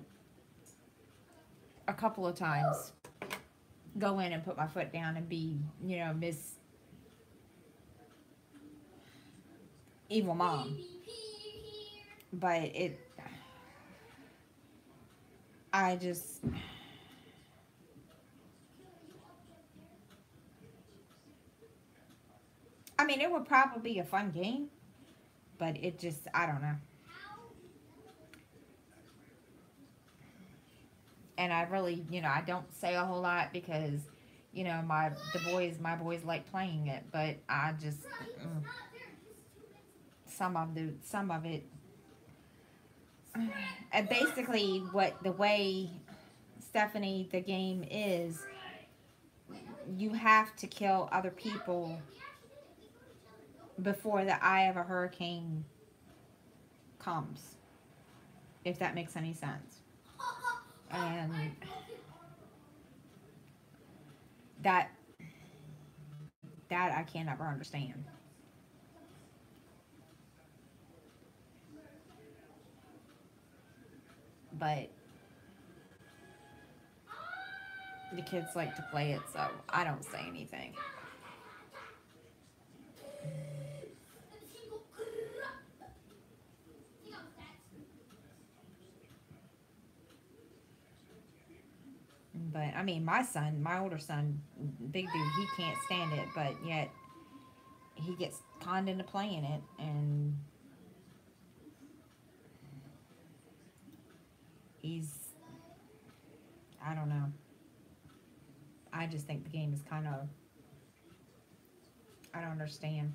a couple of times go in and put my foot down and be, you know, Miss Evil Mom. But I just, I mean, it would probably be a fun game, but it just, I don't know. And I really, you know, I don't say a whole lot because, you know, my boys like playing it, but I just, some of it, and basically the way Stephanie, the game is you have to kill other people before the eye of a hurricane comes, if that makes any sense. And that I can't ever understand. But the kids like to play it, so I don't say anything. But I mean, my son, my older son, big dude, he can't stand it, but yet he gets conned into playing it, and I don't know. I just think the game is kind of, I don't understand.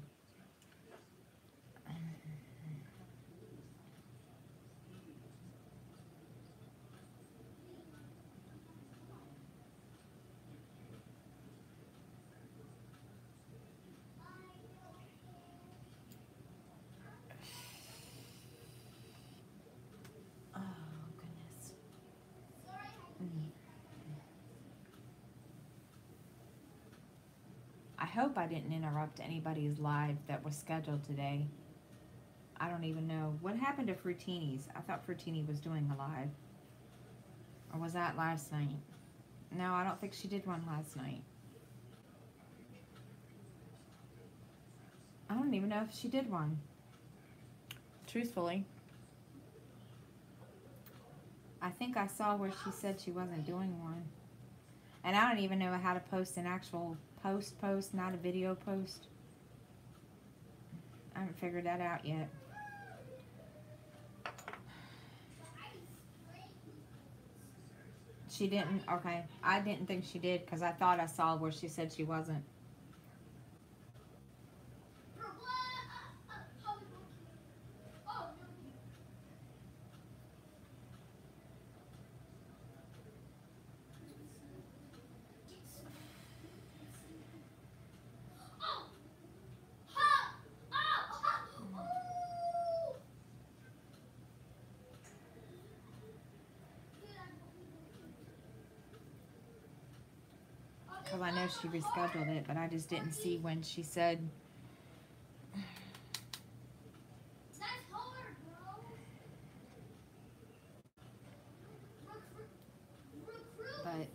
Oh, goodness. I hope I didn't interrupt anybody's live that was scheduled today. I don't even know. What happened to Fruitini's? I thought Fruitini was doing a live. Or was that last night? No, I don't think she did one last night. I don't even know if she did one. Truthfully. I think I saw where she said she wasn't doing one. And I don't even know how to post an actual post, not a video post. I haven't figured that out yet. She didn't? Okay. I didn't think she did because I thought I saw where she said she wasn't. Because I know she rescheduled it, but I just didn't see when she said. But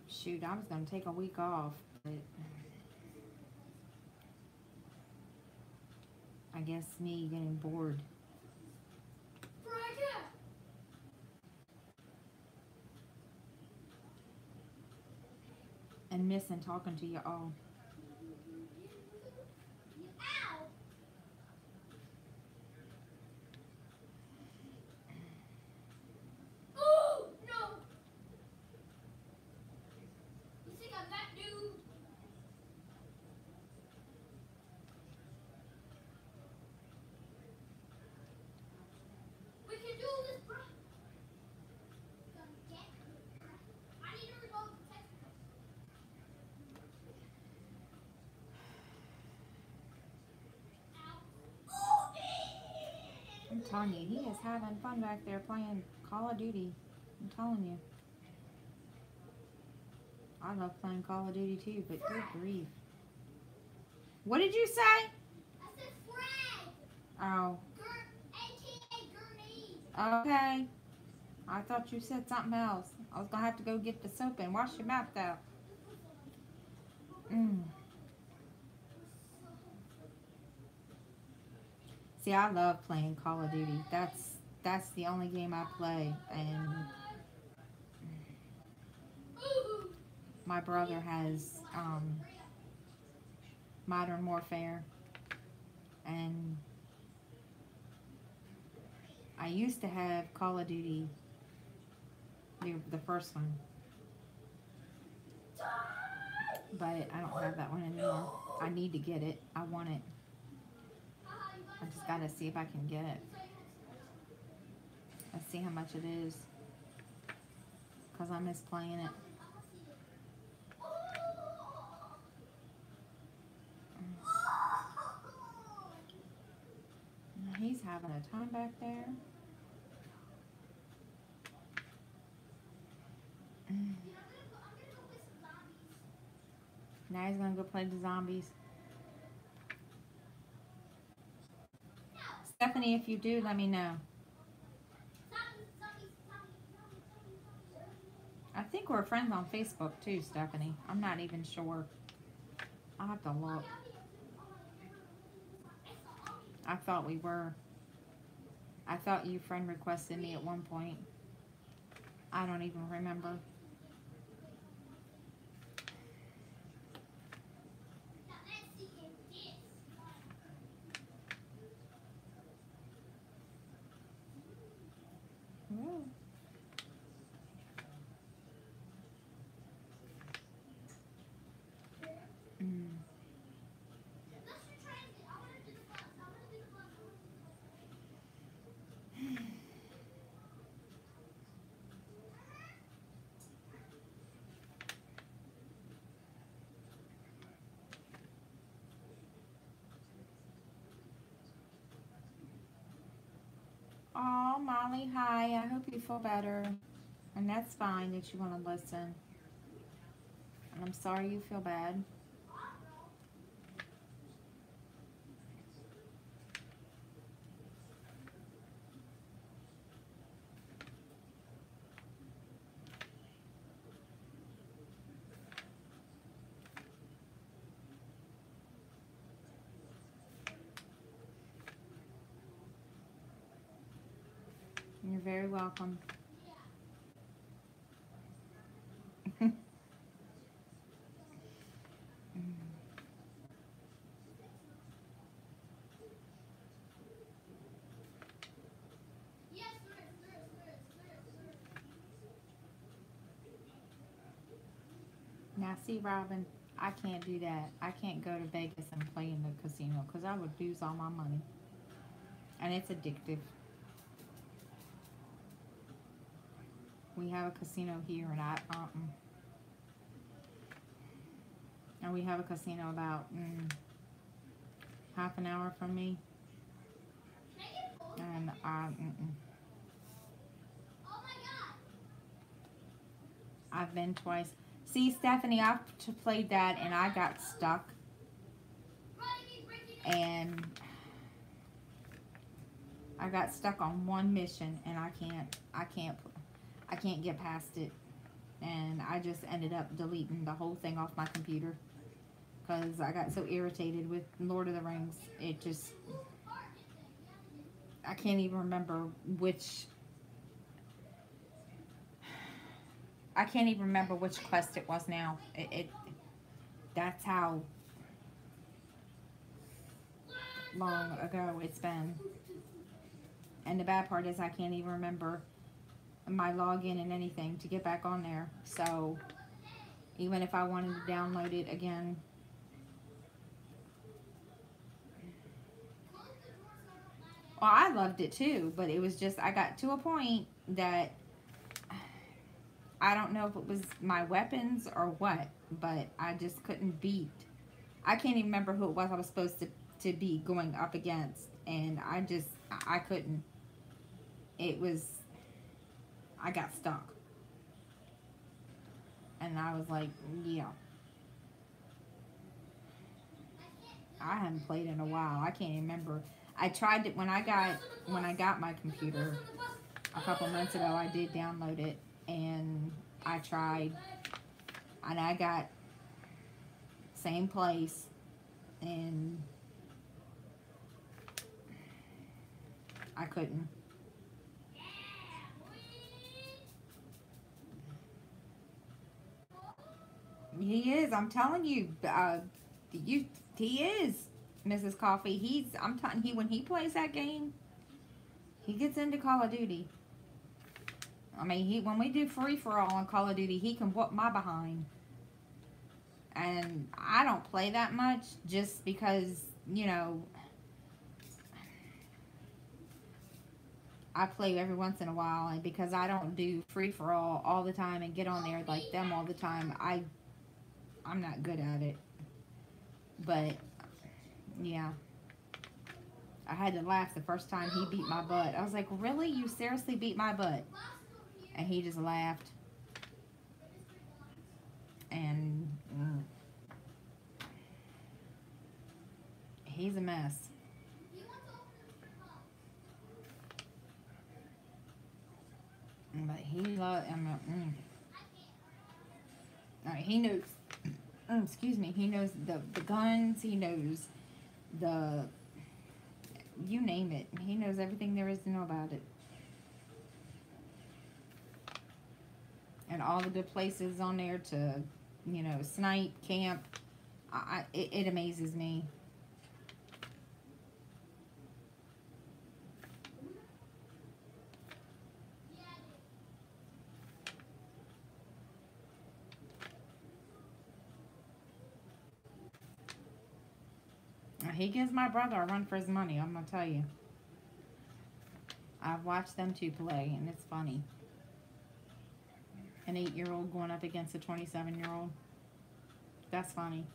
shoot, I was going to take a week off, but I guess me getting bored. And missing talking to you all. I'm telling you, he is having fun back there playing Call of Duty. I'm telling you. I love playing Call of Duty too, but good grief. What did you say? I said Fred. Oh. AKA Gurney. Okay. I thought you said something else. I was gonna have to go get the soap and wash your mouth out. See, I love playing Call of Duty. That's the only game I play, and my brother has Modern Warfare, and I used to have Call of Duty, the first one, but I don't have that one anymore. I need to get it. I want it. I just gotta see if I can get it. Let's see how much it is, cause I miss playing it. He's having a time back there. Now he's gonna go play the zombies. Stephanie, if you do, let me know. I think we're friends on Facebook too, Stephanie. I'm not even sure. I'll have to look. I thought we were. I thought you friend requested me at one point. I don't even remember. Ooh. Oh, Molly, hi. I hope you feel better. And that's fine that you want to listen. And I'm sorry you feel bad. You're very welcome. Now, see, Robin, I can't do that. I can't go to Vegas and play in the casino because I would lose all my money. And it's addictive. We have a casino here, and we have a casino about half an hour from me. And I've been twice. See, Stephanie, I've played that and I got stuck. And I got stuck on one mission and I can't get past it. And I just ended up deleting the whole thing off my computer because I got so irritated with Lord of the Rings. It just, I can't even remember which quest it was now. That's how long ago it's been. And the bad part is I can't even remember my login and anything to get back on there. So even if I wanted to download it again, well, I loved it too, but it was just, I got to a point that I don't know if it was my weapons or what, but I just couldn't beat. I can't even remember who it was I was supposed to be going up against, and I couldn't. It was, I got stuck. And I was like, yeah. I haven't played in a while. I can't even remember. I tried it when I got my computer a couple months ago. I did download it and I tried, and I got same place, and I couldn't. He is. I'm telling you. He is, Mrs. Coffee. I'm telling you, when he plays that game, He gets into Call of Duty. I mean, when we do free-for-all on Call of Duty, he can whoop my behind. And I don't play that much just because, you know, I play every once in a while, and because I don't do free-for-all all the time and get on there like them all the time, I'm not good at it. But, yeah. I had to laugh the first time he beat my butt. I was like, really? You seriously beat my butt? And he just laughed. And he's a mess. But he loves, Alright, he knows, excuse me, he knows the guns, he knows the, you name it. He knows everything there is to know about it. And all the good places on there to, you know, snipe, camp. It amazes me. He gives my brother a run for his money, I'm gonna tell you. I've watched them two play, and it's funny. An 8-year-old going up against a 27-year-old. That's funny.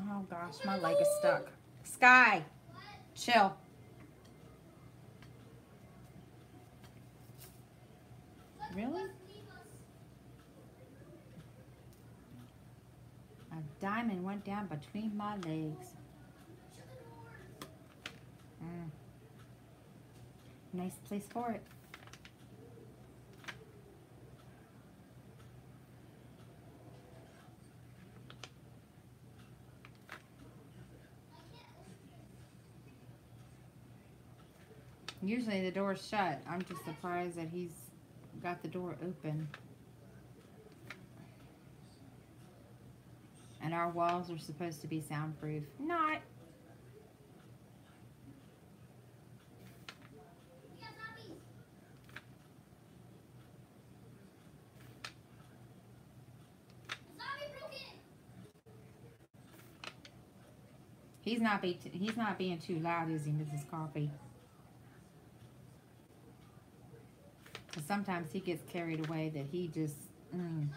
Oh gosh, my leg is stuck. Sky, chill. Really? A diamond went down between my legs. Nice place for it. Usually the door's shut. I'm just surprised that he's got the door open. And our walls are supposed to be soundproof. Not. He's not being too loud, is he, Mrs. Coffee? Because sometimes he gets carried away that he just... And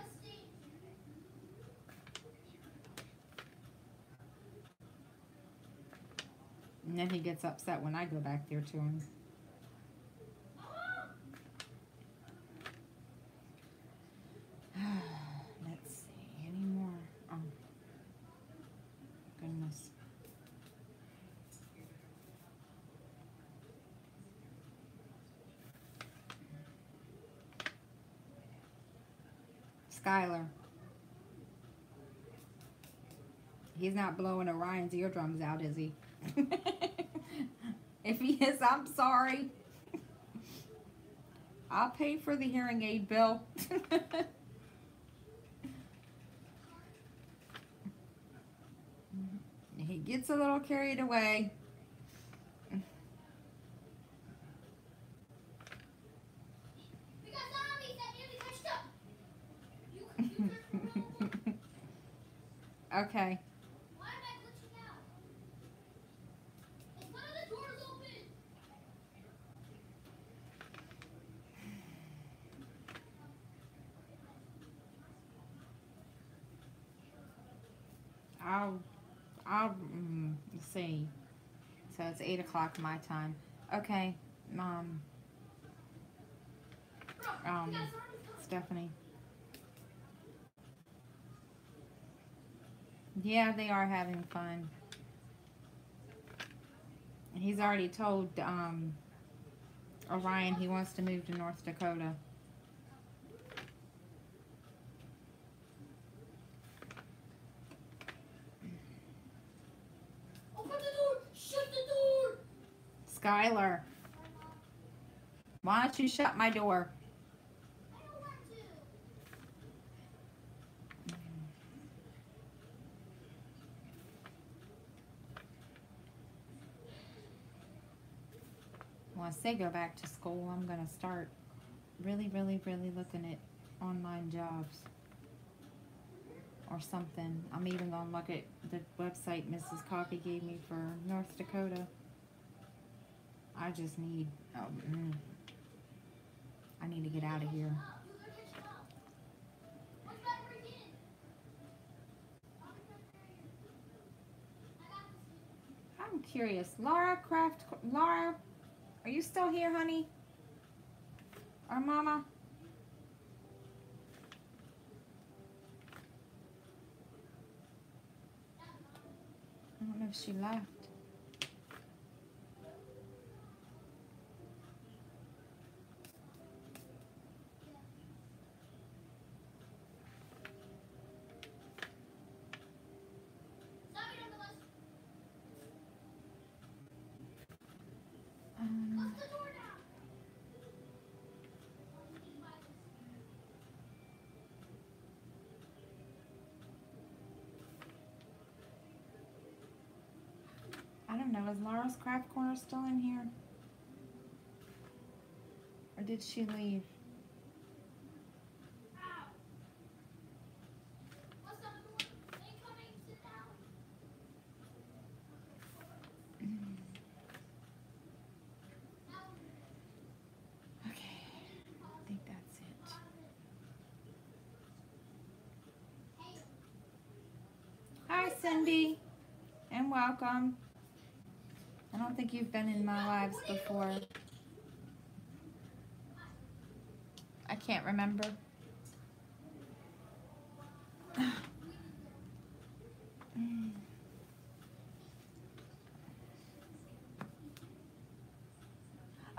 then he gets upset when I go back there to him. Let's see. Any more? Oh. Goodness. Skylar. He's not blowing Orion's eardrums out, is he? If he is, I'm sorry. I'll pay for the hearing aid bill. He gets a little carried away. Okay. Why am I glitching out? It's one of the doors open. Let's see. So it's 8 o'clock my time. Okay, Stephanie. Yeah, they are having fun. And he's already told Orion he wants to move to North Dakota. Open the door! Shut the door! Skylar, why don't you shut my door? I don't want to. Once they go back to school, I'm going to start really looking at online jobs or something. I'm even going to look at the website Mrs. Coffee gave me for North Dakota. I just need, I need to get out of here. I'm curious. Laura, are you still here, honey? Or Mama? I don't know if she left. I don't know. Is Laura's Craft Corner still in here? Or did she leave? Okay, I think that's it. Hi, Cindy, and welcome. I don't think you've been in my lives before. I can't remember.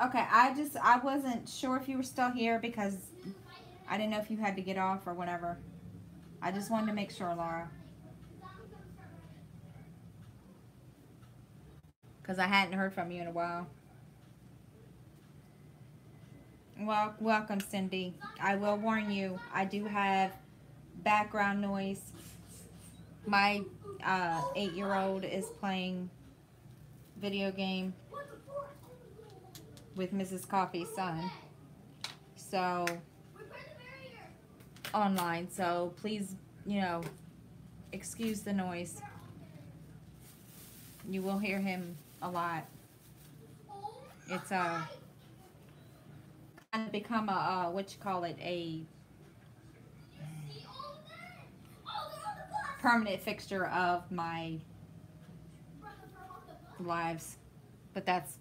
Okay, I wasn't sure if you were still here because I didn't know if you had to get off or whatever. I just wanted to make sure, Laura. Because I hadn't heard from you in a while. Well, welcome, Cindy. I will warn you, I do have background noise. My 8-year-old is playing video game with Mrs. Coffee's son. So, online. So, please, excuse the noise. You will hear him a lot. It's kind of become a permanent fixture of my lives. But that's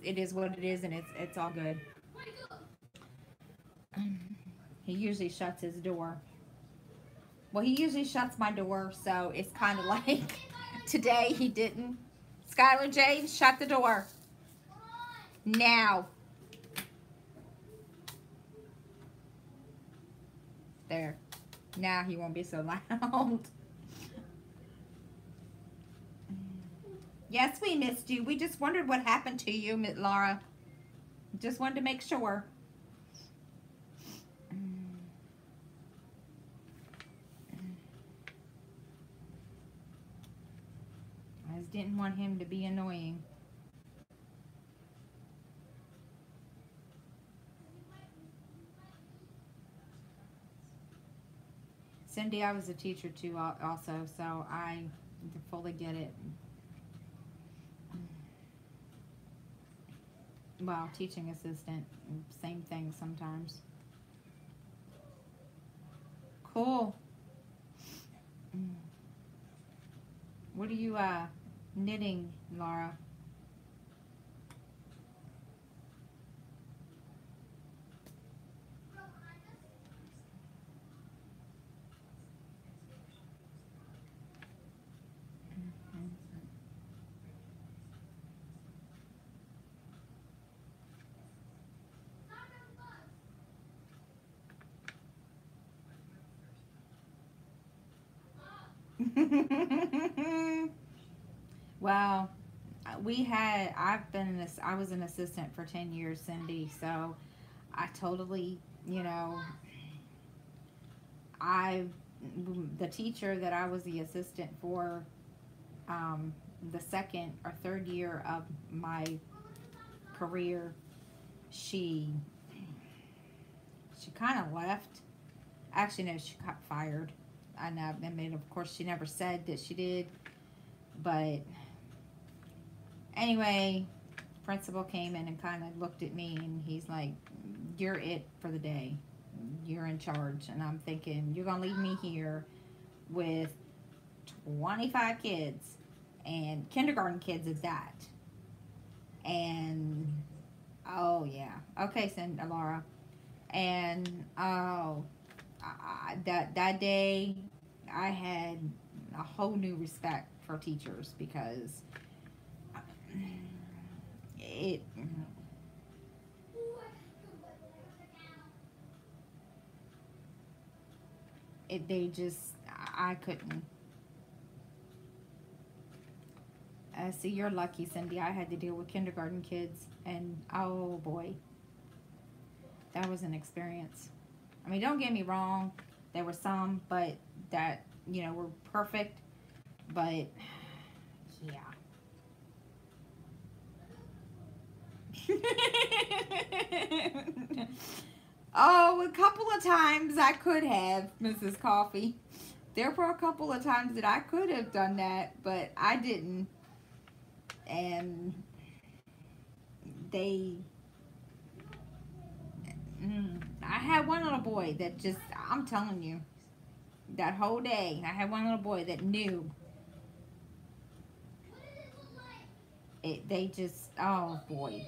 it is what it is, and it's all good. He usually shuts his door. Well, he usually shuts my door, so it's kind of like today he didn't. Skylar Jane, shut the door. Now. There. Now he won't be so loud. Yes, we missed you. We just wondered what happened to you, Laura. Just wanted to make sure. I just didn't want him to be annoying. Cindy, I was a teacher too also, so I fully get it. Well, teaching assistant, same thing sometimes. Cool. What are you knitting, Laura? Well, I was an assistant for 10 years, Cindy, so I totally, I, the teacher that I was the assistant for, the second or third year of my career, she kind of left. Actually, no, she got fired. I mean, of course, she never said that she did, but anyway, principal came in and kind of looked at me, and he's like, "You're it for the day. You're in charge." And I'm thinking, you're gonna leave me here with 25 kids, and kindergarten kids at that. And oh yeah, okay, Laura. And that day, I had a whole new respect for teachers, because it they just, I couldn't. See, you're lucky, Cindy. I had to deal with kindergarten kids, and oh boy, that was an experience. I mean, don't get me wrong, there were some, but that, were perfect, but yeah. Oh, a couple of times I could have, Mrs. Coffee. There were a couple of times that I could have done that, but I didn't. And I had one little boy that just, I'm telling you, that whole day, I had one little boy that knew. They just, oh boy,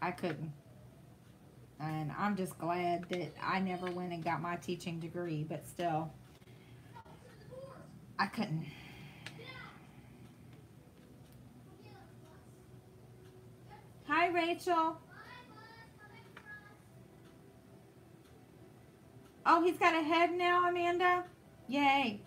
I couldn't. And I'm just glad that I never went and got my teaching degree, but still, I couldn't. Hi, Rachel. Oh, he's got a head now, Amanda? Yay.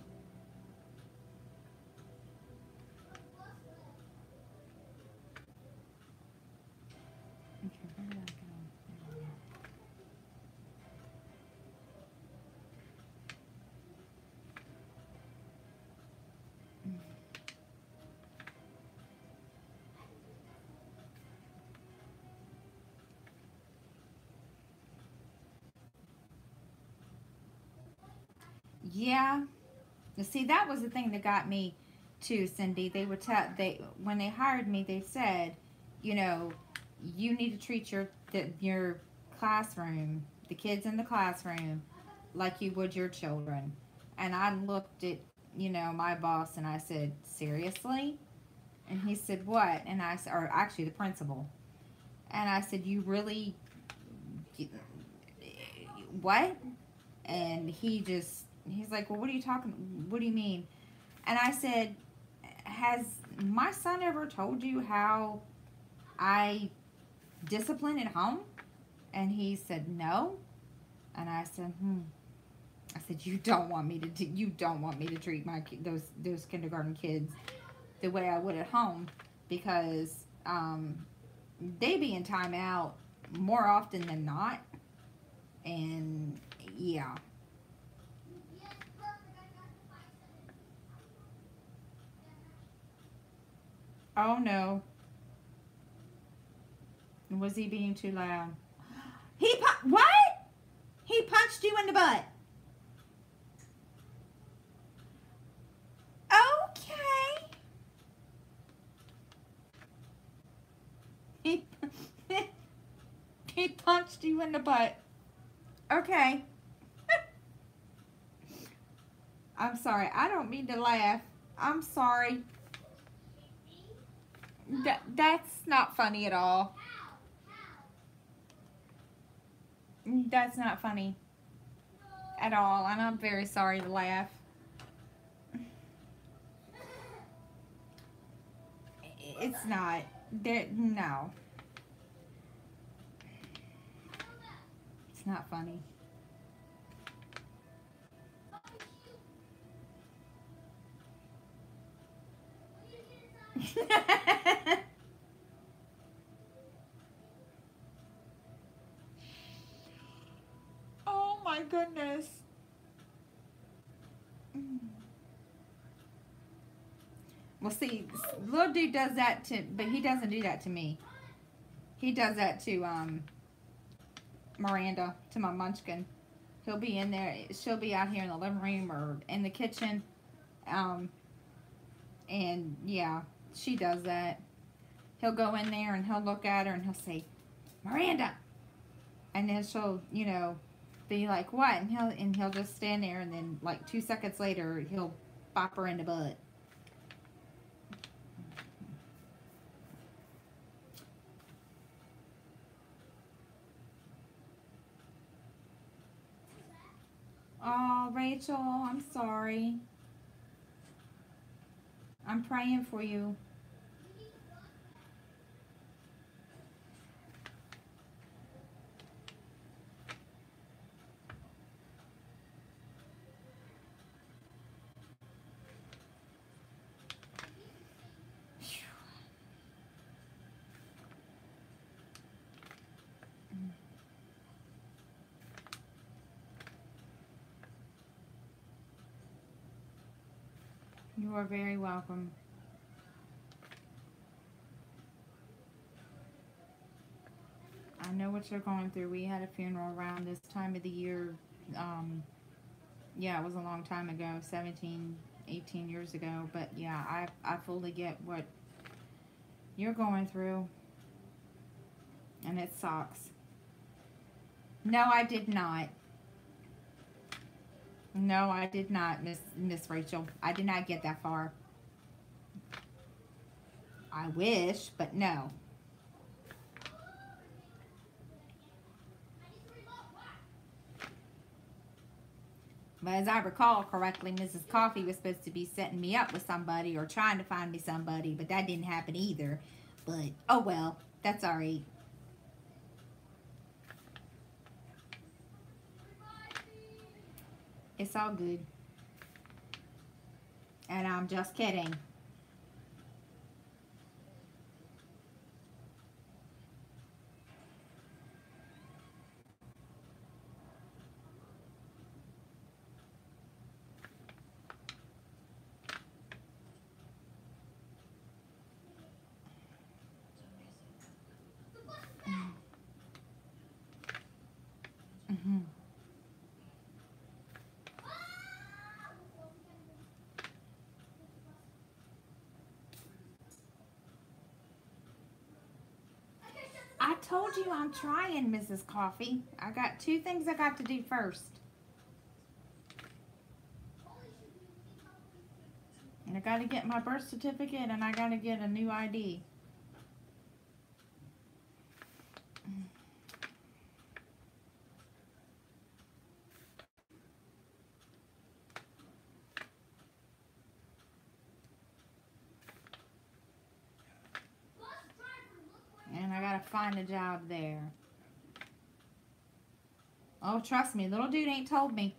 Yeah. See, that was the thing that got me too, Cindy. They would when they hired me, they said, you need to treat your classroom, the kids in the classroom, like you would your children. And I looked at, my boss, and I said, seriously? And he said, what? And I said, or actually the principal. And I said, you really, what? And he's like, well, what do you mean? And I said, has my son ever told you how I discipline at home? And he said, no. And I said, I said, you don't want me to treat those kindergarten kids the way I would at home, because they be in timeout more often than not. And yeah. Oh no. Was he being too loud? What? He punched you in the butt. Okay. He punched you in the butt. Okay. I'm sorry. I don't mean to laugh. I'm sorry. That's not funny at all. That's not funny at all, and I'm very sorry to laugh. It's not. No. It's not funny. Oh my goodness. Well, see, little dude does that to, but he doesn't do that to me. He does that to Miranda, to my munchkin. He'll be in there. She'll be out here in the living room or in the kitchen. And yeah, she does that. He'll go in there and he'll look at her and he'll say, Miranda. And then she'll, you know, be like, what? And he'll just stand there, and then like 2 seconds later, he'll bop her in the butt. Oh, Rachel, I'm sorry. I'm praying for you. You are very welcome. I know what you're going through. We had a funeral around this time of the year. Yeah, it was a long time ago, 17, 18 years ago. But yeah, I fully get what you're going through. And it sucks. No, I did not. No, I did not, Miss Rachel. I did not get that far. I wish, but no. But as I recall correctly, Mrs. Coffee was supposed to be setting me up with somebody or trying to find me somebody, but that didn't happen either. But, oh well, that's all right. It's all good. And I'm just kidding. Mm-hmm. I told you I'm trying, Mrs. Coffee. I got 2 things I got to do first. And I got to get my birth certificate and I got to get a new ID. And I got to find a job there. Oh, trust me, little dude ain't told me.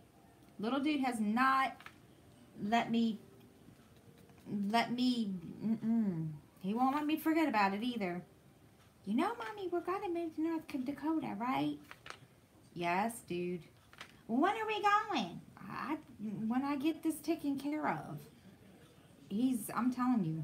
Little dude has not let me, he won't let me forget about it either. You know, Mommy, we're gonna move to North Dakota, right? Yes, dude. Well, when are we going? When I get this taken care of. I'm telling you.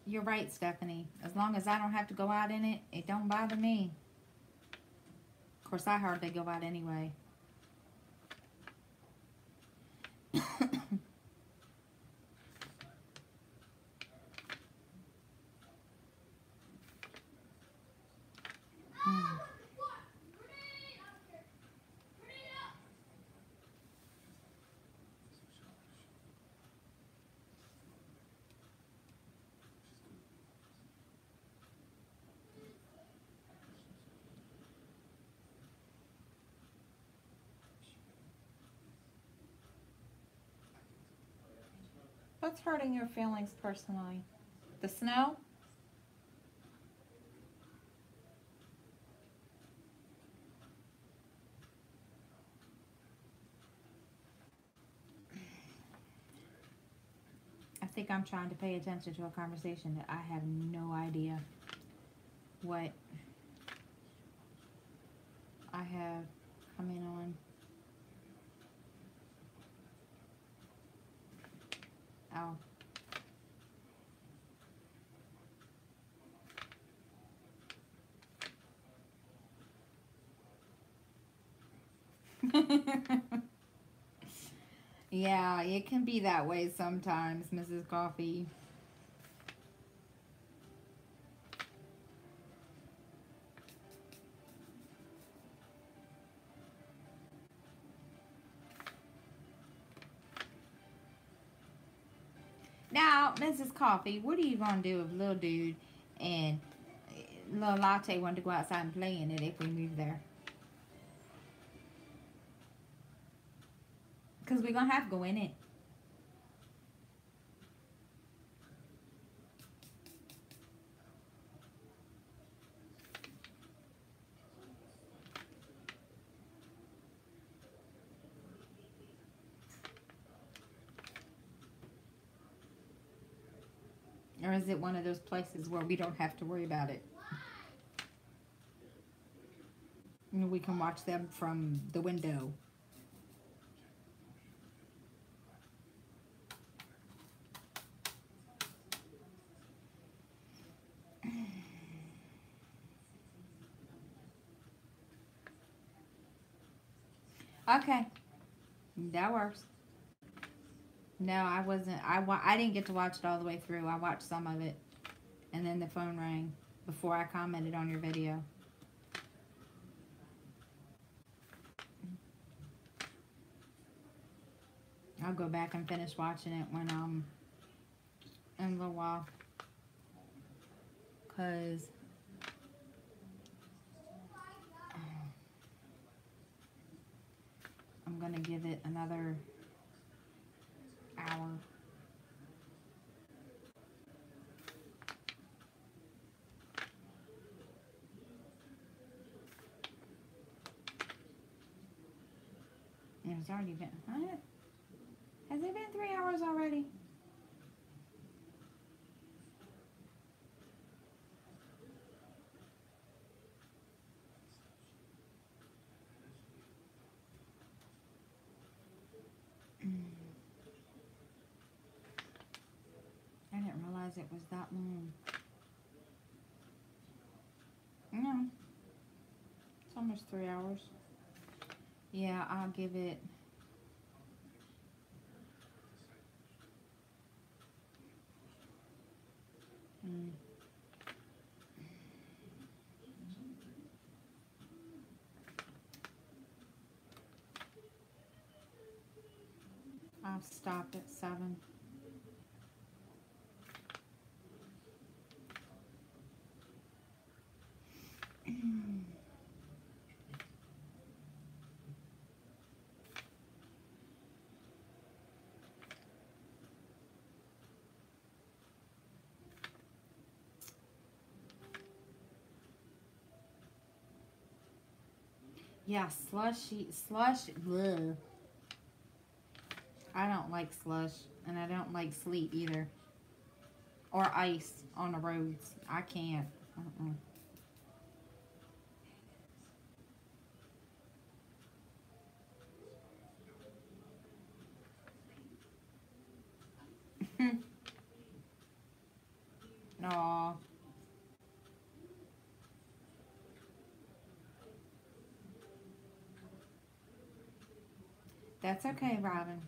You're right, Stephanie. As long as I don't have to go out in it, it don't bother me. Of course, I hardly go out anyway. What's hurting your feelings personally? The snow? I think I'm trying to pay attention to a conversation that I have no idea what I have coming on. Oh. Yeah, it can be that way sometimes, Mrs. Coffee. Now, Mrs. Coffee, what are you going to do if little dude and little Latte want to go outside and play in it if we move there? Because we're going to have to go in it. Or is it one of those places where we don't have to worry about it? We can watch them from the window. Okay, that works. No, I wasn't. I didn't get to watch it all the way through. I watched some of it, and then the phone rang before I commented on your video. I'll go back and finish watching it when in a little while, cause I'm gonna give it another hour. It's already been. Has it been 3 hours already? I didn't realize it was that long. No. It's almost 3 hours. Yeah, I'll give it. I'll stop at 7. Yeah, slush. Bleh. I don't like slush, and I don't like sleet either. Or ice on the roads. I can't. Aw. That's okay, Robin.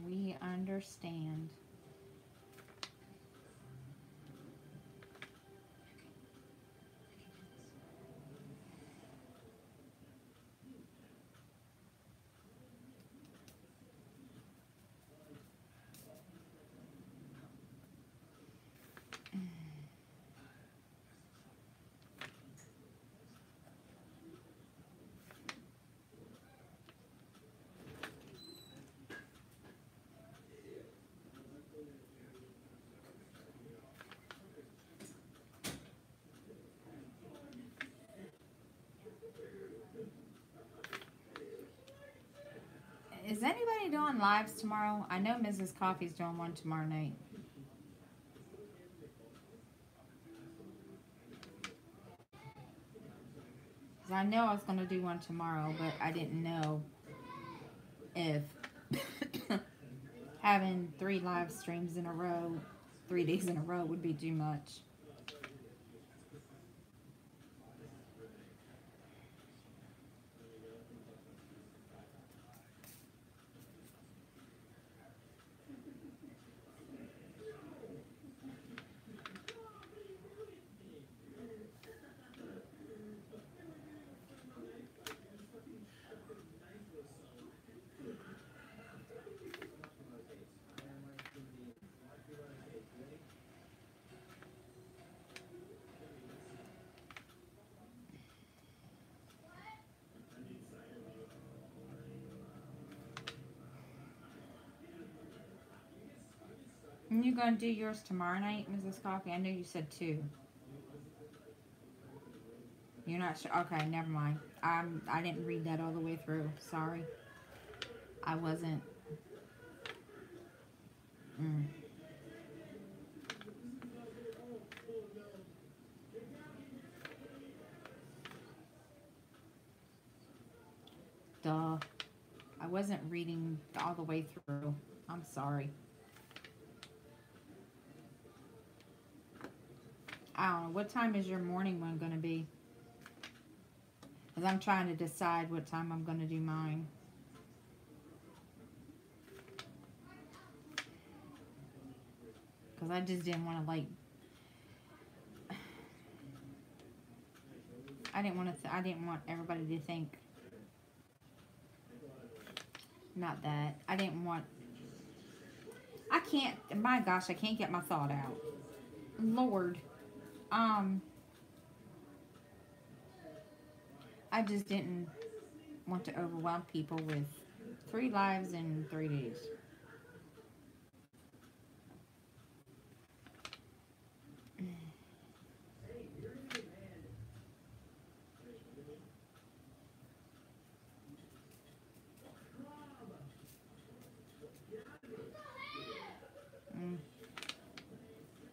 We understand. lives tomorrow? I know Mrs. Coffee's doing one tomorrow night. Cause I know I was gonna do one tomorrow, but I didn't know if having 3 live streams in a row, 3 days in a row would be too much. And you gonna do yours tomorrow night, Mrs. Coffee? I know you said 2. You're not sure? Okay, never mind. I didn't read that all the way through. Sorry. I wasn't. Duh. I wasn't reading all the way through. I'm sorry. I don't know. What time is your morning one going to be? Because I'm trying to decide what time I'm going to do mine. Because I just didn't want to, like... I didn't want everybody to think... Not that. I didn't want... I can't... My gosh, I can't get my thought out. Lord. I just didn't want to overwhelm people with 3 lives in 3 days.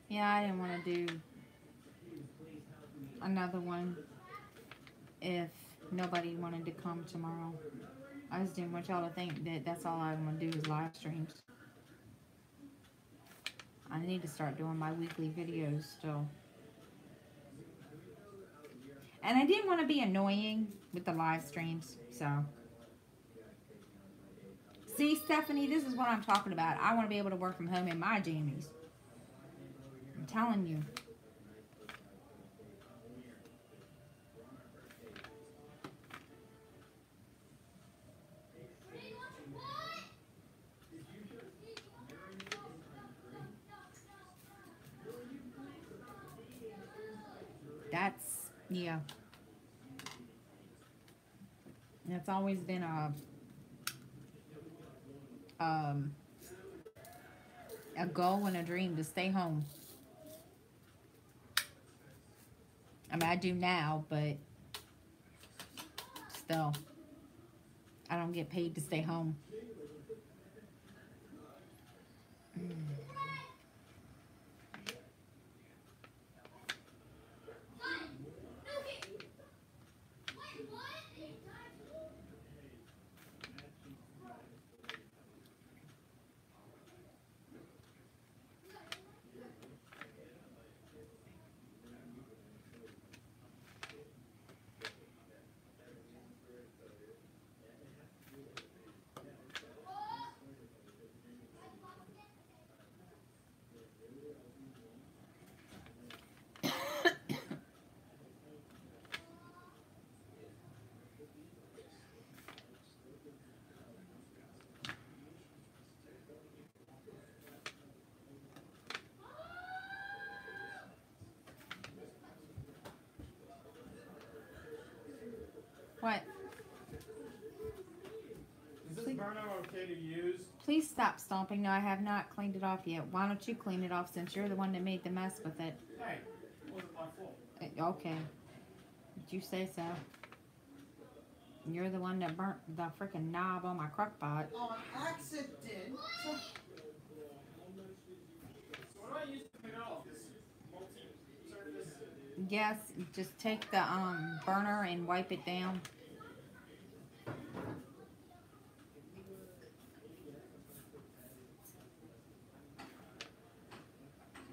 Yeah, I didn't want to do another one if nobody wanted to come tomorrow. I just didn't want y'all to think that that's all I want to do is live streams. I need to start doing my weekly videos still. And I didn't want to be annoying with the live streams, so. See, Stephanie, this is what I'm talking about. I want to be able to work from home in my jammies. I'm telling you. That's, yeah. It's always been a goal and a dream to stay home. I mean, I do now, but still, I don't get paid to stay home. What? Is this burner okay to use? Please stop stomping. No, I have not cleaned it off yet. Why don't you clean it off since you're the one that made the mess with it? Hey, it wasn't my fault. Okay. Did you say so? You're the one that burnt the freaking knob on my crock pot. On accident. So what do I use to clean it off? This multi-surface. Yes, just take the burner and wipe it down.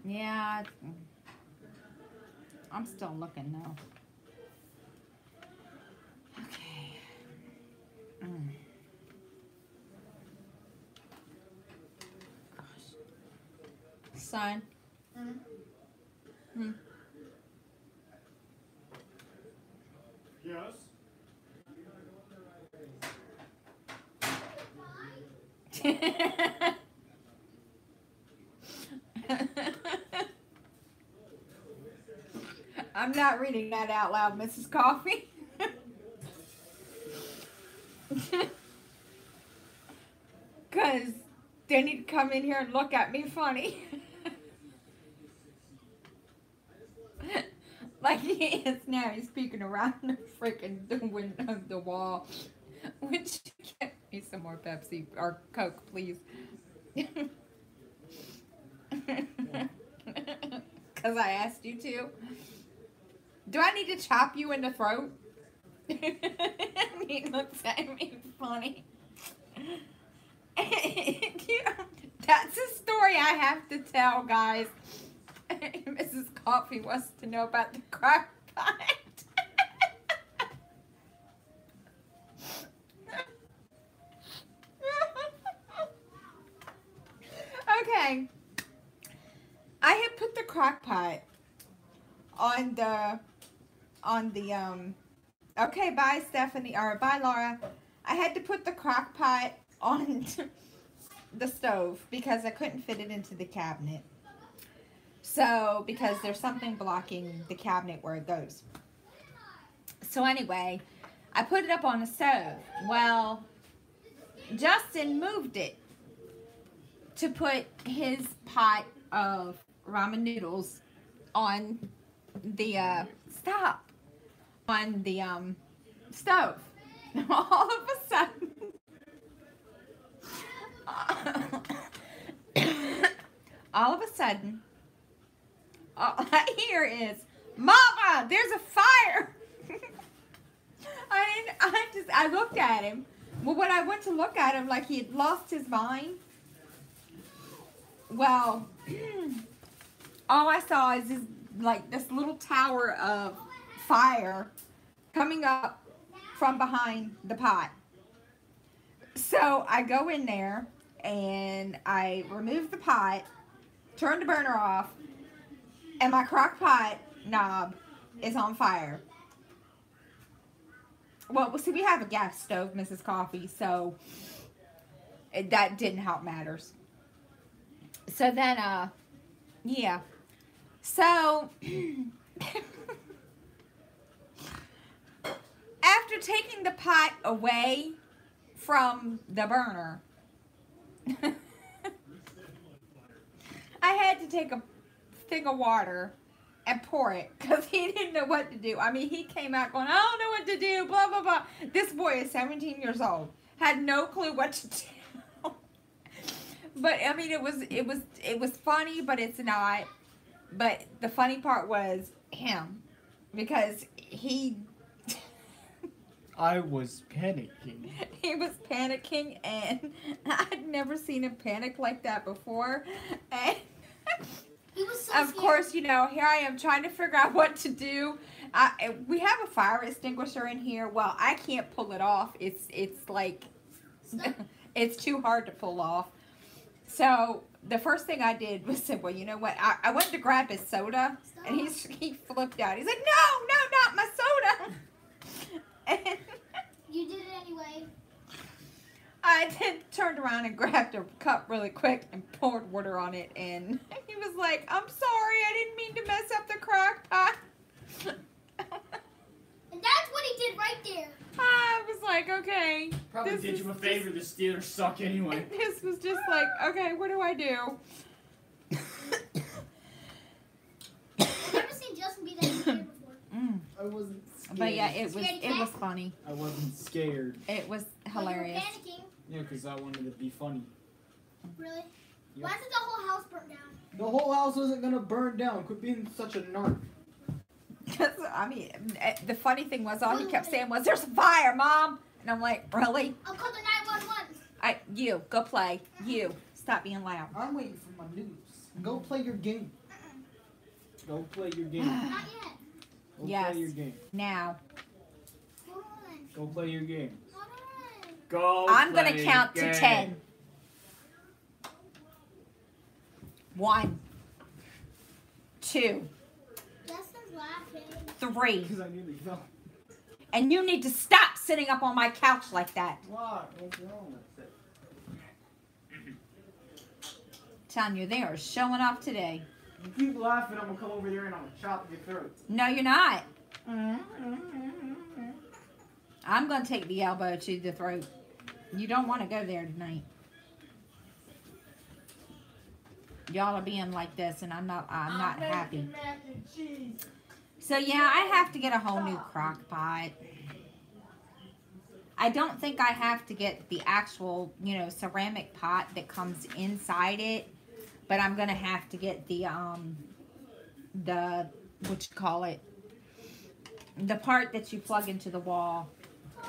Yeah, I'm still looking though. Okay. Gosh. Son. Yes. I'm not reading that out loud, Mrs. Coffee. Because they need to come in here and look at me funny. Like he is now. He's peeking around the freaking window of the wall. Would you get me some more Pepsi or Coke, please? Because I asked you to. Do I need to chop you in the throat? He looks at me funny. That's a story I have to tell, guys. Mrs. Coffee wants to know about the crock pot. Okay. I had put the crock pot on the okay, bye Stephanie, or bye Laura. I had to put the crock pot on the stove because I couldn't fit it into the cabinet. So, because there's something blocking the cabinet where it goes. So anyway, I put it up on the stove. Well, Justin moved it to put his pot of ramen noodles on the stove. All of a sudden, all I hear is, "Mama, there's a fire!" I looked at him. Well, when I went to look at him, like he had lost his mind. Well, all I saw is this little tower of fire coming up from behind the pot. So I go in there and I remove the pot, turn the burner off, and my crock pot knob is on fire. Well, see, we have a gas stove, Mrs. Coffee, so that didn't help matters. So then, yeah. So, after taking the pot away from the burner, I had to take a thing of water and pour it because he didn't know what to do. I mean, he came out going, "I don't know what to do, blah, blah, blah." This boy is 17 years old. Had no clue what to do. But I mean, it was funny, but it's not. But the funny part was him, because I was panicking. He was panicking, and I'd never seen him panic like that before. And He was so of scared. course, you know, here I am trying to figure out what to do. We have a fire extinguisher in here. Well, I can't pull it off. It's like it's too hard to pull off. So the first thing I did was say, well, you know what? I went to grab his soda, and he flipped out. He's like, no, not my soda. And You did it anyway. I then turned around and grabbed a cup really quick and poured water on it, and he was like, "I'm sorry, I didn't mean to mess up the crock pot." And that's what he did right there. I was like, okay. Probably this did is you a favor. The Steelers suck anyway. This was just like, okay, what do I do? I've never seen Justin be that scared before. I wasn't. But yeah, it was Scaredy was cat? funny. I wasn't scared. It was But you were hilarious. panicking. Yeah, because I wanted to be funny. Really? Yep. Why did the whole house burn down? The whole house wasn't gonna burn down. Quit being such a narc. I mean, the funny thing was, all he kept saying was, "There's a fire, Mom," and I'm like, "Really? I'll call the 911. You go play. You stop being loud." I'm waiting for my news. Go play your game. Go play your game. Not yet. Go Yes. play your game. Now Hold on. Go play your game. Hold on. Go. I'm gonna play count your to game. 10. 1, 2, Justin's laughing. 3, Because I nearly fell. and you need to stop sitting up on my couch like that. What? What's wrong with it? Telling you, they are showing off today. You keep laughing, I'm gonna come over there and I'm gonna chop your throat. No, you're not. I'm gonna take the elbow to the throat. You don't want to go there tonight. Y'all are being like this, and I'm not happy. Mac and cheese. So yeah, I have to get a whole new crock pot. I don't think I have to get the actual, ceramic pot that comes inside it, but I'm gonna have to get the the part that you plug into the wall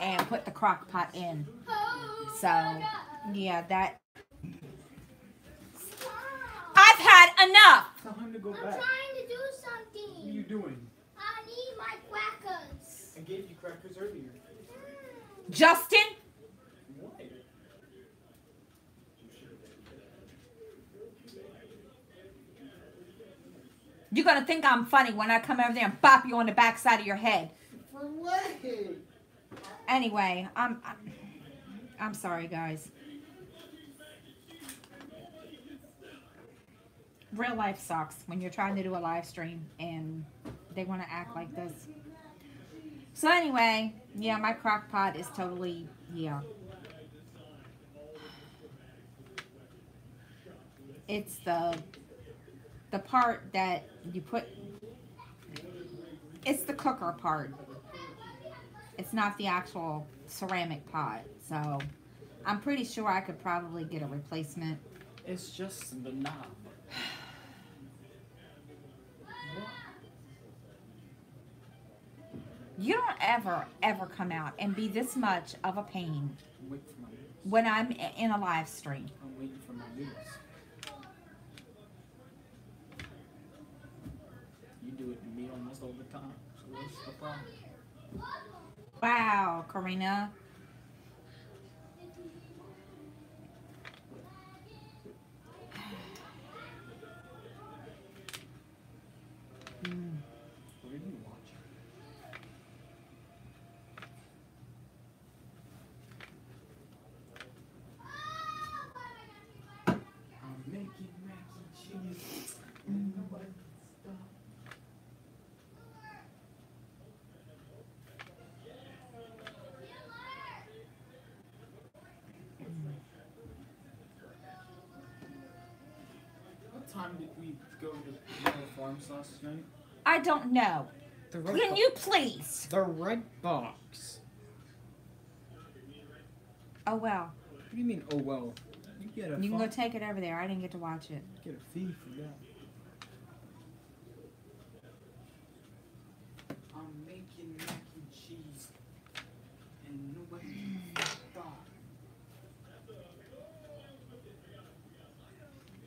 and put the crock pot in. Oh, So my God. yeah, that Stop. I've had enough. Tell him to go I'm back. trying to do What are something. you doing? I need my crackers. I gave you crackers earlier. Justin, What? you're gonna think I'm funny when I come over there and bop you on the backside of your head. For what? Anyway, I'm sorry, guys. Real life sucks when you're trying to do a live stream and they want to act like this. So anyway, yeah, my crock pot is totally, yeah. It's the part that you put, it's the cooker part. It's not the actual ceramic pot. So I'm pretty sure I could probably get a replacement. It's just the knob. You don't ever come out and be this much of a pain I'm waiting for my news. when I'm in a live stream. I'm waiting for my news. You do it to me almost all the time. So what's the problem? Wow, Karina. What are you watching? I'm making mac and cheese. And nobody can stop. What time did we go to Yellow Farms last night? I don't know. The Can you please? The red box. Oh well. What do you mean, oh well? You get a You can go take it over there. I didn't get to watch it. get a fee for that. I'm making mac and cheese, and nobody can stop.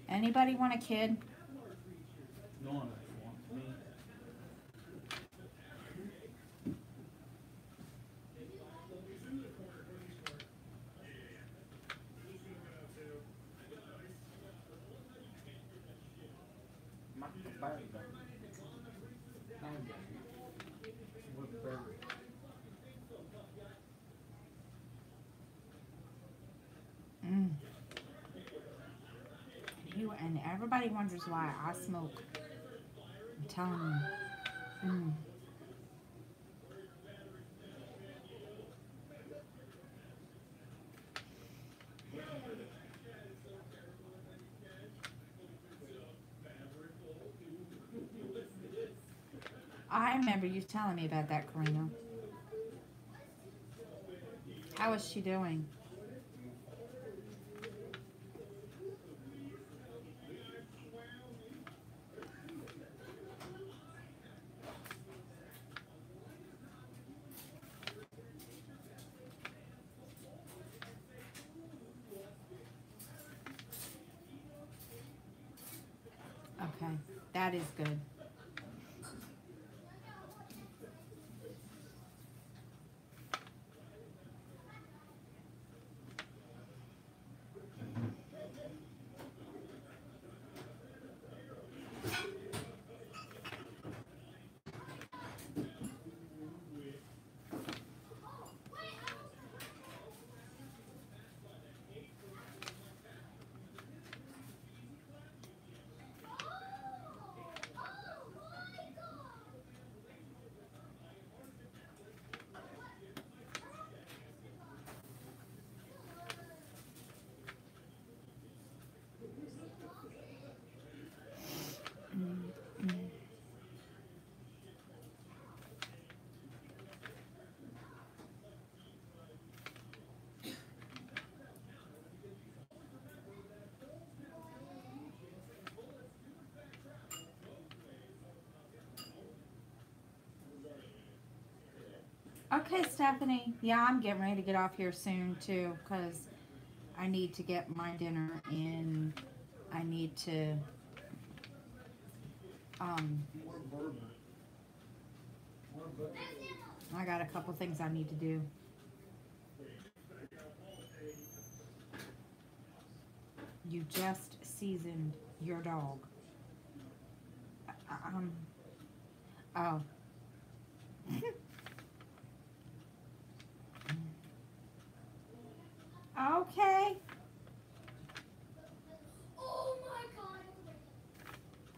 Anybody want a kid? No one wants me. Mm. And everybody wonders why I smoke. I'm telling you. Mm. I remember you telling me about that, Karina. How is she doing? Okay, that is good. Okay, Stephanie. Yeah, I'm getting ready to get off here soon too, because I need to get my dinner in. I need to, More bourbon. More bourbon. I got a couple things I need to do. You just seasoned your dog. Oh. Okay. Oh my god.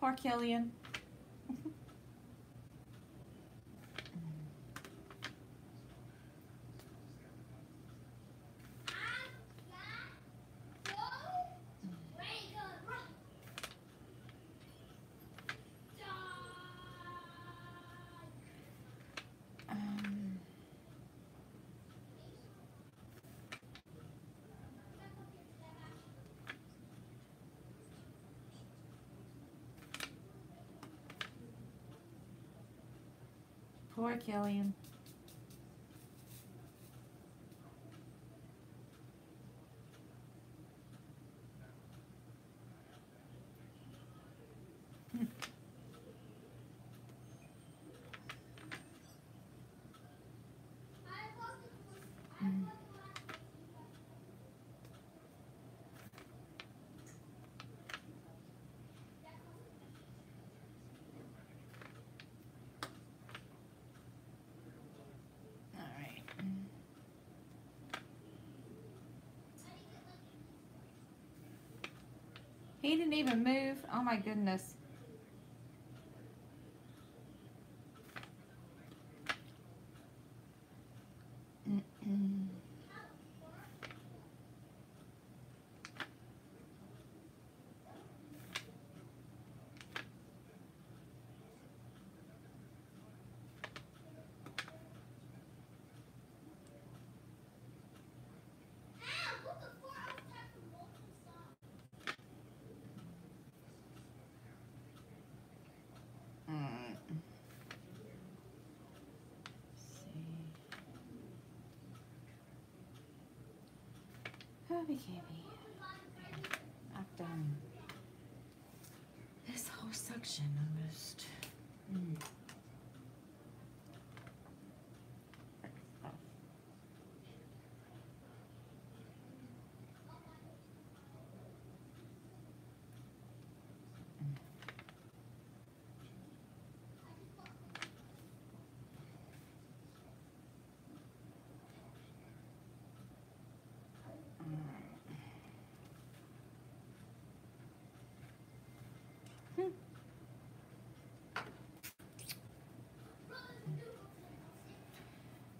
Poor Killian. Um, Poor Killian. All right. He didn't even move. Oh my goodness. Alright. See. Hubby Cabby. I've done this whole section almost.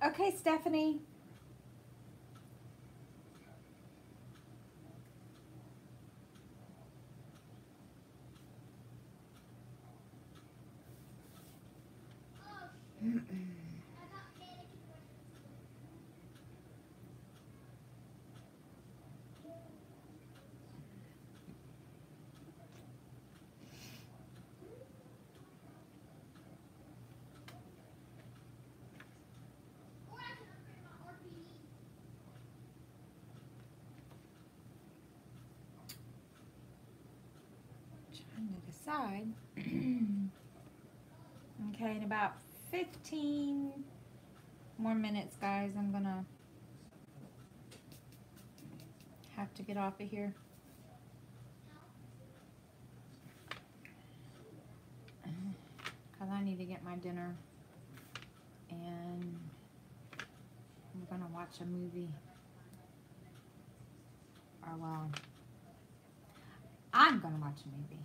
Okay, Stephanie. Trying to decide. Okay, in about 15 more minutes, guys, I'm gonna have to get off of here. Because I need to get my dinner. And I'm gonna watch a movie. Or well, I'm gonna watch a movie.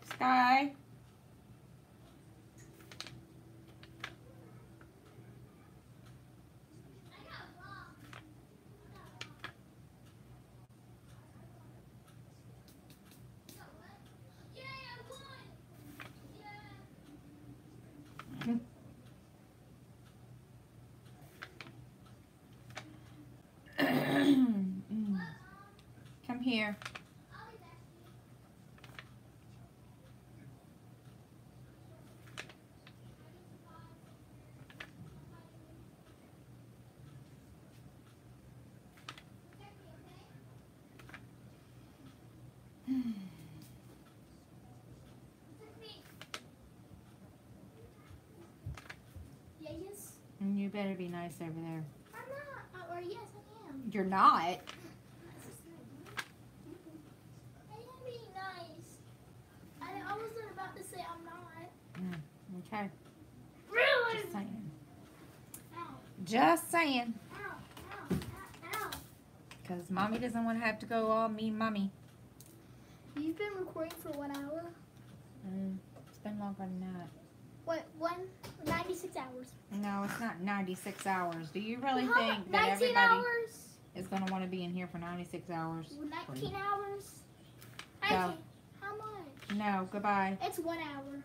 Sky. Come here. Yes. You better be nice over there. I'm not. Or yes, I am. You're not. I am being nice. I wasn't about to say I'm not. Okay. Really? Just saying. Ow. Just saying. Ow. Ow. Ow. Ow. Because mommy doesn't want to have to go all mean mommy. You've been recording for 1 hour? It's been longer than that. What, 96 hours. No, it's not 96 hours. Do you really How think mu- that 19 everybody hours? is going to want to be in here for 96 hours? 19 hours? Go. 19. How much? No, goodbye. It's 1 hour.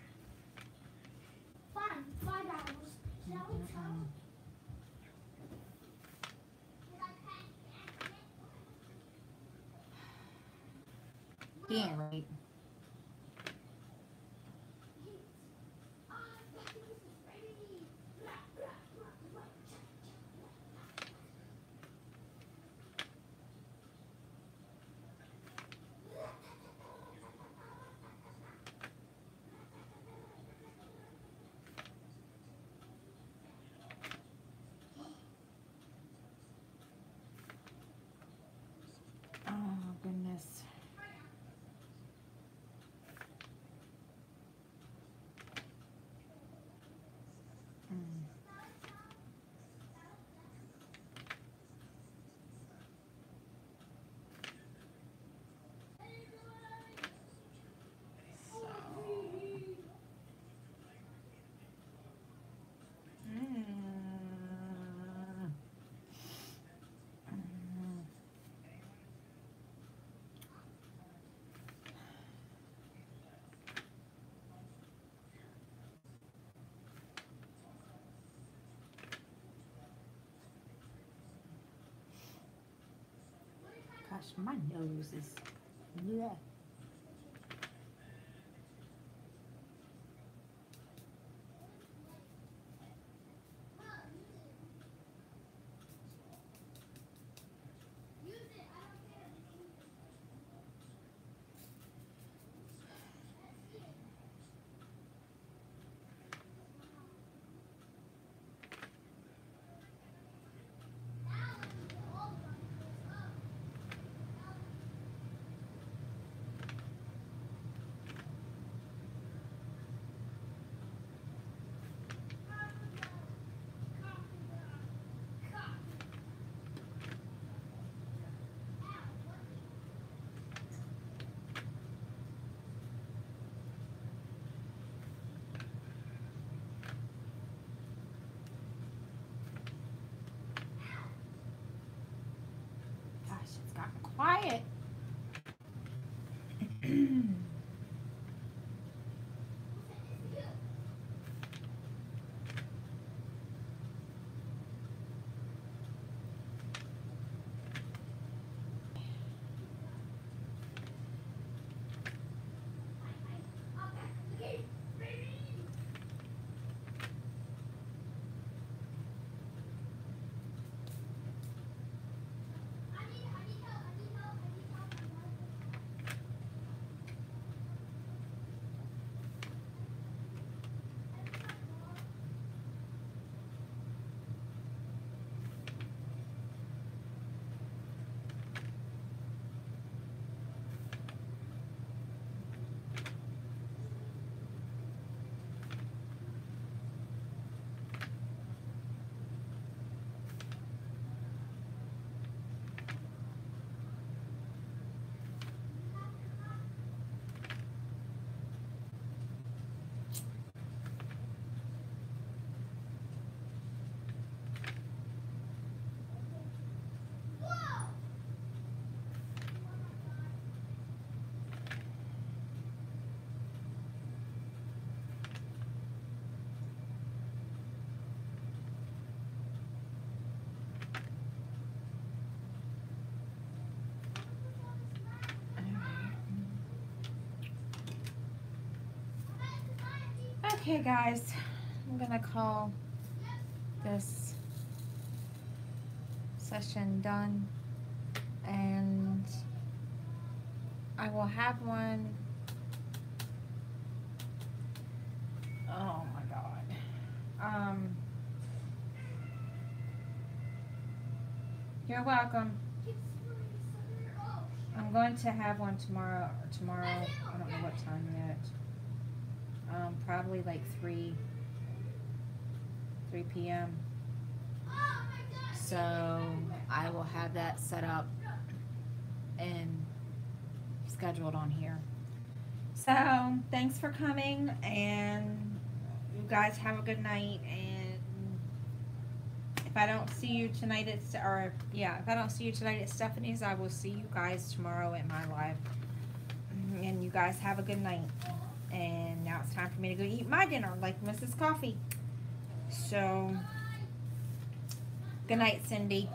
Fine, 5 hours. Shall we go? He ain't right. Oh, goodness. Gosh, my nose is. Yeah. Quiet. Okay, guys, I'm gonna call this session done, and I will have one. Oh my God. You're welcome. I'm going to have one tomorrow. I don't know what time yet. Probably like 3 p.m. So I will have that set up and scheduled on here. So thanks for coming, and you guys have a good night. And if I don't see you tonight at if I don't see you tonight at Stephanie's, I will see you guys tomorrow at my live. And you guys have a good night. And now it's time for me to go eat my dinner like Mrs. Coffee. So, good night, Cindy.